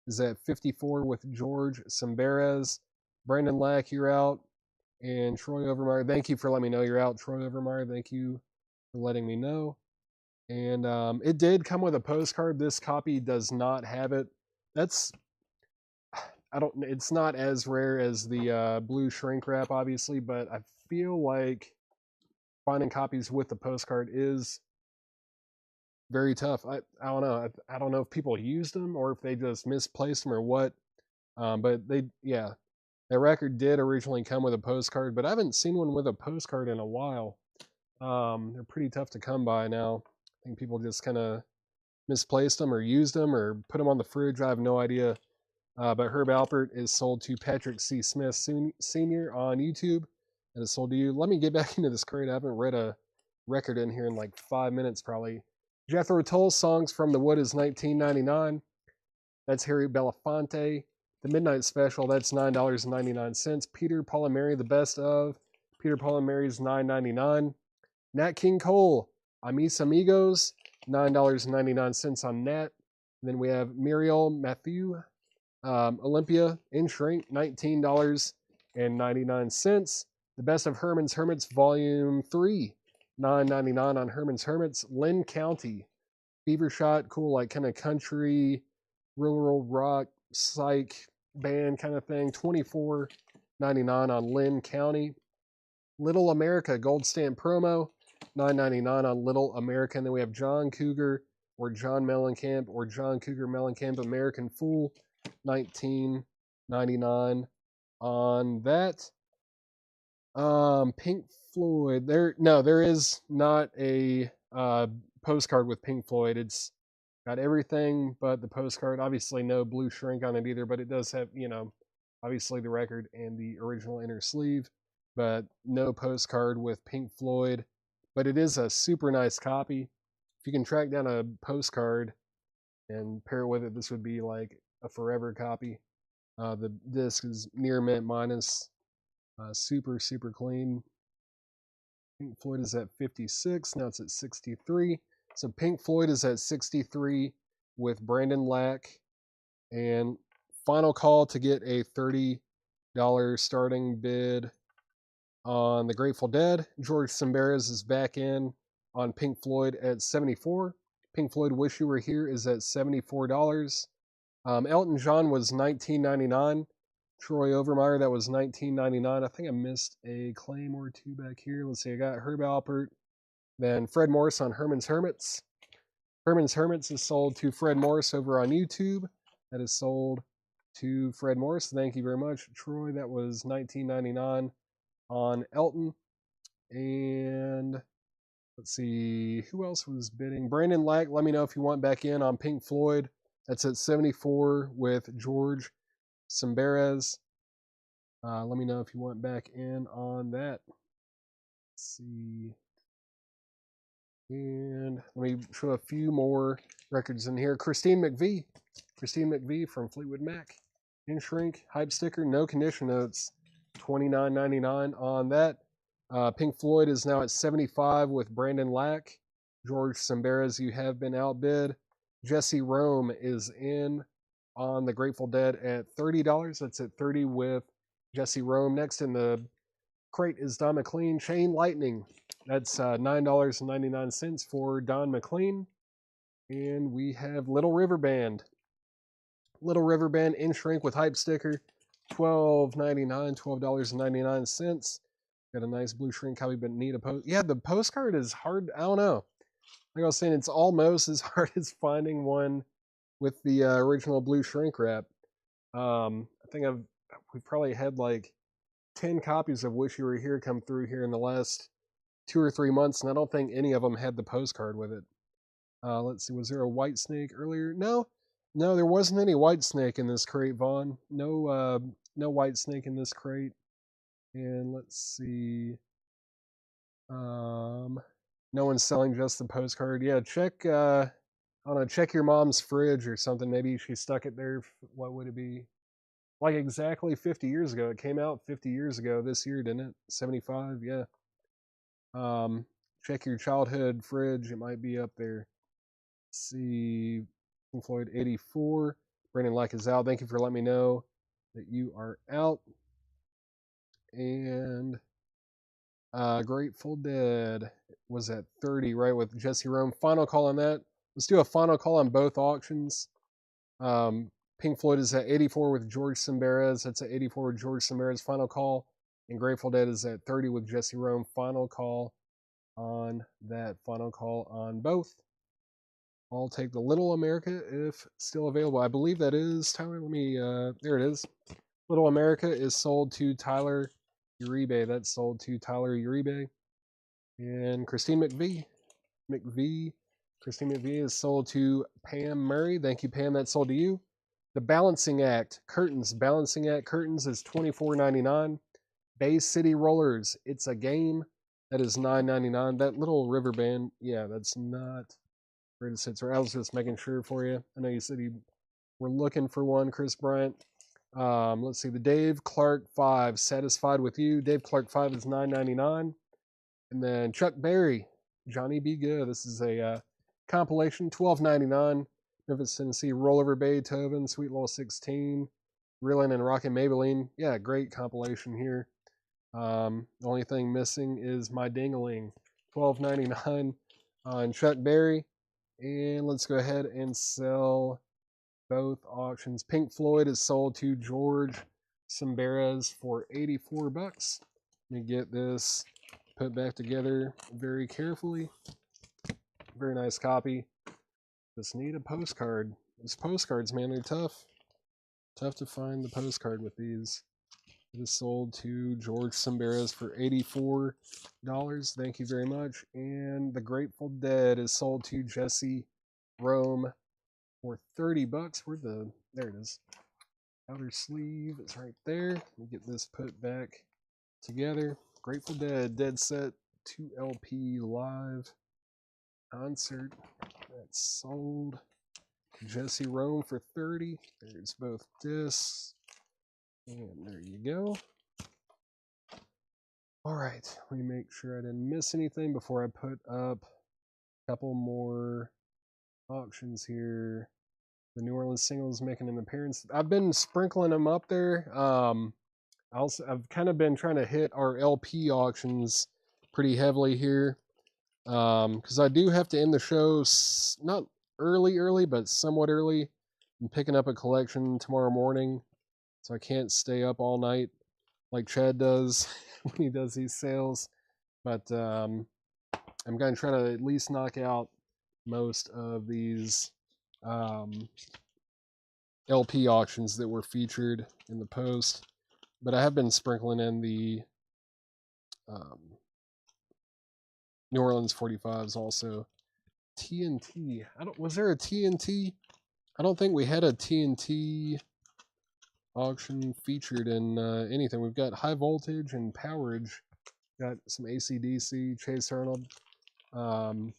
Is at 54 with George Simberez. Brandon Lack, you're out. And Troy Overmeyer, thank you for letting me know you're out. Troy Overmeyer, thank you for letting me know. And it did come with a postcard. This copy does not have it. That's, it's not as rare as the blue shrink wrap, obviously, but I feel like finding copies with the postcard is very tough. I don't know. I don't know if people used them or if they just misplaced them or what. But yeah, that record did originally come with a postcard, but I haven't seen one with a postcard in a while. They're pretty tough to come by now. I think people just kind of misplaced them or used them or put them on the fridge. I have no idea. But Herb Alpert is sold to Patrick C. Smith Sr. on YouTube. That is sold to you. Let me get back into this crate. I haven't read a record in here in like 5 minutes probably. Jethro Tull, Songs from the Wood is $19.99. That's Harry Belafonte. The Midnight Special, that's $9.99. Peter, Paul, and Mary, The Best Of. Peter, Paul, and Mary's $9.99. Nat King Cole, Amis Amigos, $9.99 on Nat. And then we have Muriel Matthew, Olympia, in Shrink, $19.99. The Best of Herman's Hermits, Volume 3, $9.99 on Herman's Hermits. Lynn County, Beaver Shot, cool, like kind of country, rural rock, psych band kind of thing, $24.99 on Lynn County. Little America, Gold Stamp Promo, $9.99 on Little America. And then we have John Cougar or John Mellencamp or John Cougar Mellencamp, American Fool, $19.99 on that. Pink Floyd. There is not a postcard with Pink Floyd. It's got everything but the postcard. Obviously, no blue shrink on it either, but it does have, obviously the record and the original inner sleeve, but no postcard with Pink Floyd. But it is a super nice copy. If you can track down a postcard and pair it with it, this would be like a forever copy. The disc is near mint minus. Super clean. Pink Floyd is at 56. Now it's at 63. So Pink Floyd is at 63 with Brandon Lack. And final call to get a $30 starting bid on the Grateful Dead. George Simberez is back in on Pink Floyd at 74. Pink Floyd Wish You Were Here is at $74. Elton John was $19.99. Troy Overmeyer, that was $19.99. I think I missed a claim or two back here. Let's see, I got Herb Alpert. Then Fred Morris on Herman's Hermits. Herman's Hermits is sold to Fred Morris over on YouTube. That is sold to Fred Morris. Thank you very much, Troy. That was $19.99 on Elton. And let's see, who else was bidding? Brandon Lack, let me know if you want back in on Pink Floyd. That's at 74 with George Simberez. Let me know if you want back in on that. Let's see. And let me show a few more records in here. Christine McVie from Fleetwood Mac. In Shrink, Hype Sticker, no condition notes. $29.99 on that. Pink Floyd is now at 75 with Brandon Lack. George Simberez, you have been outbid. Jesse Rome is in on the Grateful Dead at $30. That's at 30 with Jesse Rome. Next in the crate is Don McLean. Chain Lightning. That's $9.99 for Don McLean. And we have Little River Band. Little River Band in Shrink with Hype Sticker. $12.99, $12.99. Got a nice blue shrink copy, but need a post. Yeah, the postcard is hard. I don't know. Like I was saying, it's almost as hard as finding one with the original blue shrink wrap. I think we've probably had like 10 copies of Wish You Were Here come through here in the last 2 or 3 months, and I don't think any of them had the postcard with it. Let's see, was there a white snake earlier? No, there wasn't any white snake in this crate, Vaughn. No, no white snake in this crate. And let's see. No one's selling just the postcard. Yeah, check. I don't know. Check your mom's fridge or something. Maybe she stuck it there. What would it be? Like exactly 50 years ago. It came out 50 years ago this year, didn't it? 75. Yeah. Check your childhood fridge. It might be up there. Let's see. Floyd 84. Brandon Like is out. Thank you for letting me know that you are out. And Grateful Dead was at 30, right, with Jesse Rome. Final call on that. Let's do a final call on both auctions. Pink Floyd is at 84 with George Simbarez. That's at 84 with George Simbarez. Final call. And Grateful Dead is at 30 with Jesse Rome. Final call on that. Final call on both. I'll take the Little America if still available. I believe that is, Tyler, let me, there it is. Little America is sold to Tyler Uribe. That's sold to Tyler Uribe. And Christine Christine McVie is sold to Pam Murray. Thank you, Pam. That's sold to you. The Balancing Act curtains. Balancing Act curtains is $24.99. Bay City Rollers. It's a game. That is $9.99. That little river band. Yeah, that's not greatest hits. I was just making sure for you. I know you said you were looking for one, Chris Bryant. Let's see. The Dave Clark 5. Satisfied with You. Dave Clark 5 is $9.99. And then Chuck Berry. Johnny Be Good. This is a compilation. $12.99. Memphis, Tennessee. Rollover Beethoven. Sweet Little 16. Reelin' and Rockin' Maybelline. Yeah, great compilation here. The only thing missing is My Ding-a-Ling. $12.99 on Chuck Berry. And let's go ahead and sell both auctions. Pink Floyd is sold to George Simbarez for $84. Let me get this put back together very carefully. Very nice copy. Just need a postcard. These postcards, man, they're tough. Tough to find the postcard with these. It is sold to George Simbarez for $84. Thank you very much. And the Grateful Dead is sold to Jesse Rome for $30. There it is. Outer sleeve is right there. Let me get this put back together. Grateful Dead, Dead Set 2LP live concert. That's sold. Jesse Rome for $30. There's both discs. And there you go. All right, let me make sure I didn't miss anything before I put up a couple more auctions here. The New Orleans singles making an appearance. I've been sprinkling them up there. I've kind of been trying to hit our LP auctions pretty heavily here because I do have to end the show not early, but somewhat early. I'm picking up a collection tomorrow morning. So I can't stay up all night like Chad does when he does these sales. But I'm going to try to at least knock out most of these LP auctions that were featured in the post. But I have been sprinkling in the New Orleans 45s also. TNT. Was there a TNT? I don't think we had a TNT auction featured in anything. We've got High Voltage and Powerage. Got some AC/DC, Chase Arnold. Let's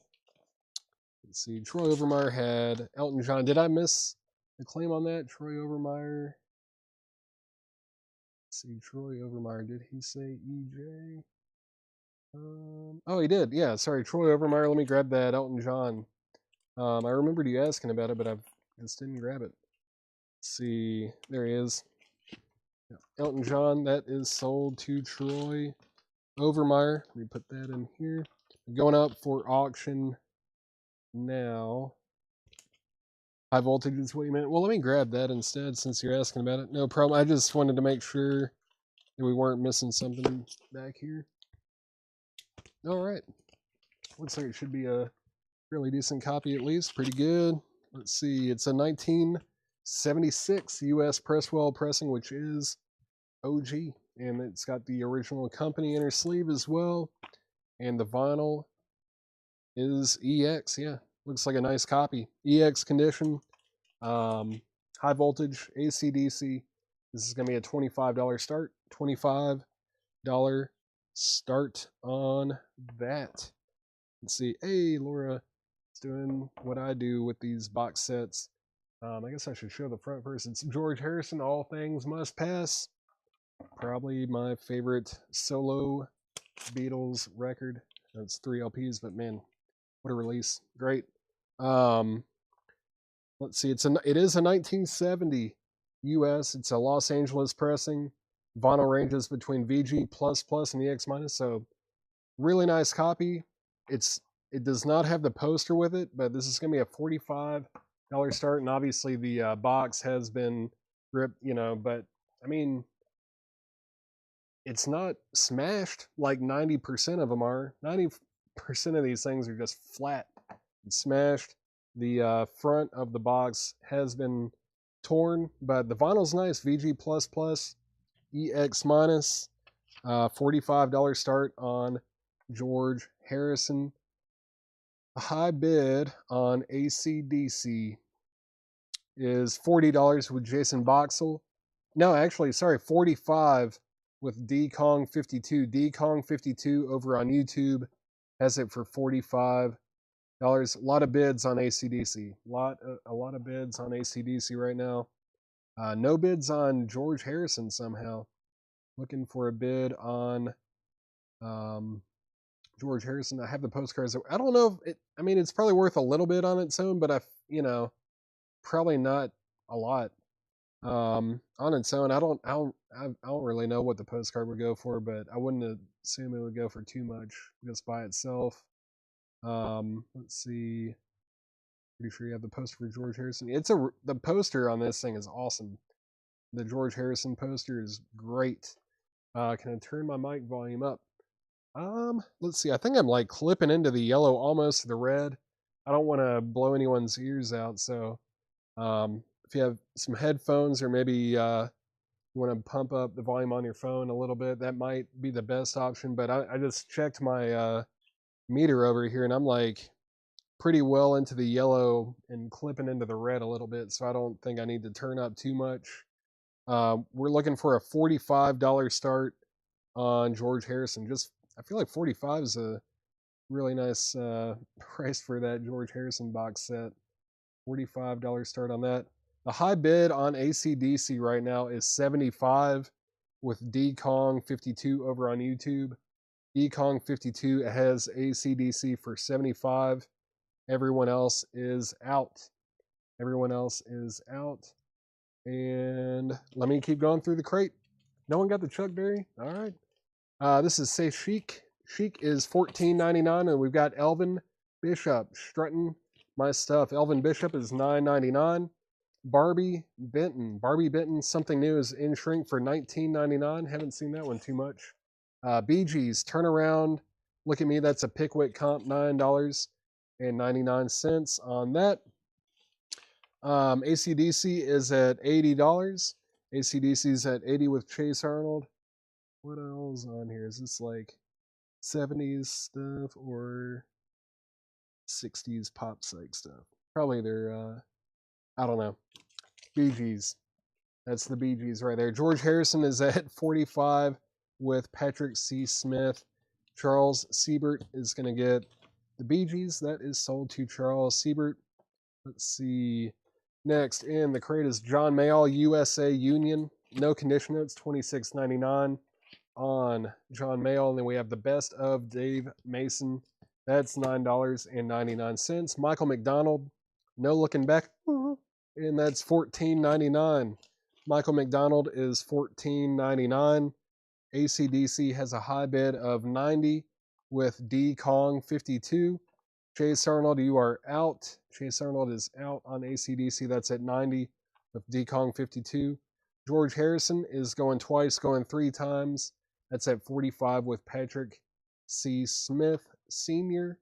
see. Troy Overmeyer had Elton John. Did I miss a claim on that? Troy Overmeyer. Let's see. Troy Overmeyer. Did he say EJ? Oh, he did. Yeah, sorry. Troy Overmeyer. Let me grab that Elton John. I remembered you asking about it, but I just didn't grab it. See, there he is. Elton John, that is sold to Troy Overmeyer. Let me put that in here. Going up for auction now. High Voltage is what you meant. Well, let me grab that instead since you're asking about it. No problem. I just wanted to make sure that we weren't missing something back here. All right. Looks like it should be a fairly decent copy at least. Pretty good. Let's see. It's a 1976 U.S. Presswell pressing, which is OG. and it's got the original company inner sleeve as well. And the vinyl is EX. Yeah, looks like a nice copy. EX condition, high voltage, AC/DC. This is going to be a $25 start. $25 start on that. Let's see. Hey, Laura, it's doing what I do with these box sets. I guess I should show the front first. It's George Harrison, All Things Must Pass. Probably my favorite solo Beatles record. It's 3 LPs, but man, what a release. Great. Let's see. It is a 1970 US. It's a Los Angeles pressing. Vinyl ranges between VG++ and EX minus. So really nice copy. It does not have the poster with it, but this is going to be a $45 start, and obviously the box has been ripped, but I mean, it's not smashed like 90% of them are. 90% of these things are just flat and smashed. The front of the box has been torn, but the vinyl's nice. VG++, EX minus, $45 start on George Harrison. A high bid on AC/DC is $40 with Jason Boxell. No, actually, sorry, $45 with D Kong 52. D Kong 52 over on YouTube has it for $45. A lot of bids on AC/DC. A lot of bids on AC/DC right now. No bids on George Harrison somehow. Looking for a bid on George Harrison. I have the postcards. I don't know if it's probably worth a little bit on its own, but probably not a lot. On its own, I don't really know what the postcard would go for, but I wouldn't assume it would go for too much just by itself. Let's see. Pretty sure you have the poster for George Harrison. The poster on this thing is awesome. The George Harrison poster is great. Can I turn my mic volume up? Let's see. I think I'm like clipping into the yellow almost to the red. I don't want to blow anyone's ears out, so if you have some headphones or maybe you want to pump up the volume on your phone a little bit, that might be the best option. But I just checked my meter over here, and I'm like pretty well into the yellow and clipping into the red a little bit, so I don't think I need to turn up too much. We're looking for a $45 start on George Harrison. I feel like 45 is a really nice price for that George Harrison box set. $45 start on that. The high bid on AC/DC right now is $75 with D Kong 52 over on YouTube. D Kong 52 has AC/DC for $75. Everyone else is out. Everyone else is out. And let me keep going through the crate. No one got the Chuck Berry? All right. This is Say Chic. Chic is $14.99, and we've got Elvin Bishop strutting my stuff. Elvin Bishop is $9.99. Barbie Benton, something new, is in shrink for $19.99. Haven't seen that one too much. Bee Gees, Turn Around, Look at Me. That's a Pickwick comp, $9.99 on that. AC/DC is at $80. AC/DC is at $80 with Chase Arnold. What else on here? Is this like 70s stuff or 60s pop psych stuff? Probably they're, I don't know. Bee Gees. That's the Bee Gees right there. George Harrison is at 45 with Patrick C. Smith. Charles Siebert is going to get the Bee Gees. That is sold to Charles Siebert. Let's see. Next in the crate is John Mayall, USA Union. No condition notes, $26.99 on John Mayall. And then we have the Best of Dave Mason. That's $9.99. Michael McDonald, No Looking Back. And that's $14.99. Michael McDonald is $14.99. AC/DC has a high bid of $90 with D Kong 52. Chase Arnold, you are out. Chase Arnold is out on AC/DC. That's at $90 with D Kong 52. George Harrison is going twice, going 3 times. That's at $45 with Patrick C. Smith Sr.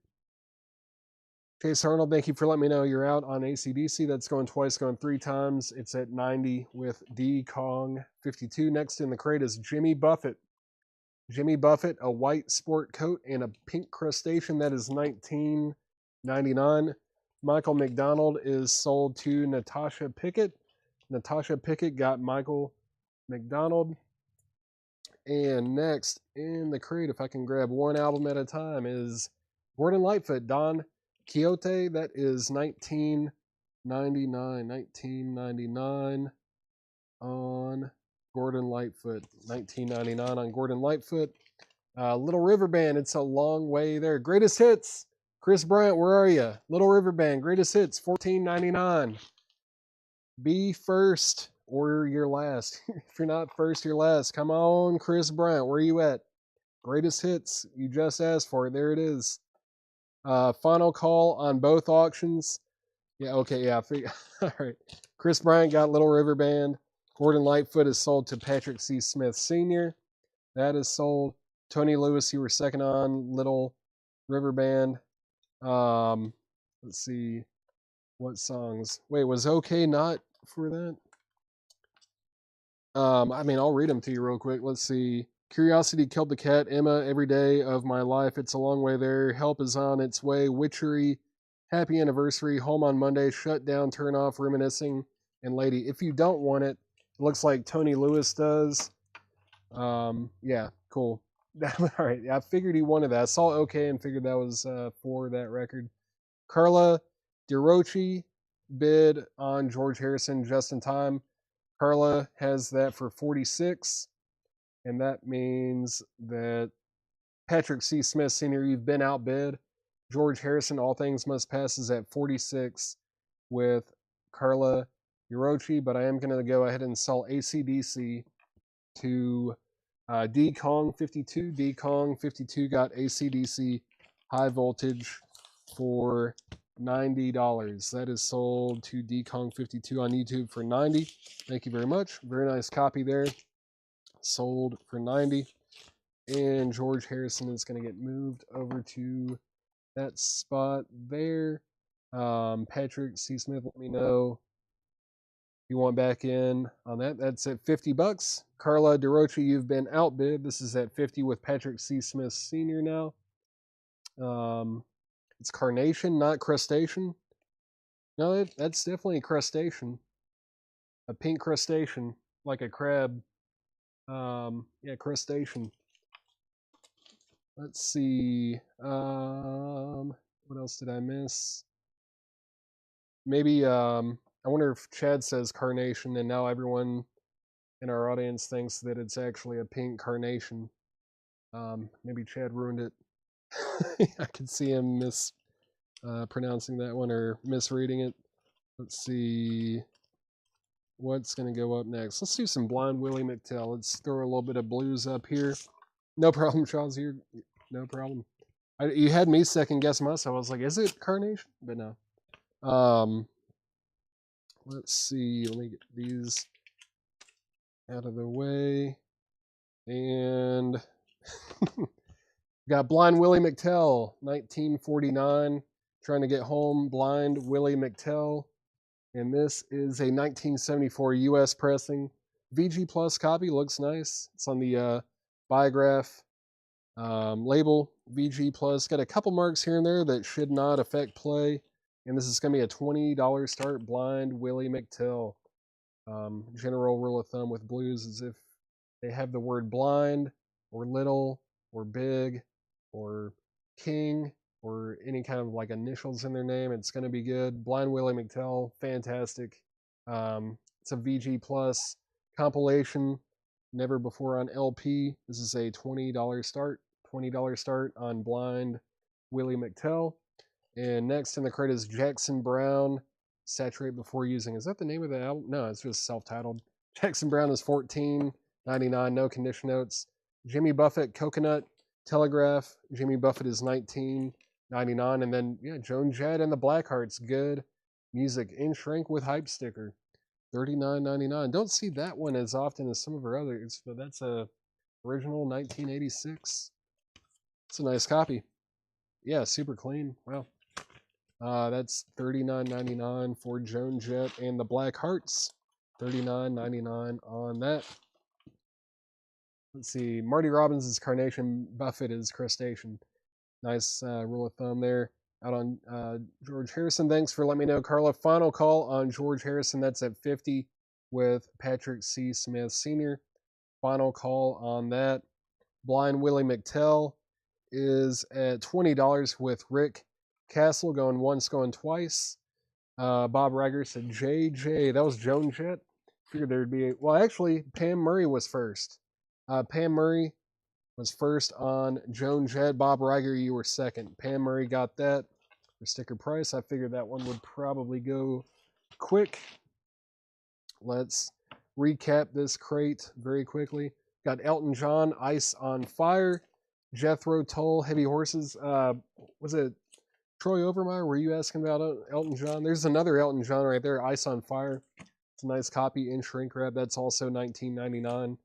Chase Arnold, thank you for letting me know you're out on ACDC. That's going twice, going 3 times. It's at 90 with D Kong 52. Next in the crate is Jimmy Buffett. Jimmy Buffett, a white sport coat and a pink crustacean. That is $19.99. Michael McDonald is sold to Natasha Pickett. Natasha Pickett got Michael McDonald. And next in the crate, if I can grab one album at a time, is Gordon Lightfoot, Don Quixote. That is $19.99. $19.99 on Gordon Lightfoot. $19.99 on Gordon Lightfoot. Little River Band, It's a Long Way There. Greatest Hits. Chris Bryant, where are you? Little River Band, Greatest Hits, $14.99. Be first or you're last. If you're not first, you're last. Come on, Chris Bryant, where are you at? Greatest Hits, you just asked for it. There it is. Final call on both auctions. Yeah, okay, yeah. All right. Chris Bryant got Little River Band. Gordon Lightfoot is sold to Patrick C. Smith Sr. That is sold. Tony Lewis, you were second on Little River Band. Let's see. What songs? Wait, was OK not for that? I mean, I'll read them to you real quick. Let's see. Curiosity Killed the Cat. Emma, Every Day of My Life. It's a Long Way There. Help is on its way. Witchery. Happy Anniversary. Home on Monday. Shut Down. Turn Off. Reminiscing. And Lady. If you don't want it, it looks like Tony Lewis does. Yeah, cool. All right. I figured he wanted that. I saw OK and figured that was for that record. Carla DeRochi bid on George Harrison just in time. Carla has that for 46, and that means that Patrick C. Smith Sr., you've been outbid. George Harrison, All Things Must Pass, is at 46 with Carla DeRochi, but I am going to go ahead and sell AC/DC to D Kong 52. D Kong 52 got AC/DC High Voltage for $90. That is sold to D Kong 52 on YouTube for $90. Thank you very much. Very nice copy there. Sold for $90. And George Harrison is going to get moved over to that spot there. Patrick C. Smith, let me know if you want back in on that. That's at $50. Carla DeRochi, you've been outbid. This is at $50 with Patrick C. Smith Sr. now. It's carnation, not crustacean. No, that's definitely a crustacean. A pink crustacean, like a crab. Yeah, crustacean. Let's see. What else did I miss? Maybe, I wonder if Chad says carnation and now everyone in our audience thinks that it's actually a pink carnation. Maybe Chad ruined it. I could see him pronouncing that one or misreading it. Let's see what's going to go up next. Let's do some Blind Willie McTell. Let's throw a little bit of blues up here. No problem, Charles. Here, no problem. You had me second guess myself. I was like, is it carnation? But no. Let's see. Let me get these out of the way. And got Blind Willie McTell, 1949. Trying to get home, Blind Willie McTell. And this is a 1974 U.S. pressing. VG Plus copy, looks nice. It's on the Biograph label. VG Plus. Got a couple marks here and there that should not affect play. And this is going to be a $20 start, Blind Willie McTell. General rule of thumb with blues is if they have the word blind or little or big or king or any kind of like initials in their name, it's going to be good. Blind Willie McTell, fantastic. It's a VG Plus compilation, never before on LP. This is a $20 start. $20 start on Blind Willie McTell. And next in the crate is Jackson Browne, Saturate Before Using. Is that the name of the album? No, it's just self-titled. Jackson Browne is $14.99, no condition notes. Jimmy Buffett, Coconut Telegraph. Jimmy Buffett is $19.99. And then, yeah, Joan Jett and the Blackhearts, Good Music in Shrink with Hype Sticker, $39.99. Don't see that one as often as some of her others, but that's a original 1986. It's a nice copy. Yeah, super clean. Wow. That's $39.99 for Joan Jett and the Black Hearts. $39.99 on that. Let's see. Marty Robbins is Carnation. Buffett is Crustacean. Nice rule of thumb there. Out on George Harrison. Thanks for letting me know, Carla. Final call on George Harrison. That's at 50 with Patrick C. Smith Sr. Final call on that. Blind Willie McTell is at $20 with Rick Castle going once, going twice. Bob Reiger said JJ. That was Joan Jett. Figured there'd be well, actually, Pam Murray was first. Pam Murray was first on Joan Jett. Bob Reiger, you were second. Pam Murray got that for sticker price. I figured that one would probably go quick. Let's recap this crate very quickly. Got Elton John, Ice on Fire. Jethro Tull, Heavy Horses. Was it Troy Overmeyer? Were you asking about Elton John? There's another Elton John right there, Ice on Fire. It's a nice copy in shrink wrap. That's also $19.99.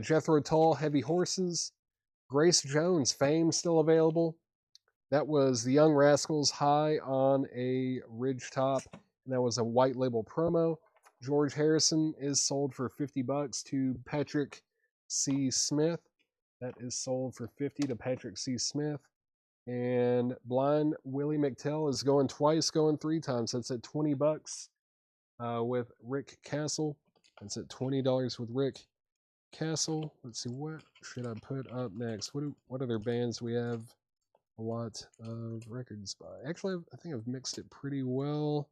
Jethro Tull, Heavy Horses. Grace Jones, Fame, still available. That was the Young Rascals High on a Ridge Top. And that was a white label promo. George Harrison is sold for $50 to Patrick C. Smith. That is sold for $50 to Patrick C. Smith. And Blind Willie McTell is going twice, going 3 times. That's at $20 with Rick Castle. That's at $20 with Rick Castle. Let's see, what should I put up next? What other bands we have a lot of records by? Actually, I think I've mixed it pretty well.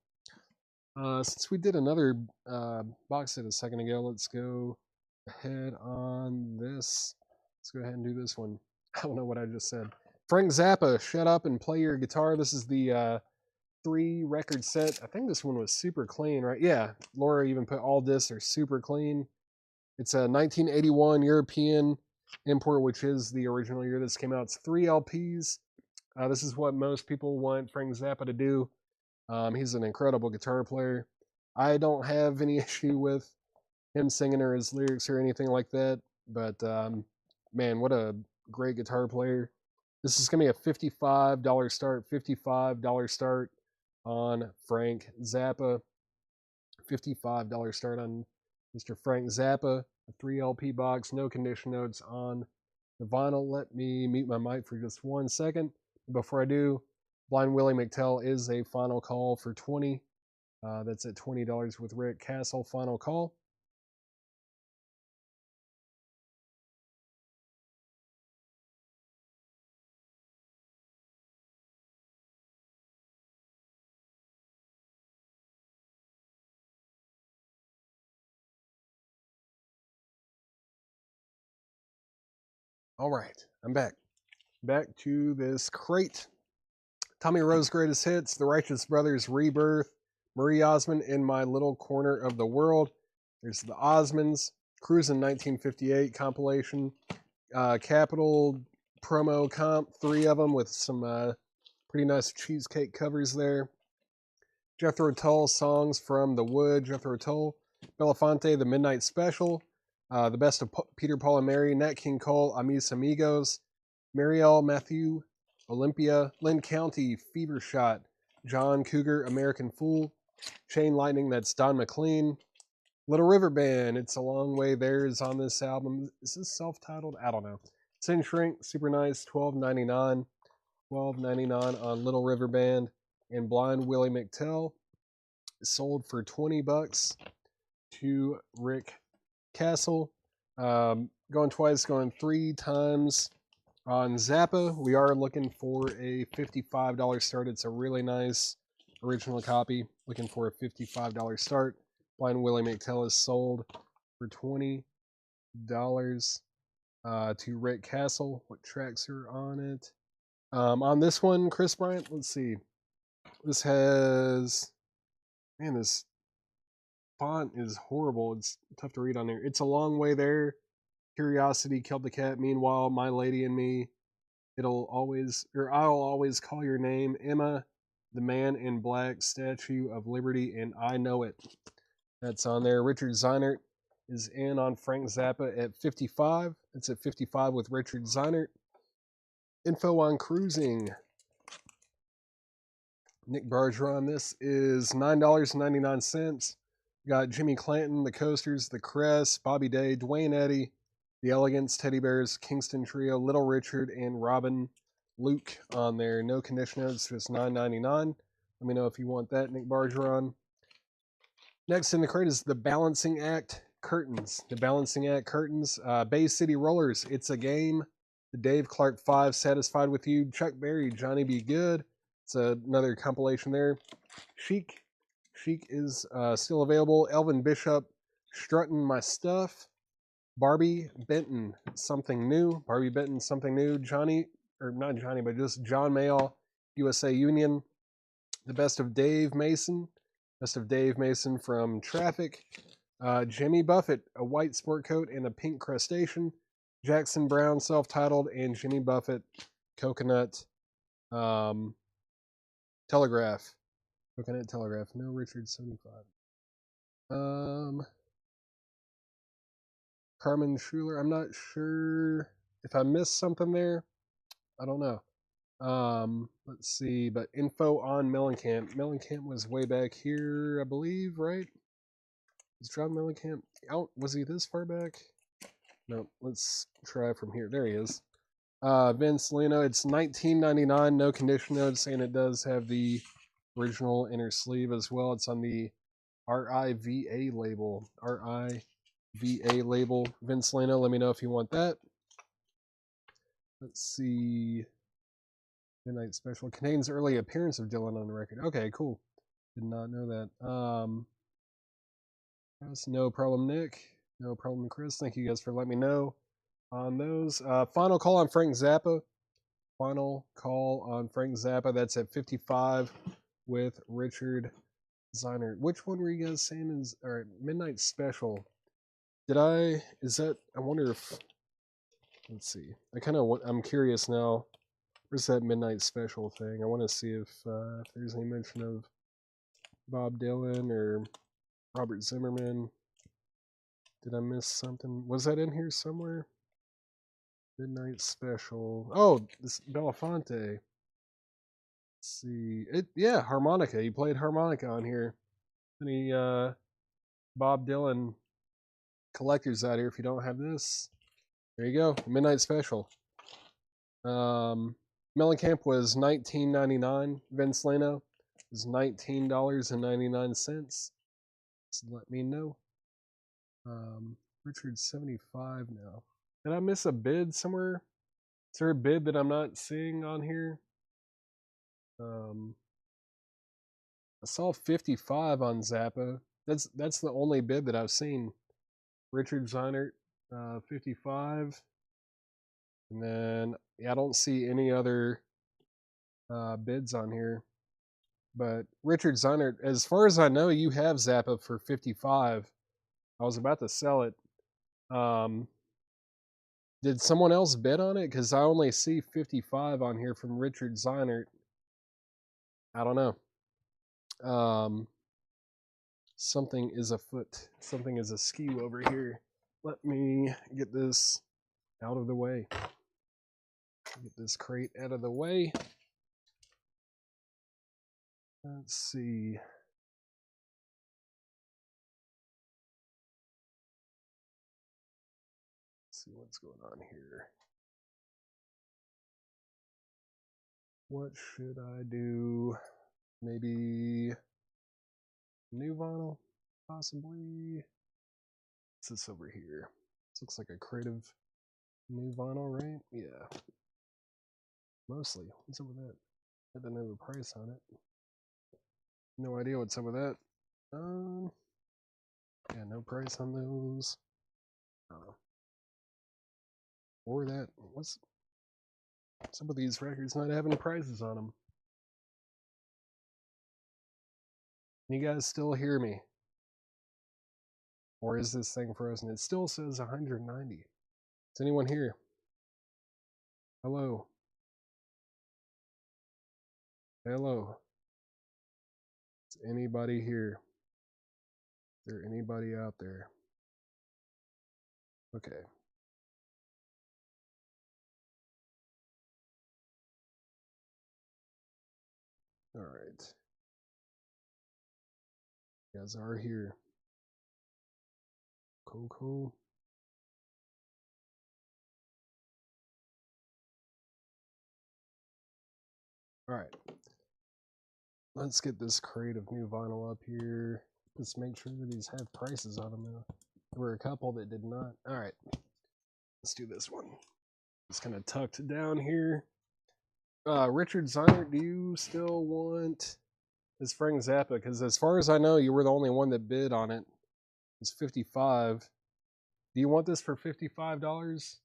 Since we did another box set a second ago, let's go ahead on this. Let's go ahead and do this one. I don't know what I just said. Frank Zappa, Shut Up and Play Your Guitar. This is the 3 record set. I think this one was super clean, right? Yeah, Laura even put all discs are super clean. It's a 1981 European import, which is the original year this came out. It's 3 LPs. This is what most people want Frank Zappa to do. He's an incredible guitar player. I don't have any issue with him singing or his lyrics or anything like that, but man, what a great guitar player. This is going to be a $55 start, $55 start on Frank Zappa. $55 start on Mr. Frank Zappa. A 3 LP box, no condition notes on the vinyl. Let me mute my mic for just 1 second. Before I do, Blind Willie McTell is a final call for $20. That's at $20 with Rick Castle. Final call. All right, I'm back. Back to this crate. Tommy Rose Greatest Hits, The Righteous Brothers Rebirth, Marie Osmond, In My Little Corner of the World. There's the Osmonds, Cruisin' 1958 compilation, Capital promo comp, 3 of them with some pretty nice cheesecake covers there. Jethro Tull songs from The Wood, Jethro Tull, Belafonte, The Midnight Special, The Best of Peter, Paul, and Mary, Nat King Cole, Amis Amigos, Marielle Matthew, Olympia, Lynn County, Fever Shot, John Cougar, American Fool, Chain Lightning, that's Don McLean, Little River Band, It's a Long Way There is on this album. Is this self-titled? I don't know. It's in shrink, super nice, $12.99. $12.99 on Little River Band. And Blind Willie McTell sold for $20 to Rick Castle. Going twice, going 3 times on Zappa. We are looking for a $55 start. It's a really nice original copy. Looking for a $55 start. Blind Willie McTell is sold for $20 to Rick Castle. What tracks are on it? On this one, Chris Bryant, let's see. This has, man, this font is horrible. It's tough to read on there. It's a Long Way There. Curiosity Killed the Cat. Meanwhile, My Lady and Me. I'll always call your name. Emma, The Man in Black, Statue of Liberty, and I Know It. That's on there. Richard Zeinert is in on Frank Zappa at 55. It's at 55 with Richard Zeinert. Info on Cruising. Nick Bergeron. This is $9.99. Got Jimmy Clanton, the Coasters, the Crest, Bobby Day, Dwayne Eddy, the Elegance, Teddy Bears, Kingston Trio, Little Richard, and Robin Luke on there. No condition notes, just $9.99. Let me know if you want that, Nick Bergeron. Next in the crate is the Balancing Act curtains. The Balancing Act curtains. Bay City Rollers. It's a game. The Dave Clark 5. Satisfied with You. Chuck Berry. Johnny Be Good. It's another compilation there. Chic. Chic is still available. Elvin Bishop. Strutting My Stuff. Barbie Benton. Something New. Barbie Benton. Something New. Johnny, or not Johnny, but just John Mayall. USA Union. The Best of Dave Mason. Best of Dave Mason from Traffic. Jimmy Buffett, a white sport coat and a pink crustacean. Jackson Brown, self-titled, and Jimmy Buffett, Coconut Telegraph. Coconut Telegraph. No Richard 75. Carmen Schuler. I'm not sure if I missed something there. I don't know. Let's see, but info on Mellencamp. Mellencamp was way back here, I believe, right? Is John Mellencamp out? Was he this far back? No, let's try from here. There he is. Vince Lino, it's $19.99, no condition notes, and it does have the original inner sleeve as well. It's on the RIVA label. RIVA label. Vince Lino, let me know if you want that. Let's see. Midnight Special contains early appearance of Dylan on the record. Okay, cool. Did not know that. That's no problem, Nick. No problem, Chris. Thank you guys for letting me know on those. Final call on Frank Zappa. Final call on Frank Zappa. That's at 55 with Richard Ziner. Which one were you guys saying is, all right, Midnight Special? I wonder if, let's see. I'm curious now. Where's that Midnight Special thing? I want to see if there's any mention of Bob Dylan or Robert Zimmerman. Did I miss something? Was that in here somewhere? Midnight Special. Oh, this Belafonte. Let's see. Yeah, harmonica. He played harmonica on here. Any Bob Dylan collectors out here, if you don't have this, there you go. Midnight Special. Mellencamp was $19.99. Vince Lano was $19.99. So let me know. Richard 75 now. Did I miss a bid somewhere? Is there a bid that I'm not seeing on here? I saw 55 on Zappa. That's the only bid that I've seen. Richard Zeinert, 55. And then, yeah, I don't see any other bids on here. But Richard Zeinert, as far as I know, you have Zappa for 55. I was about to sell it. Did someone else bid on it? Because I only see 55 on here from Richard Zeinert. I don't know. Something is afoot. Something is askew over here. Let me get this out of the way. Get this crate out of the way. Let's see. Let's see what's going on here. What should I do? Maybe new vinyl, possibly. What's this over here? This looks like a creative new vinyl, right? Yeah. Mostly. What's up with that? That doesn't have a price on it. No idea what's up with that. Yeah, no price on those. I don't know. Or that. What's some of these records not having prices on them? Can you guys still hear me? Or is this thing frozen? It still says 190. Is anyone here? Hello? Hello? Is anybody here? Is there anybody out there? Okay. All right. You guys are here. Cool. All right. Let's get this crate of new vinyl up here. Just make sure these have prices on them. There were a couple that did not. All right. Let's do this one. It's kind of tucked down here. Richard Zeiner, do you still want this Frank Zappa? Because as far as I know, you were the only one that bid on it. It's $55. Do you want this for $55?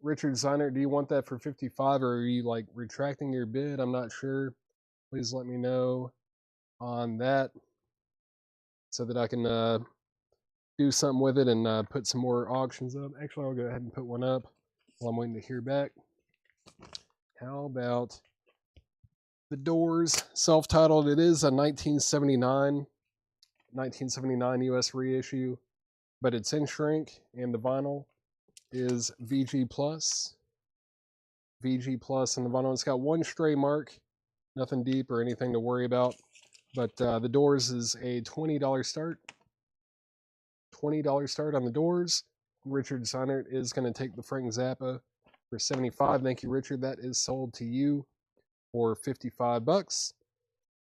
Richard Zeiner, do you want that for $55, or are you like retracting your bid? I'm not sure. Please let me know on that so that I can do something with it and put some more auctions up. Actually, I'll go ahead and put one up while I'm waiting to hear back. How about The Doors, self-titled? It is a 1979 US reissue, but it's in shrink, and the vinyl is VG Plus. VG Plus and the vinyl. It's got one stray mark, nothing deep or anything to worry about. But The Doors is a $20 start. $20 start on The Doors. Richard Zeiner is going to take the Frank Zappa for $75. Thank you, Richard. That is sold to you for $55.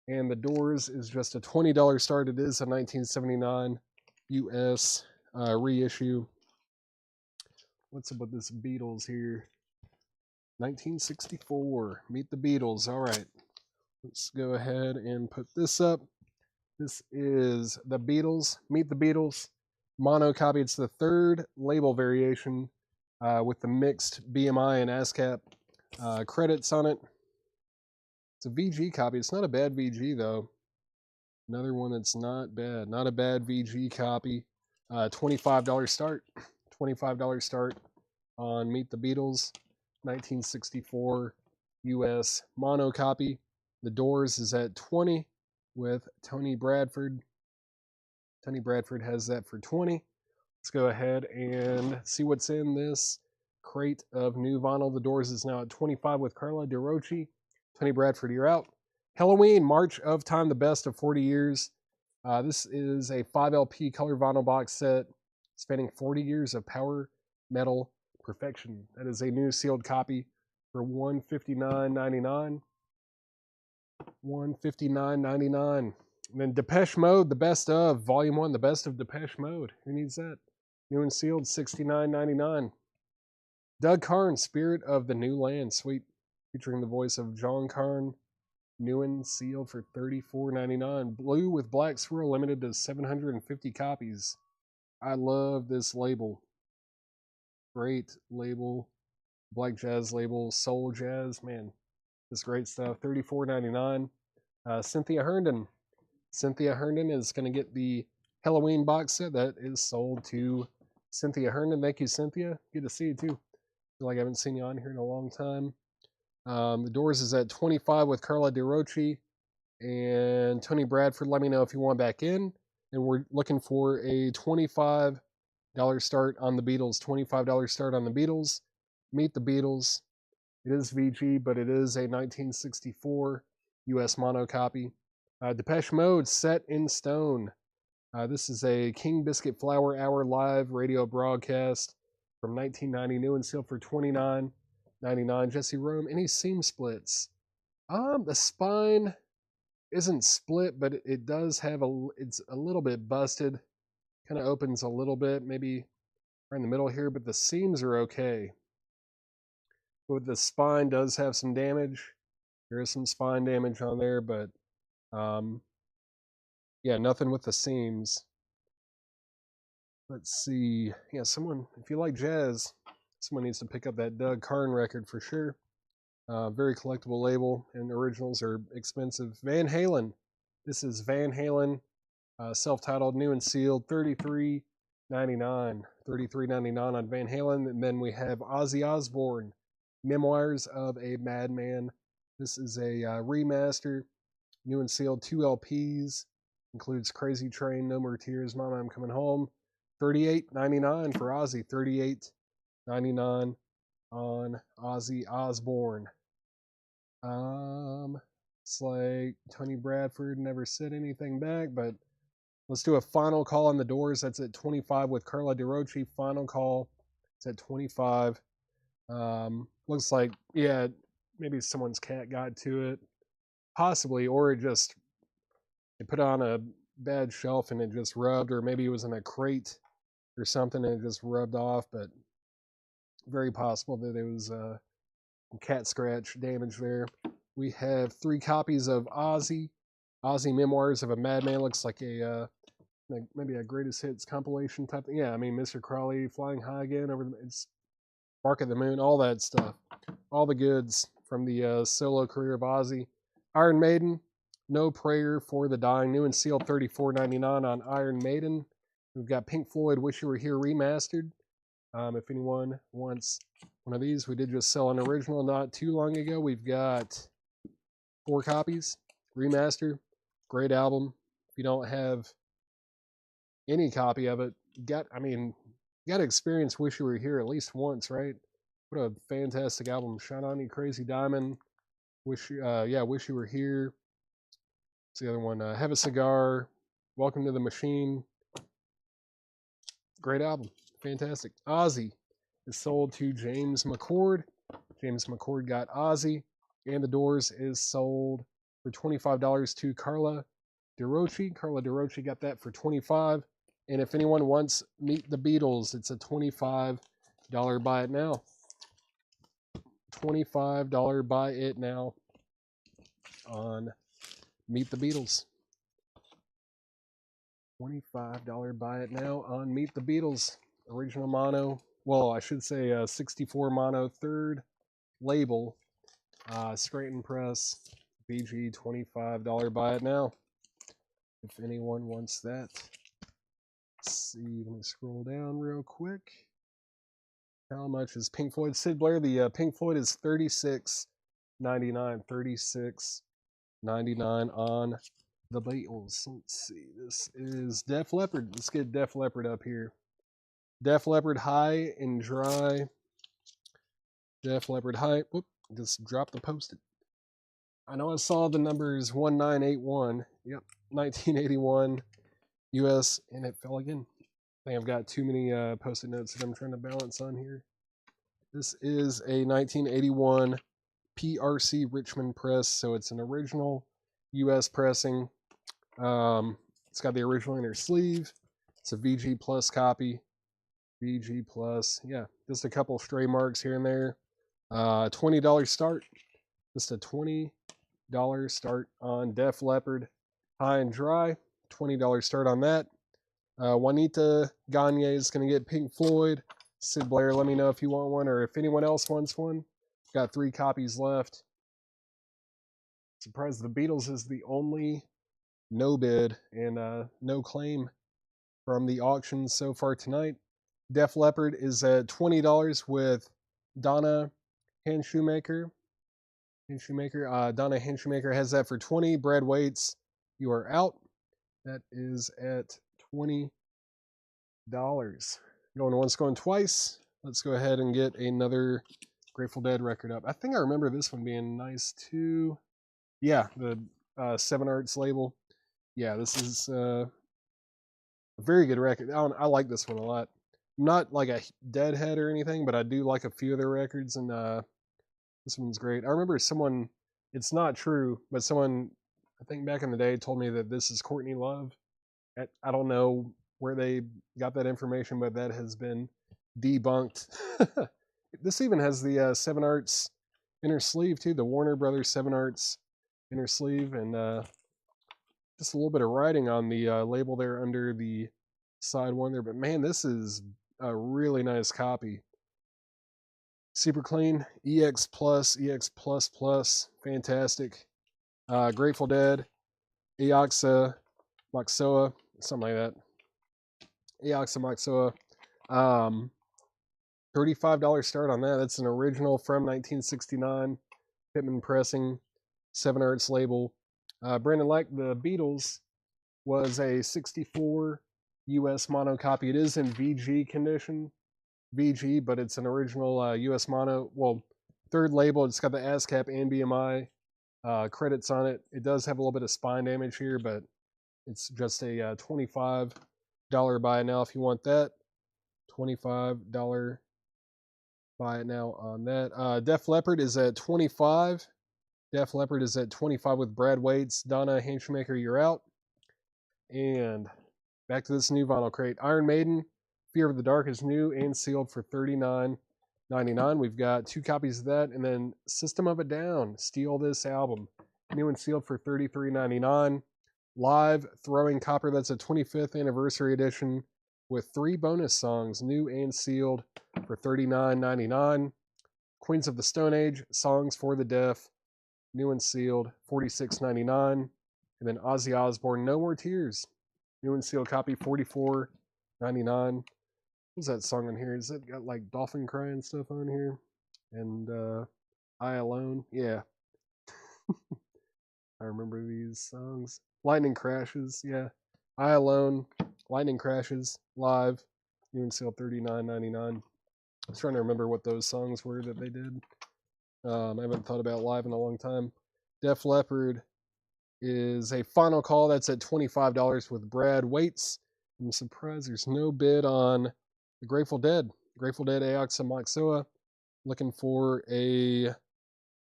And The Doors is just a $20 start. It is a 1979 US reissue. What's up with this Beatles here? 1964. Meet the Beatles. All right. Let's go ahead and put this up. This is the Beatles. Meet the Beatles. Mono copy. It's the third label variation with the mixed BMI and ASCAP credits on it. It's a VG copy. It's not a bad VG, though. Another one that's not bad. Not a bad VG copy. $25 start. $25 start on Meet the Beatles. 1964 US mono copy. The Doors is at 20 with Tony Bradford. Tony Bradford has that for 20. Let's go ahead and see what's in this crate of new vinyl. The Doors is now at 25 with Carla DeRochi. Tony Bradford, you're out. Halloween, March of Time, the best of 40 years. This is a 5 LP color vinyl box set spanning 40 years of power metal perfection. That is a new sealed copy for $159.99. $159.99. And then Depeche Mode, the best of Volume 1, the best of Depeche Mode. Who needs that? New and sealed, $69.99. Doug Karn, Spirit of the New Land, sweet, featuring the voice of John Karn. New and sealed for $34.99. Blue with Black Swirl, limited to 750 copies. I love this label. Great label. Black Jazz label, Soul Jazz, man. This great stuff. $34.99. Cynthia Herndon. Cynthia Herndon is going to get the Halloween box set that is sold to Cynthia Herndon. Thank you, Cynthia. Good to see you, too. Feel like I haven't seen you on here in a long time. The Doors is at 25 with Carla DeRochi and Tony Bradford. Let me know if you want back in. And we're looking for a $25 start on the Beatles. $25 start on the Beatles. Meet the Beatles. It is VG, but it is a 1964 US mono copy. Depeche Mode, Set in Stone. This is a King Biscuit Flower Hour live radio broadcast from 1990, new and sealed for $29.99. Jesse Rome, any seam splits? The spine isn't split, but it does have it's a little bit busted. Kind of opens a little bit, maybe right in the middle here, but the seams are okay. But the spine does have some damage. There is some spine damage on there, but yeah, nothing with the seams. Let's see. Yeah, someone, if you like jazz, someone needs to pick up that Doug Karn record for sure. Very collectible label, and originals are expensive. Van Halen. This is Van Halen, self-titled, new and sealed, $33.99. $33.99 on Van Halen. And then we have Ozzy Osbourne, Memoirs of a Madman. This is a remaster, new and sealed, 2 LPs. Includes Crazy Train, No More Tears, Mama, I'm Coming Home. $38.99 for Ozzy. $38.99 on Ozzy Osbourne. It's like Tony Bradford never said anything back, but let's do a final call on the Doors. That's at 25 with Carla DeRochi. Final call. It's at 25. Looks like, yeah, maybe someone's cat got to it. Possibly, or it just, they put it on a bad shelf and it just rubbed, or maybe it was in a crate or something and it just rubbed off, but very possible that there was cat scratch damage there. We have 3 copies of Ozzy Memoirs of a Madman. Looks like a maybe a greatest hits compilation type thing. Yeah, I mean, Mr. Crawley, Flying High Again, it's Bark at the Moon, all that stuff, all the goods from the solo career of Ozzy. Iron Maiden, No Prayer for the Dying, new and sealed, $34.99 on Iron Maiden. We've got Pink Floyd, Wish You Were Here remastered. If anyone wants one of these, we did just sell an original not too long ago. We've got 4 copies, remaster, great album. If you don't have any copy of it, you got to experience Wish You Were Here at least once, right? What a fantastic album. Shine On You Crazy Diamond. Wish You Were Here. What's the other one? Have a Cigar. Welcome to the Machine. Great album. Fantastic. Ozzy is sold to James McCord. James McCord got Ozzy. And the Doors is sold for $25 to Carla DeRochi. Carla DeRochi got that for $25. And if anyone wants Meet the Beatles, it's a $25 buy it now. $25 buy it now on Meet the Beatles. $25 buy it now on Meet the Beatles. Original mono. Well, I should say 64 mono, 3rd label. Scranton Press. VG, $25 buy it now. If anyone wants that. Let's see, let me scroll down real quick. How much is Pink Floyd? Sid Blair, the Pink Floyd is $36.99. $36.99 on the Beatles. Let's see, this is Def Leppard. Let's get Def Leppard up here. Def Leppard High and Dry. Def Leppard High. Whoop, just dropped the post-it. I know I saw the numbers 1981. Yep, 1981 US, and it fell again. I think I've got too many post-it notes that I'm trying to balance on here. This is a 1981 PRC Richmond press, so it's an original US pressing. It's got the original inner sleeve. It's a VG Plus copy. VG Plus, yeah, just a couple stray marks here and there. $20 start. Just a $20 start on Def Leppard High and Dry. $20 start on that. Juanita Gagne is going to get Pink Floyd. Sid Blair, let me know if you want one or if anyone else wants one. Got 3 copies left. Surprised the Beatles is the only no bid and no claim from the auction so far tonight. Def Leppard is at $20 with Donna Handshoemaker. Donna Handshoemaker has that for $20. Brad Waits, You Are Out. That is at $20. Going once, going twice. Let's go ahead and get another Grateful Dead record up. I think I remember this one being nice too. Yeah, the 7 Arts label. Yeah, this is a very good record. I like this one a lot. I'm not like a Deadhead or anything, but I do like a few of their records, and this one's great. I remember someone, it's not true, but someone, I think back in the day, told me that this is Courtney Love. I don't know where they got that information, but that has been debunked. This even has the 7 Arts inner sleeve too, the Warner Brothers 7 Arts inner sleeve, and just a little bit of writing on the label there under the side one there. But man, this is a really nice copy. Super clean, EX Plus, EX Plus Plus, fantastic. Grateful Dead, Eoxa Moxoa, something like that. Eoxa Moxoa. $35 start on that. That's an original from 1969. Pittman Pressing, 7 Arts label. Brandon, like the Beatles, was a 64 US mono copy. It is in VG condition. VG, but it's an original US mono. Well, 3rd label. It's got the ASCAP and BMI credits on it. It does have a little bit of spine damage here, but it's just a $25 buy it now if you want that. $25 buy it now on that. Def Leppard is at 25. Def Leppard is at 25 with Brad Waits. Donna Hanchmaker, you're out. And back to this new vinyl crate. Iron Maiden, Fear of the Dark is new and sealed for $39.99. We've got 2 copies of that. And then System of a Down, Steal This Album. New and sealed for $33.99. Live Throwing Copper, that's a 25th anniversary edition with 3 bonus songs, new and sealed for $39.99. Queens of the Stone Age, Songs for the Deaf, new and sealed, $46.99. And then Ozzy Osbourne, No More Tears, new and sealed copy, $44.99. What's that song on here? Is it got like dolphin crying stuff on here? And I Alone, yeah. I remember these songs. Lightning Crashes, yeah. I Alone, Lightning Crashes, live, new and sealed, $39.99. I was trying to remember what those songs were that they did. I haven't thought about live in a long time. Def Leppard is a final call. That's at $25 with Brad Waits. I'm surprised there's no bid on the Grateful Dead. Grateful Dead Aox and Moxoa. Looking for a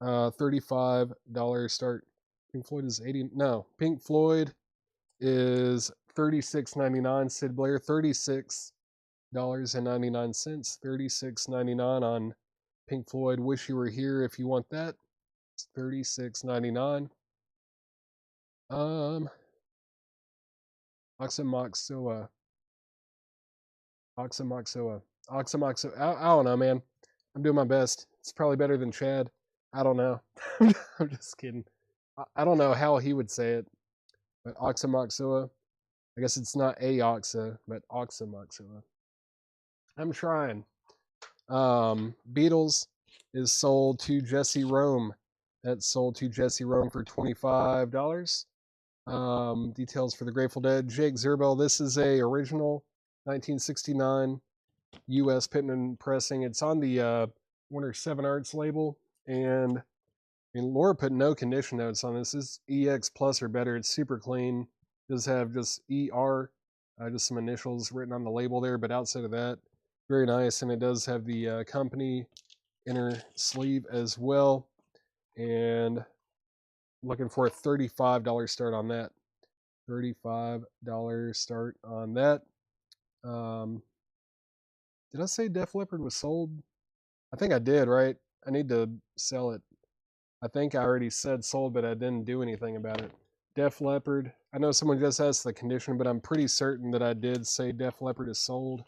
$35 start. Pink Floyd is 80. No, Pink Floyd is $36.99. Sid Blair, $36.99. $36.99 on Pink Floyd. Wish You Were Here if you want that. It's $36.99. Oxymoxoa. I don't know, man. I'm doing my best. It's probably better than Chad. I don't know. I'm just kidding. I don't know how he would say it, but Oxymoxoa. I guess it's not Aoxa, but Oxymoxoa. I'm trying. Beatles is sold to Jesse Rome. That's sold to Jesse Rome for $25. Details for the Grateful Dead. Jake Zerbel. This is a original 1969 U.S. Pittman pressing. It's on the Warner 7 Arts label, and Laura put no condition notes on this. This is EX Plus or better. It's super clean. Does have just ER, just some initials written on the label there, but outside of that, very nice. And it does have the company inner sleeve as well. And looking for a $35 start on that. $35 start on that. Did I say Def Leppard was sold? I think I did, right? I need to sell it. I think I already said sold, but I didn't do anything about it. Def Leppard. I know someone just asked the condition, but I'm pretty certain that I did say Def Leppard is sold.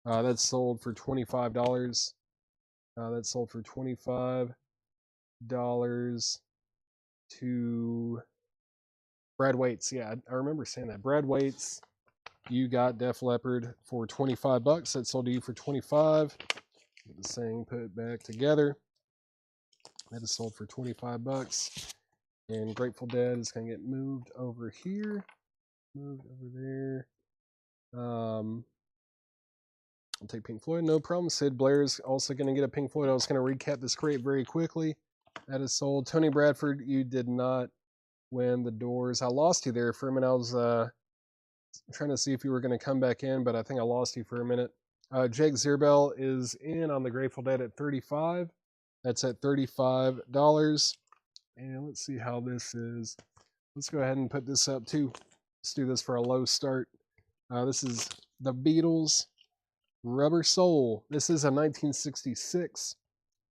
That's sold for $25. That's sold for $25 to Brad Waits. Yeah, I remember saying that. Brad Waits, you got Def Leppard for $25. That sold to you for $25. Get the saying put it back together. That is sold for $25. And Grateful Dead is going to get moved over here. Moved over there. I'll take Pink Floyd, no problem. Sid Blair is also going to get a Pink Floyd. I was going to recap this crate very quickly. That is sold. Tony Bradford, you did not win the Doors. I lost you there for a minute. I was trying to see if you were going to come back in, but I think I lost you for a minute. Jake Zerbel is in on the Grateful Dead at $35. That's at $35. And let's see how this is. Let's go ahead and put this up too. Let's do this for a low start. This is the Beatles Rubber Soul. This is a 1966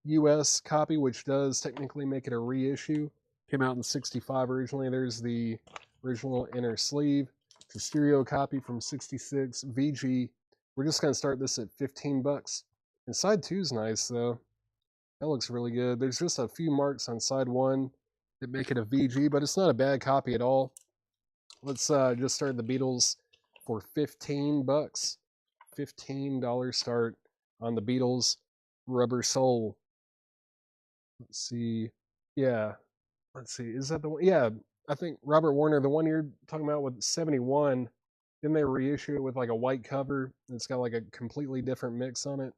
US copy, which does technically make it a reissue. Came out in 65 originally. There's the original inner sleeve. It's a stereo copy from 66 VG. We're just going to start this at $15. And side 2 is nice though. That looks really good. There's just a few marks on side 1 that make it a VG, but it's not a bad copy at all. Let's just start the Beatles for $15. $15 start on the Beatles Rubber Soul. Let's see. Yeah. Let's see. Is that the one? Yeah. I think Robert Warner, the one you're talking about with 71, didn't they reissue it with like a white cover? It's got like a completely different mix on it.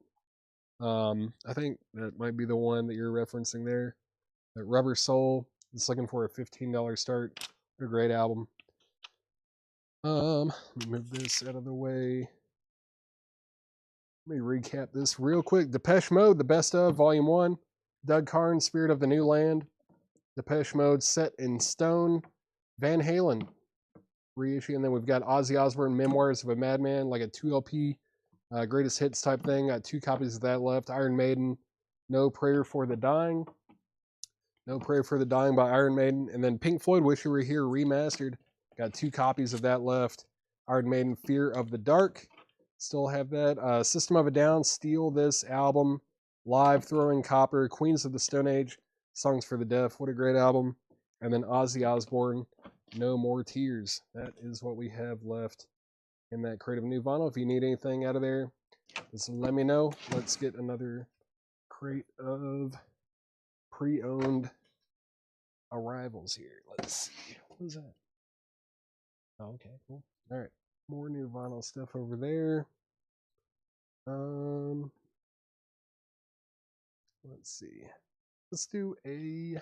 I think that might be the one that you're referencing there. That Rubber Soul. Just looking for a $15 start. A great album. Let me move this out of the way. Let me recap this real quick. Depeche Mode, The Best Of, Volume 1. Doug Carn, Spirit of the New Land. Depeche Mode, Set in Stone. Van Halen, reissue. And then we've got Ozzy Osbourne, Memoirs of a Madman, like a 2 LP greatest hits type thing. Got 2 copies of that left. Iron Maiden, No Prayer for the Dying. No Prayer for the Dying by Iron Maiden. And then Pink Floyd, Wish You Were Here, remastered. Got 2 copies of that left. Iron Maiden, Fear of the Dark. Still have that. System of a Down, Steal This Album. Live, Throwing Copper, Queens of the Stone Age, Songs for the Deaf. What a great album. And then Ozzy Osbourne, No More Tears. That is what we have left in that crate of new vinyl. If you need anything out of there, just let me know. Let's get another crate of pre-owned arrivals here. Let's see. What is that? Oh, okay, cool. All right. More new vinyl stuff over there. Let's see. Let's do a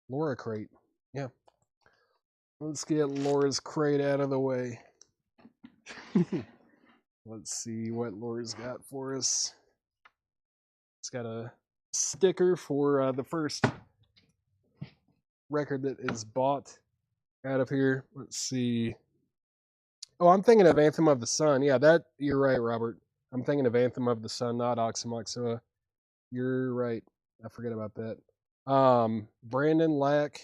Laura crate. Yeah. Let's get Laura's crate out of the way. Let's see what Laura's got for us. It's got a sticker for the first record that is bought out of here. Let's see. Oh, I'm thinking of Anthem of the Sun. Yeah, that you're right, Robert. I'm thinking of Anthem of the Sun, not Oxymoxoa. You're right. I forget about that. Brandon Lack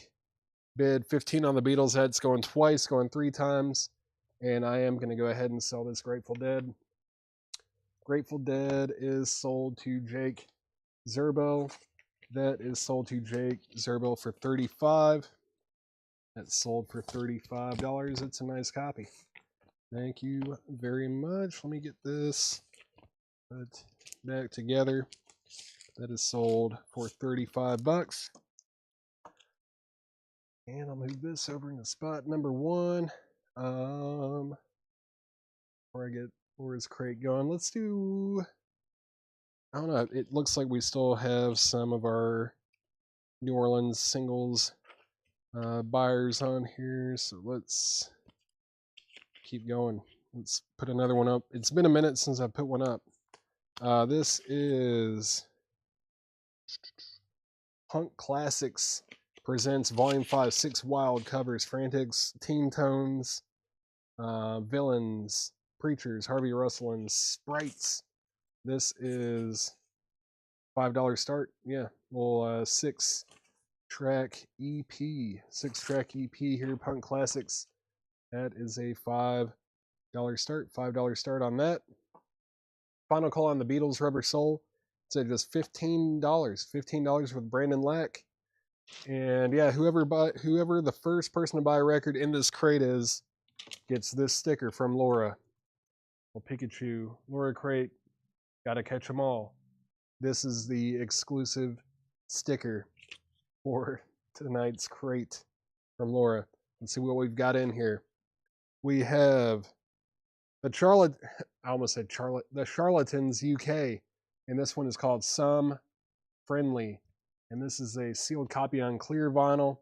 bid 15 on the Beatles heads, going twice, going 3 times. And I am going to go ahead and sell this Grateful Dead. Grateful Dead is sold to Jake Zerbel. That is sold to Jake Zerbel for $35. That's sold for $35. It's a nice copy. Thank you very much. Let me get this put back together. That is sold for $35. And I'll move this over into spot number 1. Before I get Laura's crate going, let's do, I don't know, it looks like we still have some of our New Orleans singles buyers on here, so let's keep going. Let's put another one up. It's been a minute since I put one up. This is Punk Classics presents Volume 5, 6 wild covers, Frantics, Teen Tones, Villains, Preachers, Harvey Russell, and Sprites. This is $5 start. Yeah, well, 6-track EP. 6-track EP here, Punk Classics. That is a $5 start. $5 start on that. Final Call on the Beatles, Rubber Soul. It's at just $15. $15 with Brandon Lack. And yeah, whoever the first person to buy a record in this crate is, gets this sticker from Laura. Well, Pikachu, Laura crate, gotta catch them all. This is the exclusive sticker for tonight's crate from Laura. Let's see what we've got in here. We have the Charlatans UK, and this one is called Some Friendly, and this is a sealed copy on clear vinyl.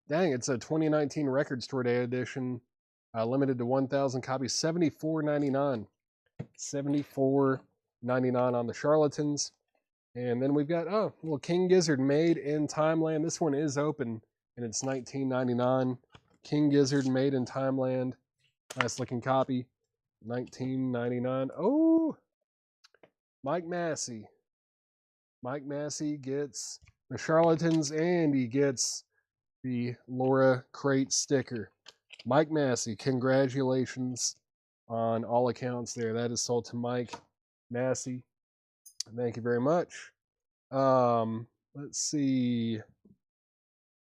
Dang, it's a 2019 Record Store Day edition, limited to 1,000 copies, $74.99. $74.99 on the Charlatans. And then we've got, oh, well, King Gizzard, Made in Timeland. This one is open, and it's $19.99. King Gizzard, Made in Timeland. Nice looking copy. $19.99. Oh, Mike Massey. Mike Massey gets the Charlatans, and he gets the Laura crate sticker. Mike Massey, congratulations on all accounts there. That is sold to Mike Massey. Thank you very much. Let's see.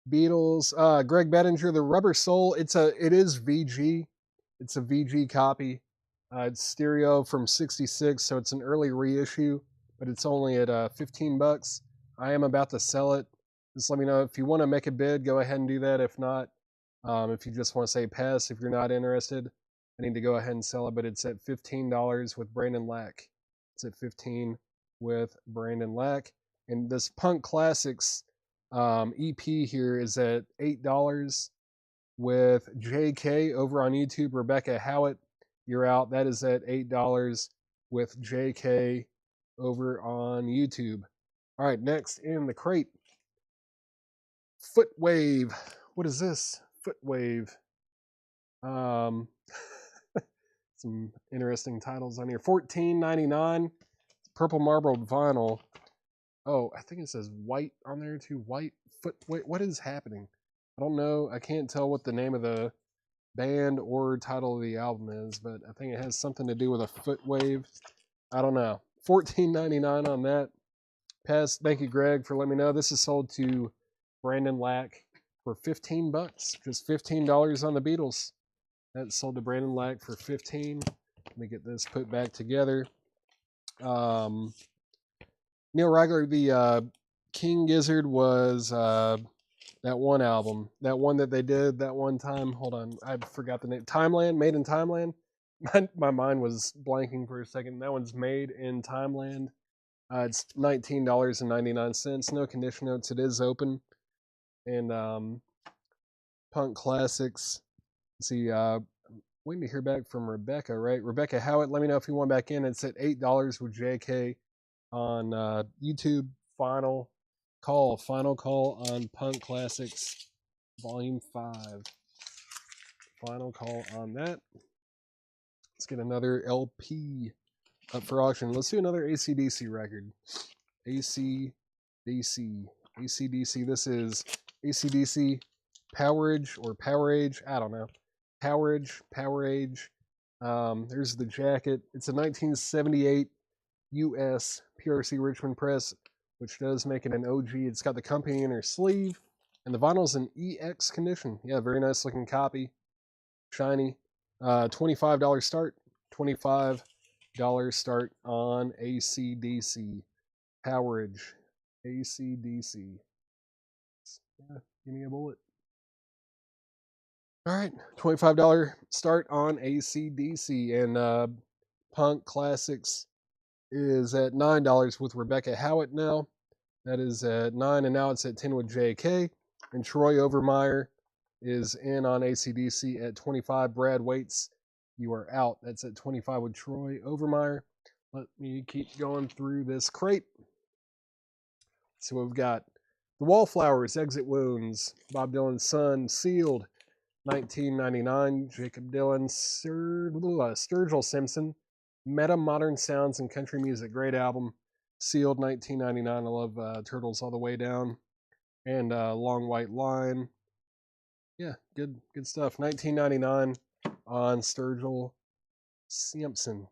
Beatles. Greg Bettinger, The Rubber Soul. It is VG. It's a VG copy. It's stereo from '66, so it's an early reissue, but it's only at $15. I am about to sell it. Just let me know if you want to make a bid. Go ahead and do that. If not, if you just want to say pass, if you're not interested, I need to go ahead and sell it. But it's at $15 with Brandon Lack. It's at $15 with Brandon Lack. And this Punk Classics EP here is at $8 with JK over on YouTube. Rebecca Howitt, you're out. That is at $8 with JK over on YouTube. All right, next in the crate, Footwave. What is this? Footwave. Some interesting titles on here. $14.99. Purple marbled vinyl. Oh, I think it says white on there too. White foot. Wait, what is happening? I don't know. I can't tell what the name of the band or title of the album is, but I think it has something to do with a foot wave. I don't know. $14.99 on that. Pass. Thank you, Greg, for letting me know. This is sold to Brandon Lack for $15. Just $15 on the Beatles. That's sold to Brandon Lack for $15. Let me get this put back together. Neil Regler, the King Gizzard was that one album, that one that they did that one time. Hold on, I forgot the name. Timeland, Made in Timeland. My mind was blanking for a second. That one's Made in Timeland. It's $19.99. No condition notes. It is open. And Punk Classics. Let's see, waiting to hear back from Rebecca, right? Rebecca Howitt, let me know if you want back in. It's at $8 with JK on YouTube. Final call on Punk Classics Volume 5. Final call on that. Let's get another LP up for auction. Let's do another AC/DC record. AC/DC. This is AC/DC Powerage or Power Age. I don't know. Power Age. There's the jacket. It's a 1978 US PRC Richmond press, which does make it an OG. It's got the company inner sleeve, and the vinyl's in EX condition. Yeah, very nice looking copy. Shiny. $25 start. $25 start on AC/DC. Powerage. AC/DC. Yeah, give me a bullet. All right, $25 start on AC/DC, and Punk Classics is at $9 with Rebecca Howitt now. That is at $9, and now it's at $10 with JK. And Troy Overmeyer is in on AC/DC at $25. Brad Waits, you are out. That's at $25 with Troy Overmeyer. Let me keep going through this crate. So we've got The Wallflowers, Exit Wounds, Bob Dylan's Son, sealed. $19.99. Jacob Dylan, Sturgill Simpson, Meta Modern Sounds and Country Music, great album. Sealed, $19.99. I love Turtles All the Way Down, and Long White Line. Yeah, good stuff. $19.99 on Sturgill Simpson.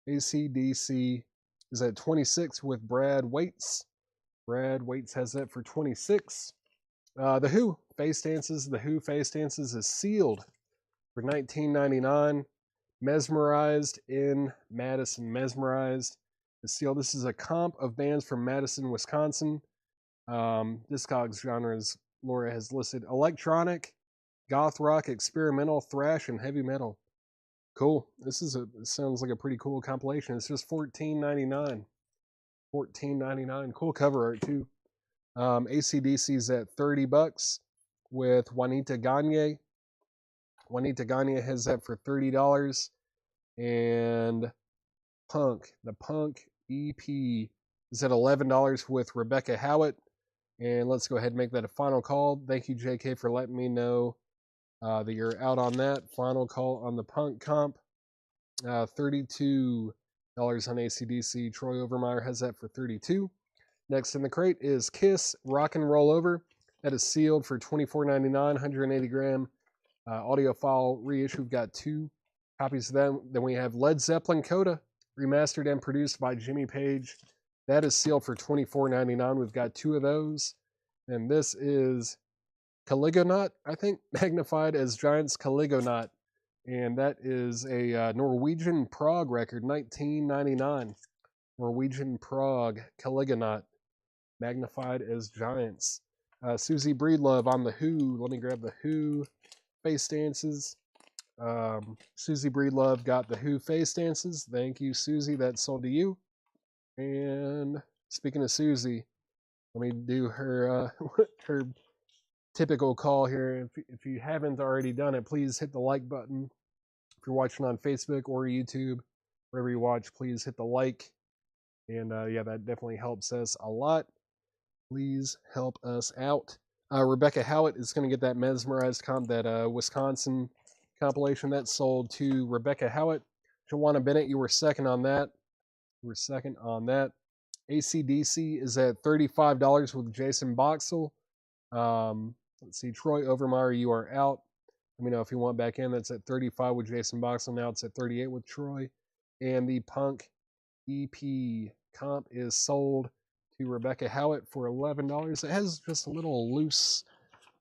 AC/DC is at $26 with Brad Waits. Brad Waits has that for $26. The Who Face Dances. The Who Face Dances is sealed for $19.99. Mesmerized in Madison. Mesmerized is sealed. This is a comp of bands from Madison, Wisconsin. Discogs genres Laura has listed: electronic, goth rock, experimental, thrash, and heavy metal. Cool. This sounds like a pretty cool compilation. It's just $14.99. $14.99. Cool cover art too. AC/DC's at $30 with Juanita Gagne. Juanita Gagne has that for $30. And the Punk EP is at $11 with Rebecca Howitt. And let's go ahead and make that a final call. Thank you, JK, for letting me know that you're out on that. Final call on the Punk comp. $32 on AC/DC. Troy Overmeyer has that for $32. Next in the crate is Kiss Rock and Roll Over. That is sealed for $24.99, 180 gram audiophile reissue. We've got 2 copies of them. Then we have Led Zeppelin Coda, remastered and produced by Jimmy Page. That is sealed for $24.99. We've got 2 of those. And this is Caligonaut, I think, magnified as Giants Caligonaut. And that is a Norwegian prog record, $19.99. Norwegian prog Caligonaut, magnified as Giants. Susie Breedlove on The Who. Let me grab The Who face dances. Susie Breedlove got The Who face dances. Thank you, Susie. That's sold to you. And speaking of Susie, Let me do her her typical call here. If you haven't already done it, please hit the like button. If you're watching on Facebook or YouTube, wherever you watch, please hit the like. And yeah, that definitely helps us a lot. Please help us out. Rebecca Howitt is going to get that mesmerized comp, that Wisconsin compilation that sold to Rebecca Howitt. Joanna Bennett, you were second on that. You were second on that. ACDC is at $35 with Jason Boxell. Let's see, Troy Overmeyer, you are out. Let me know if you want back in. That's at 35 with Jason Boxell. Now it's at 38 with Troy. And the Punk EP comp is sold to Rebecca Howitt for $11. It has just a little loose,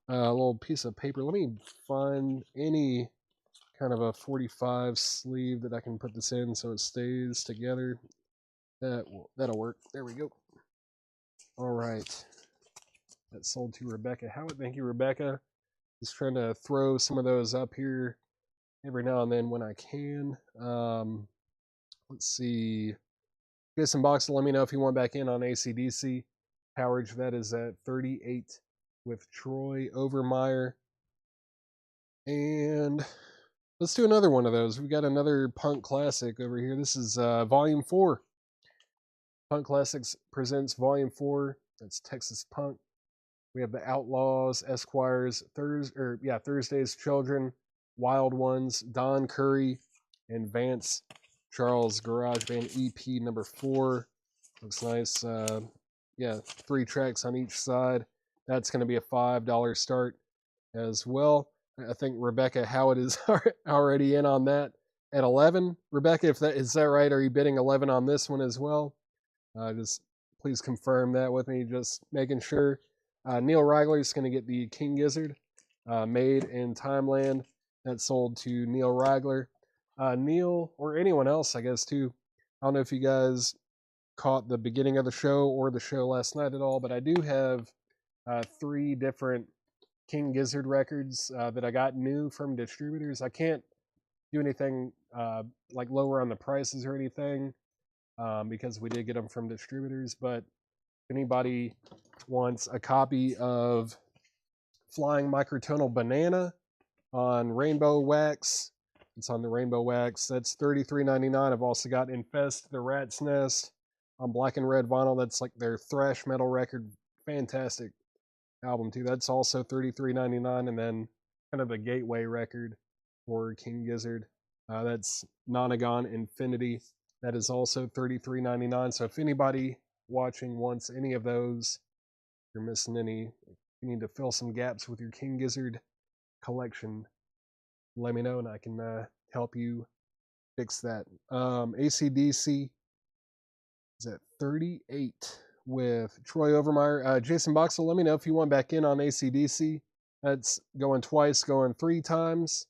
little piece of paper. Let me find any kind of a 45 sleeve that I can put this in so it stays together. That'll work. There we go. All right. That's sold to Rebecca Howitt. Thank you, Rebecca. Just trying to throw some of those up here every now and then when I can. Let's see. Jason Boxell, let me know if you want back in on ACDC. Powerage, that is at 38 with Troy Overmeyer. And let's do another one of those. We've got another Punk Classic over here. This is Volume 4. Punk Classics presents Volume 4. That's Texas Punk. We have the Outlaws, Esquires, Thursday's Children, Wild Ones, Don Curry, and Vance Charles Garage Band EP number 4. Looks nice. 3 tracks on each side. That's going to be a $5 start as well. I think Rebecca Howitt is already in on that at 11. Rebecca, is that right? Are you bidding 11 on this one as well? Just please confirm that with me. Just making sure. Neil Rigler is going to get the King Gizzard, made in Timeland. That sold to Neil Rigler. Neil, or anyone else, I guess, too. I don't know if you guys caught the beginning of the show or the show last night at all, but I do have 3 different King Gizzard records that I got new from distributors. I can't do anything like lower on the prices or anything because we did get them from distributors, but if anybody wants a copy of Flying Microtonal Banana on Rainbow Wax, it's on the Rainbow Wax. That's $33.99. I've also got Infest the Rat's Nest on black and red vinyl. That's like their thrash metal record. Fantastic album, too. That's also $33.99. And then kind of the gateway record for King Gizzard. That's Nonagon Infinity. That is also $33.99. So if anybody watching wants any of those, if you're missing any, you need to fill some gaps with your King Gizzard collection, let me know and I can help you fix that. ACDC is at 38 with Troy Overmeyer. Jason Boxell, let me know if you want back in on ACDC. That's going twice, going 3 times.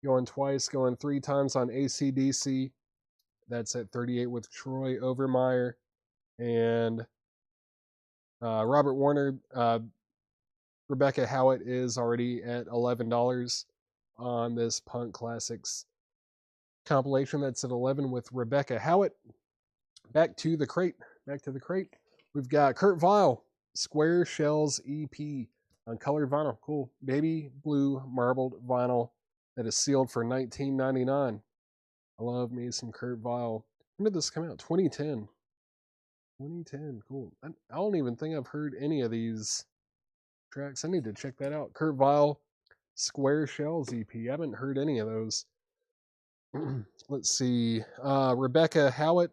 Going twice, going 3 times on ACDC. That's at 38 with Troy Overmeyer. And Robert Warner, Rebecca Howitt is already at $11 on this Punk Classics compilation. That's at 11 with Rebecca Howitt. Back to the crate. We've got Kurt Vile, Square Shells EP on colored vinyl. Cool. Baby blue marbled vinyl that is sealed for $19.99. I love me some Kurt Vile. When did this come out? 2010. 2010. Cool. I don't even think I've heard any of these tracks. I need to check that out. Kurt Vile, Square Shells EP. I haven't heard any of those. Let's see. Rebecca Howitt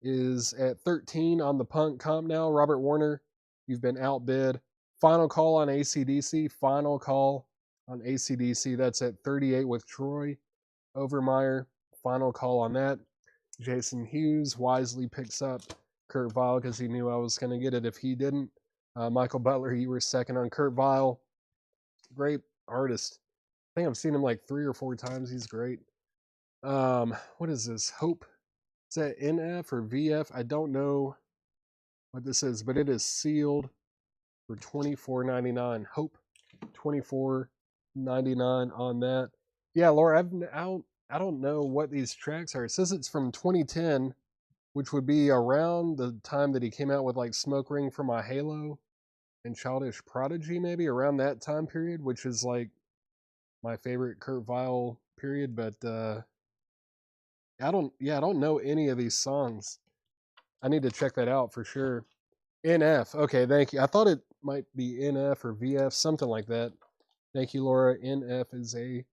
is at 13 on the Punk comp now. Robert Warner, you've been outbid. Final call on ACDC. Final call on ACDC. That's at 38 with Troy Overmeyer. Final call on that. Jason Hughes wisely picks up Kurt Vile because he knew I was going to get it if he didn't. Michael Butler, you were second on Kurt Vile. Great artist. I think I've seen him like 3 or 4 times. He's great. What is this? Hope. Is that NF or VF? I don't know what this is, but it is sealed for $24.99. Hope, $24.99 on that. Yeah, Laura, I don't know what these tracks are. It says it's from 2010, which would be around the time that he came out with like Smoke Ring for My Halo. and Childish Prodigy, maybe around that time period, which is like my favorite Kurt Vile period. But I don't know any of these songs. I need to check that out for sure. NF. Okay, thank you. I thought it might be NF or VF, something like that. Thank you, Laura. NF is a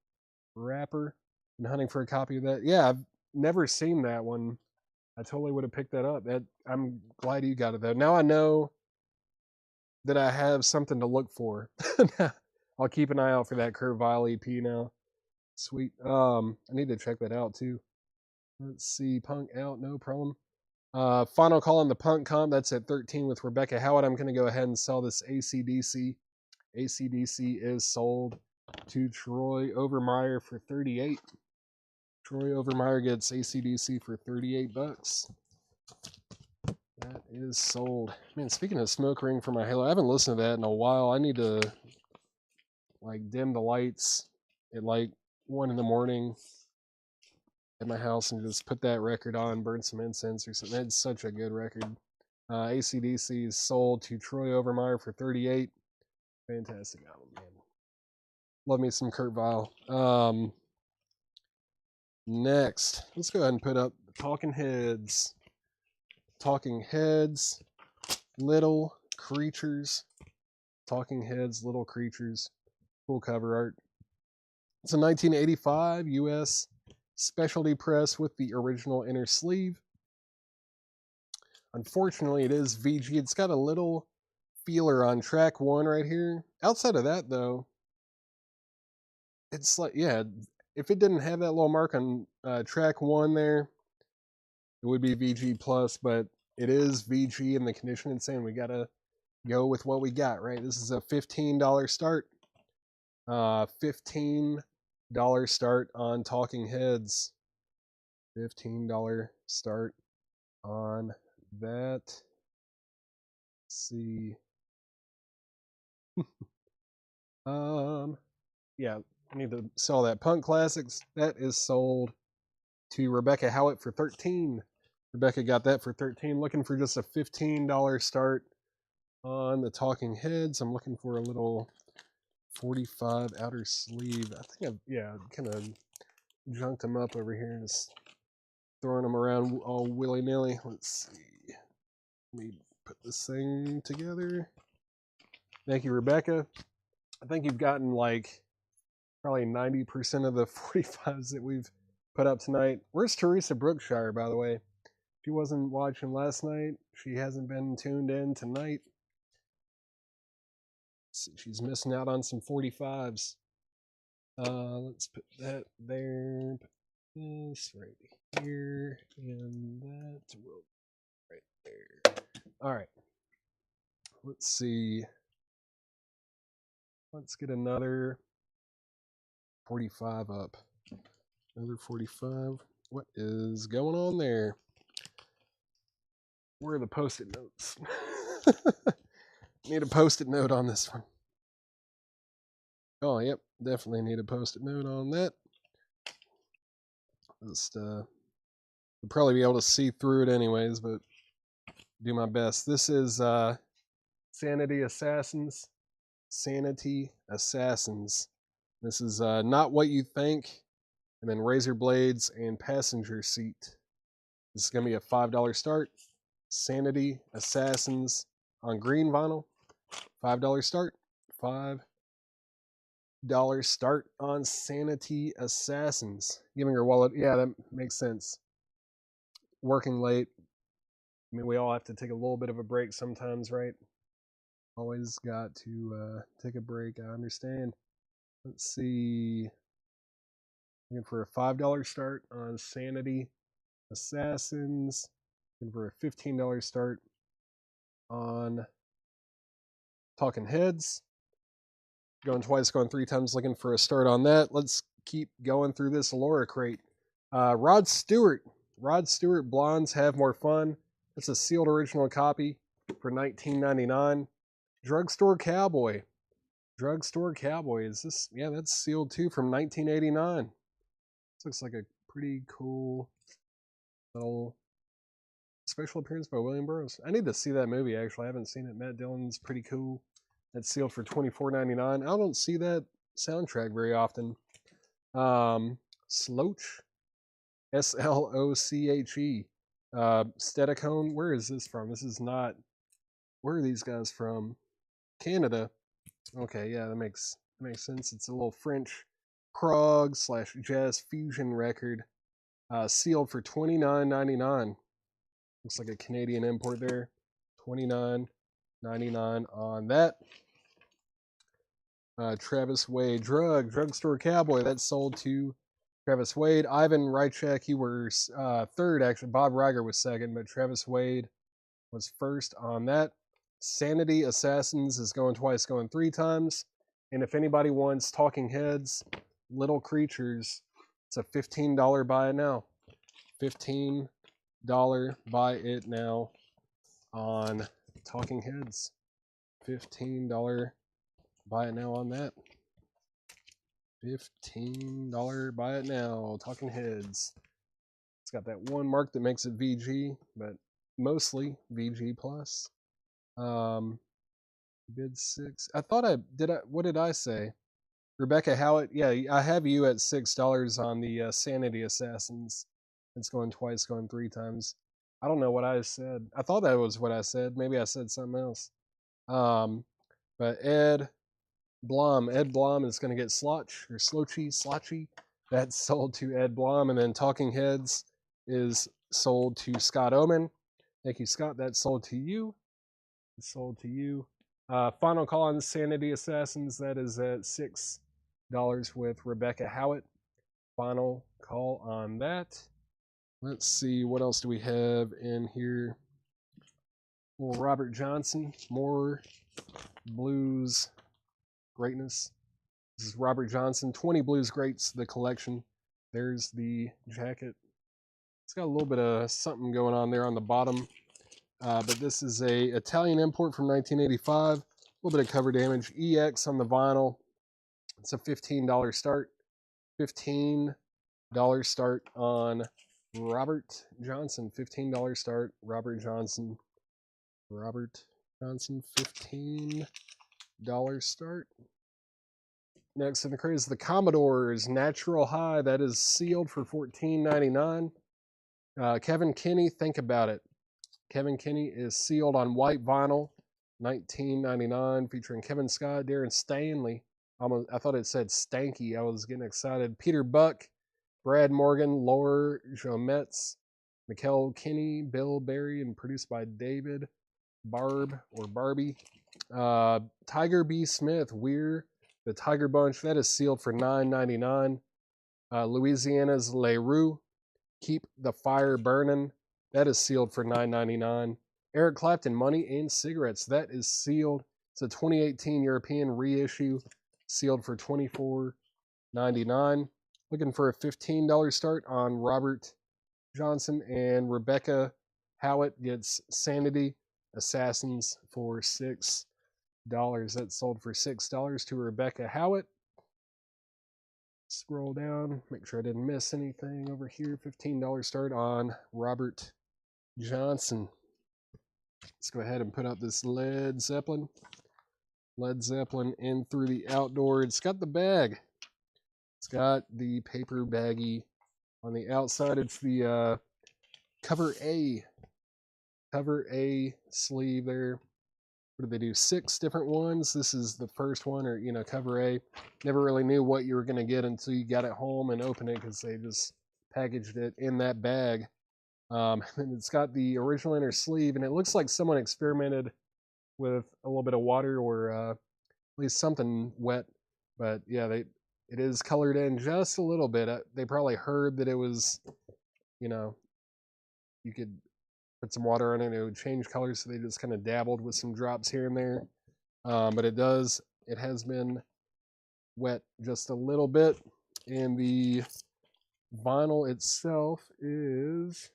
rapper. And hunting for a copy of that. Yeah, I've never seen that one. I totally would have picked that up. I'm glad you got it though. Now I know that I have something to look for. I'll keep an eye out for that Kurt Vile EP now. Sweet. I need to check that out too. Let's see. Punk out, no problem. Final call on the punk comp. That's at 13 with Rebecca Howard. I'm going to go ahead and sell this ACDC. ACDC is sold to Troy Overmeyer for 38. Troy Overmeyer gets ACDC for 38 bucks. That is sold. Man, speaking of Smoke Ring for my Halo, I haven't listened to that in a while. I need to like dim the lights at like 1 in the morning at my house and just put that record on, burn some incense or something. That's such a good record. ACDC is sold to Troy Overmeyer for 38. Fantastic album, man. Love me some Kurt Vile. Next, let's go ahead and put up Talking Heads. Talking Heads, Little Creatures. Talking Heads, Little Creatures. Cool cover art. It's a 1985 U.S. specialty press with the original inner sleeve. Unfortunately, it is VG. It's got a little feeler on track 1 right here. Outside of that, though, it's like, yeah, if it didn't have that little mark on track 1 there, it would be VG plus, but it is VG in the condition it's in. We gotta go with what we got, right? This is a $15 start. $15 start on Talking Heads. $15 start on that. Let's see. Yeah, I need to sell that. Punk Classics, that is sold to Rebecca Howard for 13. Rebecca got that for 13. Looking for just a $15 start on the Talking Heads. I'm looking for a little 45 outer sleeve. I think I've kind of junked them up over here, just throwing them around all willy-nilly. Let's see. Let me put this thing together. Thank you, Rebecca. I think you've gotten like probably 90% of the 45s that we've put up tonight. Where's Teresa Brookshire, by the way? She wasn't watching last night. She hasn't been tuned in tonight. She's missing out on some 45s. Let's put that there. Put this right here. And that will right there. All right. Let's see. Let's get another 45 up. Another 45. What is going on there? Where are the post-it notes? Need a post-it note on this one. Oh, yep. Definitely need a post-it note on that. Just, you'll probably be able to see through it anyways, but do my best. This is Sanity Assassins. Sanity Assassins. This is Not What You Think, and then Razor Blades and Passenger Seat. This is going to be a $5 start. Sanity Assassins on green vinyl. $5 start. $5 start on Sanity Assassins. Giving her wallet. Yeah, that makes sense. Working late. I mean, we all have to take a little bit of a break sometimes, right? Always got to take a break. I understand. Let's see. Looking for a $5 start on Sanity Assassins. Looking for a $15 start on Talking Heads. Going twice, going 3 times, looking for a start on that. Let's keep going through this Laura crate. Rod Stewart. Rod Stewart Blondes Have More Fun. That's a sealed original copy for $19.99. Drugstore Cowboy. Drugstore Cowboy. Is this? Yeah, that's sealed too from 1989. This looks like a pretty cool little special appearance by William Burroughs. I need to see that movie, actually. I haven't seen it. Matt Dillon's pretty cool. That's sealed for $24.99. I don't see that soundtrack very often. Sloche, Sloche. Steadicone. Where is this from? This is not. Where are these guys from? Canada. Okay, yeah, that makes sense. It's a little French prog / jazz fusion record. Sealed for $29.99. Looks like a Canadian import there. $29.99 on that. Travis Wade, Drugstore Cowboy. That's sold to Travis Wade. Ivan Rychek, you were third, actually. Bob Reiger was second, but Travis Wade was first on that. Sanity Assassins is going twice, going 3 times. And if anybody wants Talking Heads, Little Creatures, it's a $15 buy it now. $15 buy it now on Talking Heads. $15 buy it now on that. $15 buy it now. Talking Heads. It's got that one mark that makes it VG, but mostly VG plus. Bid 6. I thought what did I say? Rebecca Howitt. Yeah, I have you at $6 on the Sanity Assassins. It's going twice, going 3 times. I don't know what I said. I thought that was what I said. Maybe I said something else. But Ed Blom is going to get Slotchy. That's sold to Ed Blom. And then Talking Heads is sold to Scott Oman. Thank you, Scott. That's sold to you. It's sold to you. Final call on Sanity Assassins. That is at $6 with Rebecca Howitt. Final call on that. Let's see, what else do we have in here? Well, Robert Johnson, more blues greatness. This is Robert Johnson, 20 blues greats, the collection. There's the jacket. It's got a little bit of something going on there on the bottom. But this is a Italian import from 1985. A little bit of cover damage. EX on the vinyl. It's a $15 start. $15 start on Robert Johnson. $15 start. Robert Johnson, $15 start. Next in the crate is the Commodore's Natural High. That is sealed for $14.99. Kevin Kinney, Think About It. Kevin Kinney is sealed on white vinyl, $19.99, featuring Kevin Scott, Darren Stanley. I thought it said Stanky. I was getting excited. Peter Buck, Brad Morgan, Laura Jometz, Mikkel Kinney, Bill Berry, and produced by David Barbie. Tiger B. Smith, We're the Tiger Bunch. That is sealed for $9.99. Louisiana's Leroux, Keep the Fire Burning. That is sealed for $9.99. Eric Clapton, Money and Cigarettes. That is sealed. It's a 2018 European reissue, sealed for $24.99. Looking for a $15 start on Robert Johnson, and Rebecca Howitt gets Sanity Assassins for $6. That's sold for $6 to Rebecca Howitt. Scroll down, make sure I didn't miss anything over here. $15 start on Robert Johnson. Let's go ahead and put up this Led Zeppelin. Led Zeppelin in through the outdoor. It's got the bag. It's got the paper baggie on the outside. It's the cover A sleeve there. What did they do? 6 different ones. This is the first one, or cover A. Never really knew what you were going to get until you got it home and opened it, because they just packaged it in that bag. And it's got the original inner sleeve, and it looks like someone experimented with a little bit of water, or at least something wet. But yeah, it is colored in just a little bit. They probably heard that it was, you could put some water on it and it would change colors, so they just kind of dabbled with some drops here and there. But it has been wet just a little bit. And the vinyl itself is,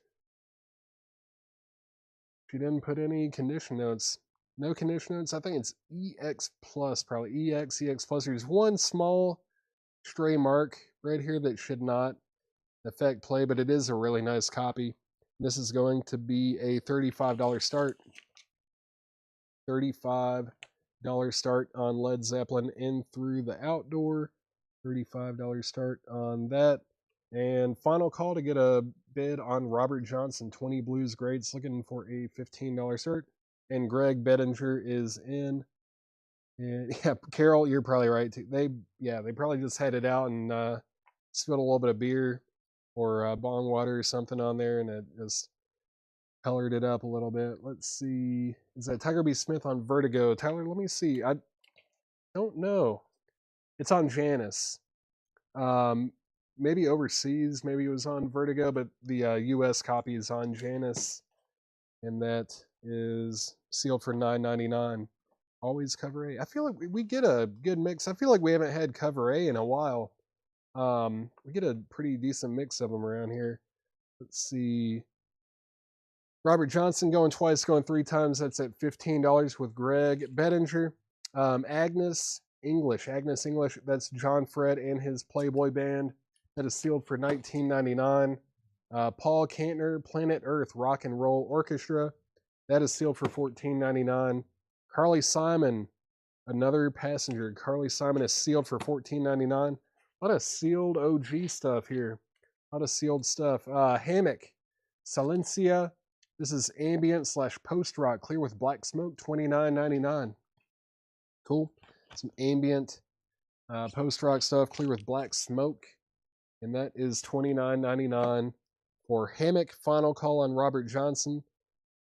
she didn't put any condition notes. No condition notes. I think it's EX plus, probably EX plus. There's one small stray mark right here that should not affect play, but it is a really nice copy. This is going to be a $35 start. $35 start on Led Zeppelin In Through the Outdoor. $35 start on that. And final call to get a bid on Robert Johnson, 20 Blues Greats, looking for a $15 start. And Greg Bettinger is in. And yeah, Carol, you're probably right too. They probably just had it out and spilled a little bit of beer or bong water or something on there, and it just colored it up a little bit. Let's see. Is that Tiger B. Smith on Vertigo? Tyler, let me see. I don't know. It's on Janus. Maybe overseas. Maybe it was on Vertigo, but the U.S. copy is on Janus, and that is sealed for $9.99. Always cover A. I feel like we get a good mix. I feel like we haven't had cover A in a while. We get a pretty decent mix of them around here. Let's see. Robert Johnson going twice, going three times. That's at $15 with Greg Bettinger. Agnes English. That's John Fred and his Playboy band. That is sealed for $19.99. Paul Kantner, Planet Earth Rock and Roll Orchestra. That is sealed for $14.99. Carly Simon, another passenger. Carly Simon is sealed for $14.99. A lot of sealed OG stuff here. A lot of sealed stuff. Hammock, Silencia. This is ambient / post rock, clear with black smoke, $29.99. Cool. Some ambient post rock stuff, clear with black smoke, and that is $29.99 for Hammock. Final call on Robert Johnson.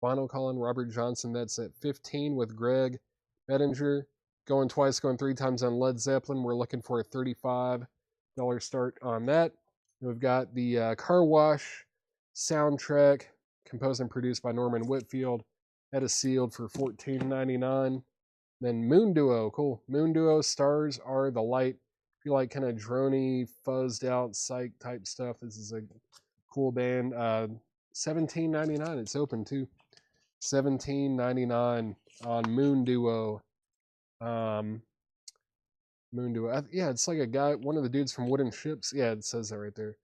That's at $15 with Greg Bettinger. Going twice, going three times on Led Zeppelin. We're looking for a $35 start on that. We've got the Car Wash soundtrack, composed and produced by Norman Whitfield. That is sealed for $14.99. Then Moon Duo, cool. Moon Duo, Stars Are the Light. If you like kind of drony, fuzzed out, psych type stuff, this is a cool band. $17.99. It's open too. $17.99 on Moon Duo. Moon Duo. Yeah, it's like a guy, one of the dudes from Wooden Ships. Yeah, it says that right there.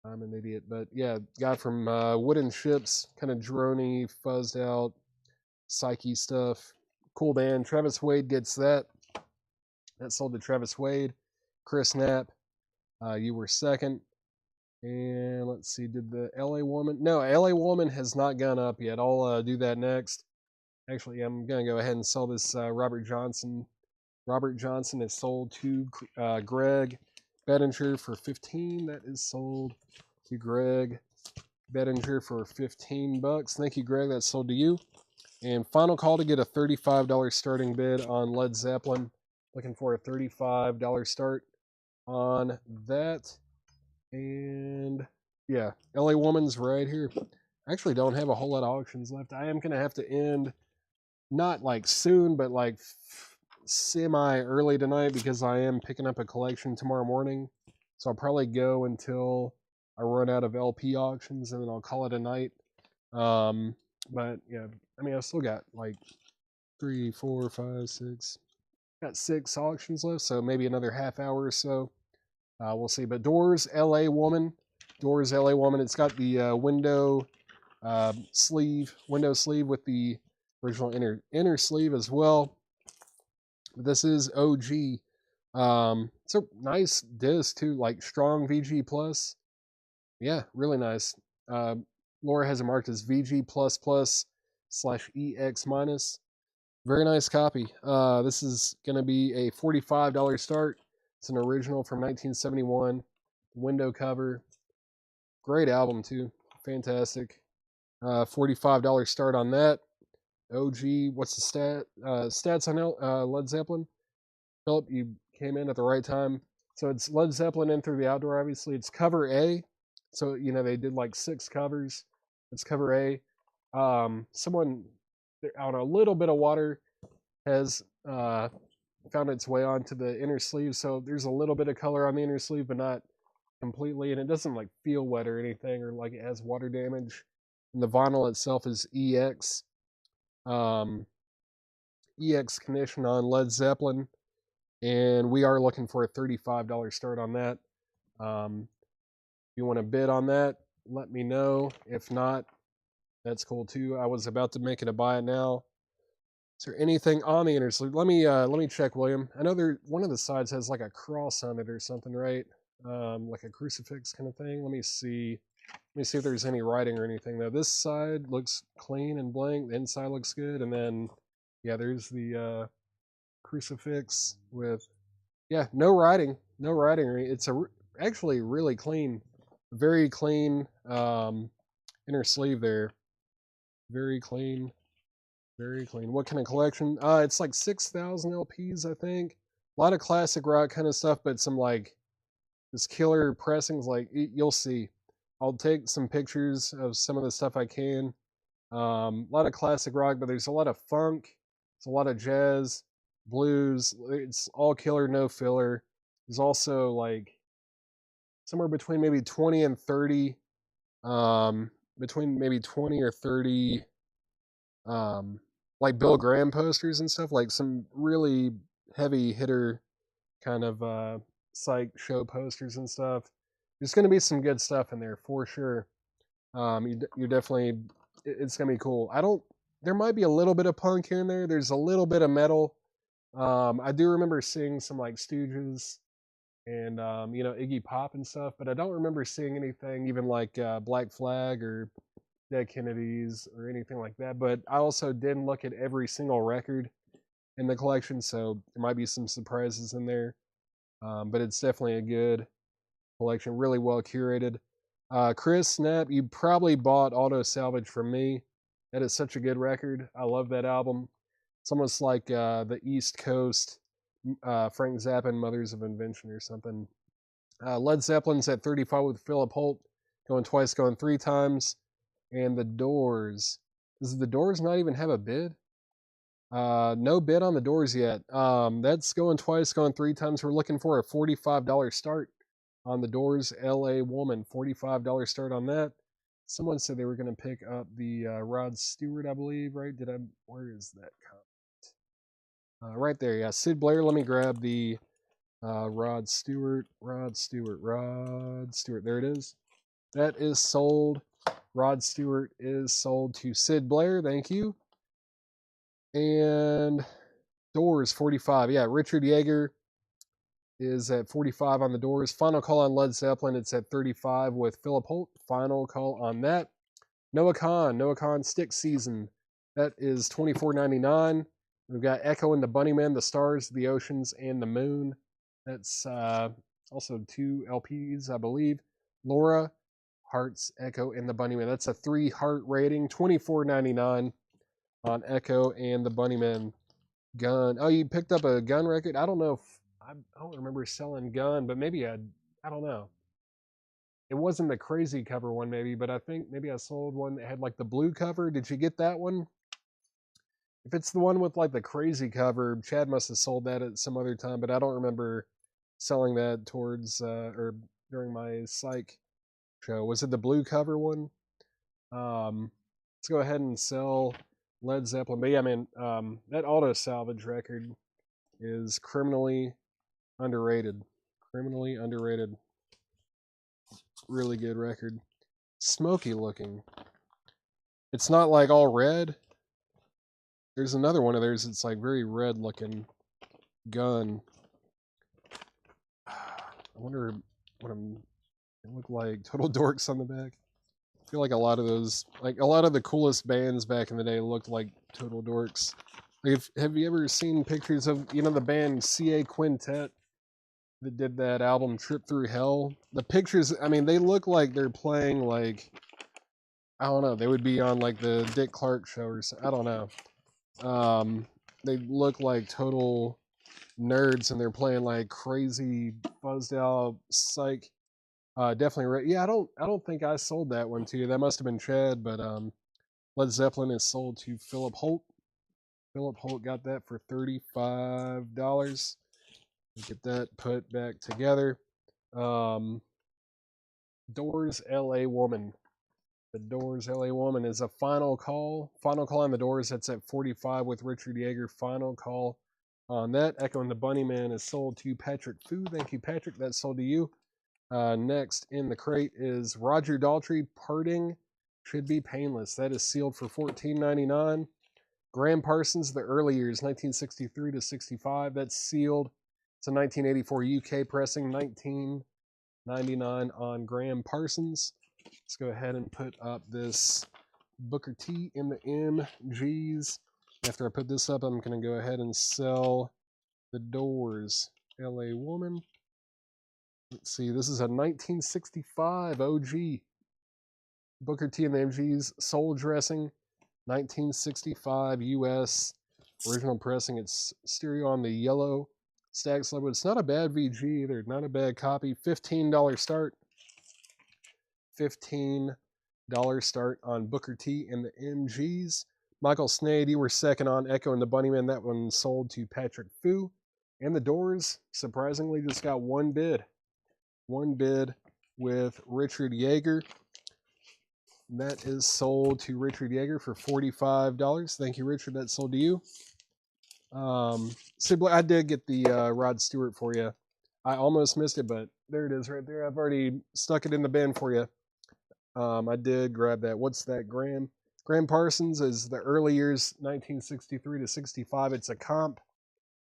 I'm an idiot, but yeah, guy from Wooden Ships, kind of drony, fuzzed out, psyche stuff. Cool band. Travis Wade gets that. That sold to Travis Wade. Chris Knapp, you were second. And let's see, did the LA Woman? No, LA Woman has not gone up yet. I'll do that next. Actually, I'm going to go ahead and sell this Robert Johnson. Robert Johnson is sold to Greg Bettinger for $15. That is sold to Greg Bettinger for $15. Thank you, Greg. That's sold to you. And final call to get a $35 starting bid on Led Zeppelin. Looking for a $35 start on that. And yeah, LA Woman's right here. I actually don't have a whole lot of auctions left. I am going to have to end, not like soon, but like semi early tonight, because I am picking up a collection tomorrow morning. So I'll probably go until I run out of LP auctions, and then I'll call it a night. But yeah, I mean, I've still got like 3, 4, 5, 6. Got 6 auctions left, so maybe another half hour or so. We'll see. But Doors LA Woman. It's got the window sleeve with the original inner sleeve as well. This is OG. It's a nice disc too, like strong VG plus. Yeah, really nice. Laura has it marked as VG /EX minus. Very nice copy. This is going to be a $45 start. It's an original from 1971. Window cover. Great album too. Fantastic. $45 start on that. OG, what's the stats on Led Zeppelin? Philip, you came in at the right time. So it's Led Zeppelin In Through the Outdoor, obviously. It's cover A. So, they did like 6 covers. It's cover A. Someone out a little bit of water has found its way onto the inner sleeve. So there's a little bit of color on the inner sleeve, but not completely. And it doesn't like feel wet or anything, or like it has water damage. And the vinyl itself is EX. EX condition on Led Zeppelin. And we are looking for a $35 start on that. If you want to bid on that, let me know. If not, that's cool too. I was about to make it a buy it now. Is there anything on the inner sleeve? Let me check, William. I know there one of the sides has like a cross on it or something, right? Like a crucifix kind of thing. Let me see. Let me see if there's any writing or anything though. This side looks clean and blank. The inside looks good, and then yeah, there's the crucifix with yeah, no writing, no writing. It's actually really clean, very clean inner sleeve there. Very clean, very clean. What kind of collection? It's like 6,000 LPs, I think. A lot of classic rock kind of stuff, but some like this killer pressings. Like you'll see. I'll take some pictures of some of the stuff I can. A lot of classic rock, but there's a lot of funk. It's a lot of jazz, blues. It's all killer, no filler. There's also like somewhere between maybe 20 and 30, between maybe 20 or 30, like Bill Graham posters and stuff, like some really heavy hitter kind of psych show posters and stuff. There's going to be some good stuff in there for sure. You're definitely, it's going to be cool. There might be a little bit of punk here and there. There's a little bit of metal. I do remember seeing some like Stooges and Iggy Pop and stuff, but I don't remember seeing anything even like Black Flag or Dead Kennedys or anything like that. But I also didn't look at every single record in the collection, so there might be some surprises in there. But it's definitely a good collection, really well curated. Chris Snap, you probably bought Auto Salvage from me. That is such a good record. I love that album. It's almost like the East Coast Frank Zappa and Mothers of Invention or something. Led Zeppelin's at 35 with Philip Holt, going twice, going three times. And the Doors. Does the Doors not even have a bid? No bid on the Doors yet. That's going twice, going three times. We're looking for a $45 start on the Doors. LA Woman, $45 start on that. Someone said they were going to pick up the Rod Stewart, I believe, right? Where is that comment? Right there, yeah. Sid Blair, let me grab the Rod Stewart. There it is. That is sold. Rod Stewart is sold to Sid Blair. Thank you. And Doors, 45. Yeah, Richard Yeager is at 45 on the Doors. Final call on Led Zeppelin. It's at 35 with Philip Holt. Final call on that. Noah Khan, Stick Season. That is $24.99. We've got Echo and the Bunnymen, The Stars, The Oceans, and the Moon. That's also 2 LPs, I believe. Laura, Hearts, Echo, and the Bunnymen. That's a 3 heart rating. $24.99 on Echo and the Bunnymen. Gun. Oh, you picked up a Gun record? I don't know if I don't remember selling Gun, but maybe I don't know. It wasn't the crazy cover one, maybe, but I think maybe I sold one that had like the blue cover. Did you get that one? If it's the one with like the crazy cover, Chad must have sold that at some other time, but I don't remember selling that towards or during my psych show. Was it the blue cover one? Let's go ahead and sell Led Zeppelin. But yeah, man, that Auto Salvage record is criminally underrated. Criminally underrated. Really good record. Smoky looking. It's not like all red. There's another one of theirs that's like very red looking. Gun. I wonder what they look like. Total Dorks on the back. I feel like a lot of those, like a lot of the coolest bands back in the day looked like Total Dorks. Like have you ever seen pictures of, the band CA Quintet that did that album Trip Through Hell? The pictures, I mean, they look like they're playing like, I don't know, they would be on like the Dick Clark show or something. I don't know. They look like total nerds and they're playing like crazy buzzed out psych. Definitely. Yeah, I don't think I sold that one to you. That must have been Chad, but Led Zeppelin is sold to Philip Holt. Philip Holt got that for $35. Get that put back together. Doors LA Woman. The Doors LA Woman is a final call. Final call on the Doors. That's at 45 with Richard Yeager. Final call on that. Echo and the Bunnyman is sold to Patrick Fu. Thank you, Patrick. That's sold to you. Next in the crate is Roger Daltrey. Parting Should Be Painless. That is sealed for $14.99. Graham Parsons, the early years, 1963 to 65. That's sealed. It's a 1984 UK pressing, 1999 on Graham Parsons. Let's go ahead and put up this Booker T in the MGs. After I put this up, I'm going to go ahead and sell the Doors. LA Woman. Let's see, this is a 1965 OG. Booker T and the MGs, Soul Dressing, 1965 US. Original pressing, it's stereo on the yellow stack slab. It's not a bad VG either, not a bad copy. $15 start. $15 start on Booker T and the MGs. Michael Snade, you were second on Echo and the Bunnyman. That one sold to Patrick Fu. And the Doors, surprisingly, just got one bid. One bid with Richard Yeager. That is sold to Richard Yeager for $45. Thank you, Richard. That's sold to you. I did get the Rod Stewart for you. I almost missed it, but there it is right there. I've already stuck it in the bin for you. I did grab that. What's that, Graham? Graham Parsons is the early years, 1963 to 65. It's a comp,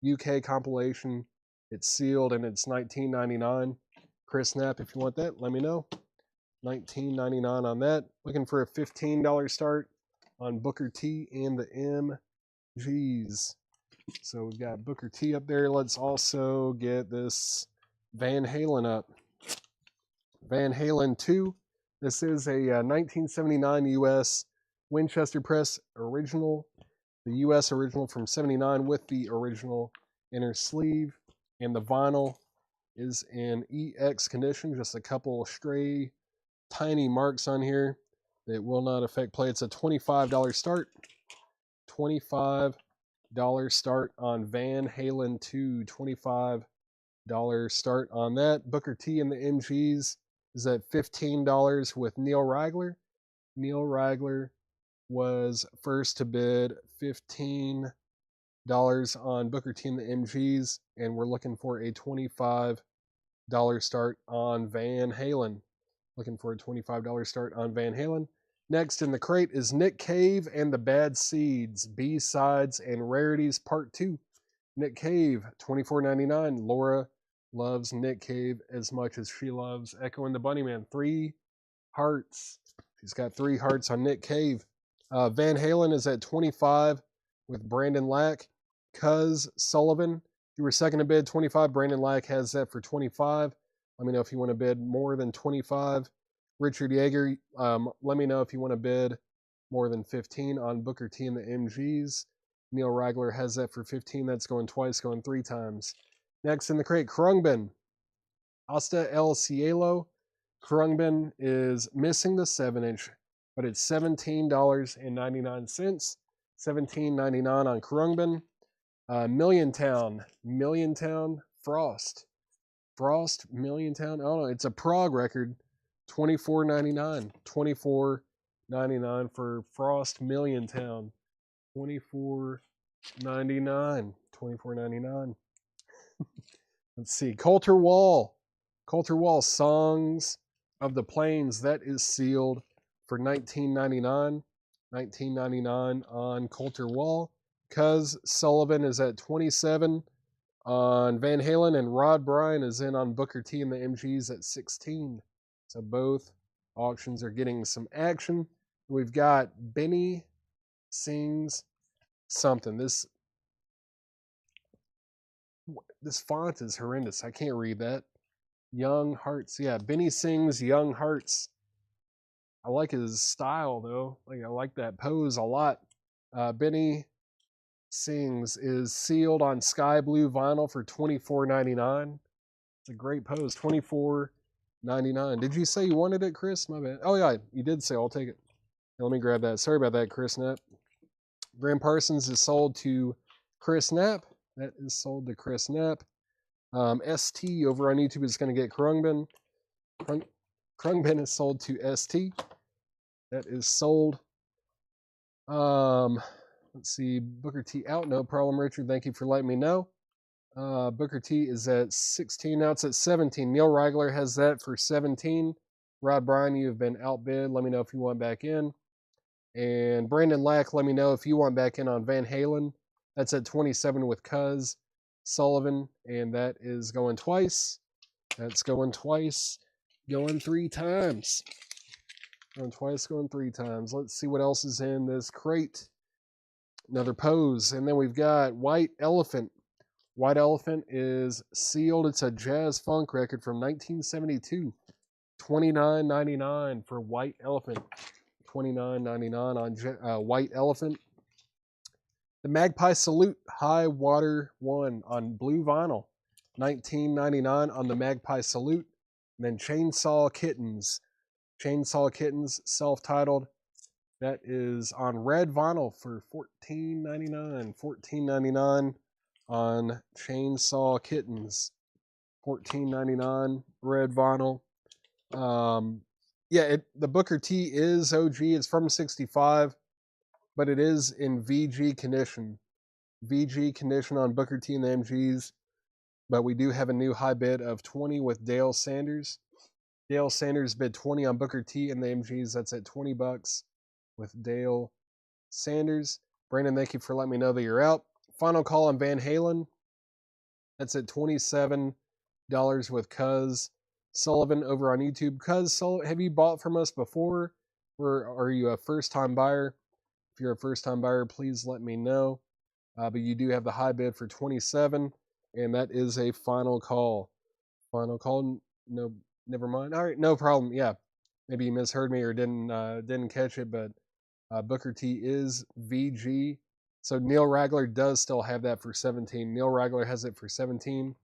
UK compilation. It's sealed, and it's $19.99. Chris Knapp, if you want that, let me know. $19.99 on that. Looking for a $15 start on Booker T and the MGs. So we've got Booker T up there. Let's also get this Van Halen up. Van Halen 2. This is a 1979 US Winchester Press original. The US original from 79 with the original inner sleeve. And the vinyl is in EX condition. Just a couple stray tiny marks on here that will not affect play. It's a $25 start. $25 start on Van Halen 2. $25 start on that. Booker T and the MGs is at $15 with Neil Ragler. Neil Ragler was first to bid $15 on Booker T and the MGs, and we're looking for a $25 start on Van Halen. Looking for a $25 start on Van Halen. Next in the crate is Nick Cave and the Bad Seeds, B-Sides and Rarities Part 2. Nick Cave, $24.99. Laura loves Nick Cave as much as she loves Echo and the Bunnyman. 3 hearts. She's got 3 hearts on Nick Cave. Van Halen is at $25 with Brandon Lack. Cuz Sullivan, you were second to bid, $25. Brandon Lack has that for $25. Let me know if you want to bid more than $25. Richard Yeager, let me know if you want to bid more than $15 on Booker T and the MGs. Neil Ragler has that for $15. That's going twice, going 3 times. Next in the crate, Krungbin. Hasta El Cielo. Krungbin is missing the 7-inch, but it's $17.99. $17.99 on Krungbin. Milliontown, Frost, Milliontown. I don't know. It's a prog record. $24.99. $24.99 for Frost Milliontown. $24.99. $24.99. Let's see. Coulter Wall, Songs of the Plains. That is sealed for $19.99. $19.99 on Coulter Wall. Cuz Sullivan is at $27 on Van Halen, and Rod Bryan is in on Booker T and the MGs at $16. So both auctions are getting some action. We've got Benny Sings Something. This font is horrendous. I can't read that. Young Hearts. Yeah, Benny Sings Young Hearts. I like his style, though. I like that pose a lot. Benny Sings is sealed on sky blue vinyl for $24.99. It's a great pose. $24.99. Did you say you wanted it, Chris? My bad. Oh, yeah, you did say. I'll take it. Let me grab that. Sorry about that, Chris Knapp. Graham Parsons is sold to Chris Knapp. That is sold to Chris Knapp. ST over on YouTube is going to get Krungbin. Krungbin is sold to ST. That is sold. Let's see. Booker T out. No problem, Richard. Thank you for letting me know. Booker T is at 16. Now it's at 17. Neil Ragler has that for 17. Rod Bryan, you have been outbid. Let me know if you want back in. And Brandon Lack, let me know if you want back in on Van Halen. That's at 27 with Cuz Sullivan, and that is going twice. That's going twice, going 3 times. Going twice, going 3 times. Let's see what else is in this crate. Another pose, and then we've got White Elephant. White Elephant is sealed. It's a jazz funk record from 1972. $29.99 for White Elephant. $29.99 on White Elephant. The Magpie Salute High Water 1 on blue vinyl. $19.99 on the Magpie Salute. And then Chainsaw Kittens. Chainsaw Kittens, self-titled. That is on red vinyl for $14.99. $14.99 on Chainsaw Kittens. $14.99 red vinyl. The Booker T is OG. It's from 65, but it is in VG condition. VG condition on Booker T and the MGs. But we do have a new high bid of 20 with Dale Sanders. Dale Sanders bid 20 on Booker T and the MGs. That's at $20 with Dale Sanders. Brandon, thank you for letting me know that you're out. Final call on Van Halen. That's at $27 with Cuz Sullivan over on YouTube. Cuz, have you bought from us before? Or are you a first-time buyer? If you're a first-time buyer, please let me know. But you do have the high bid for 27, and that is a final call. Final call. No, never mind. All right, no problem. Yeah, maybe you misheard me or didn't catch it, but Booker T is VG. So Neil Ragler does still have that for 17. Neil Ragler has it for 17.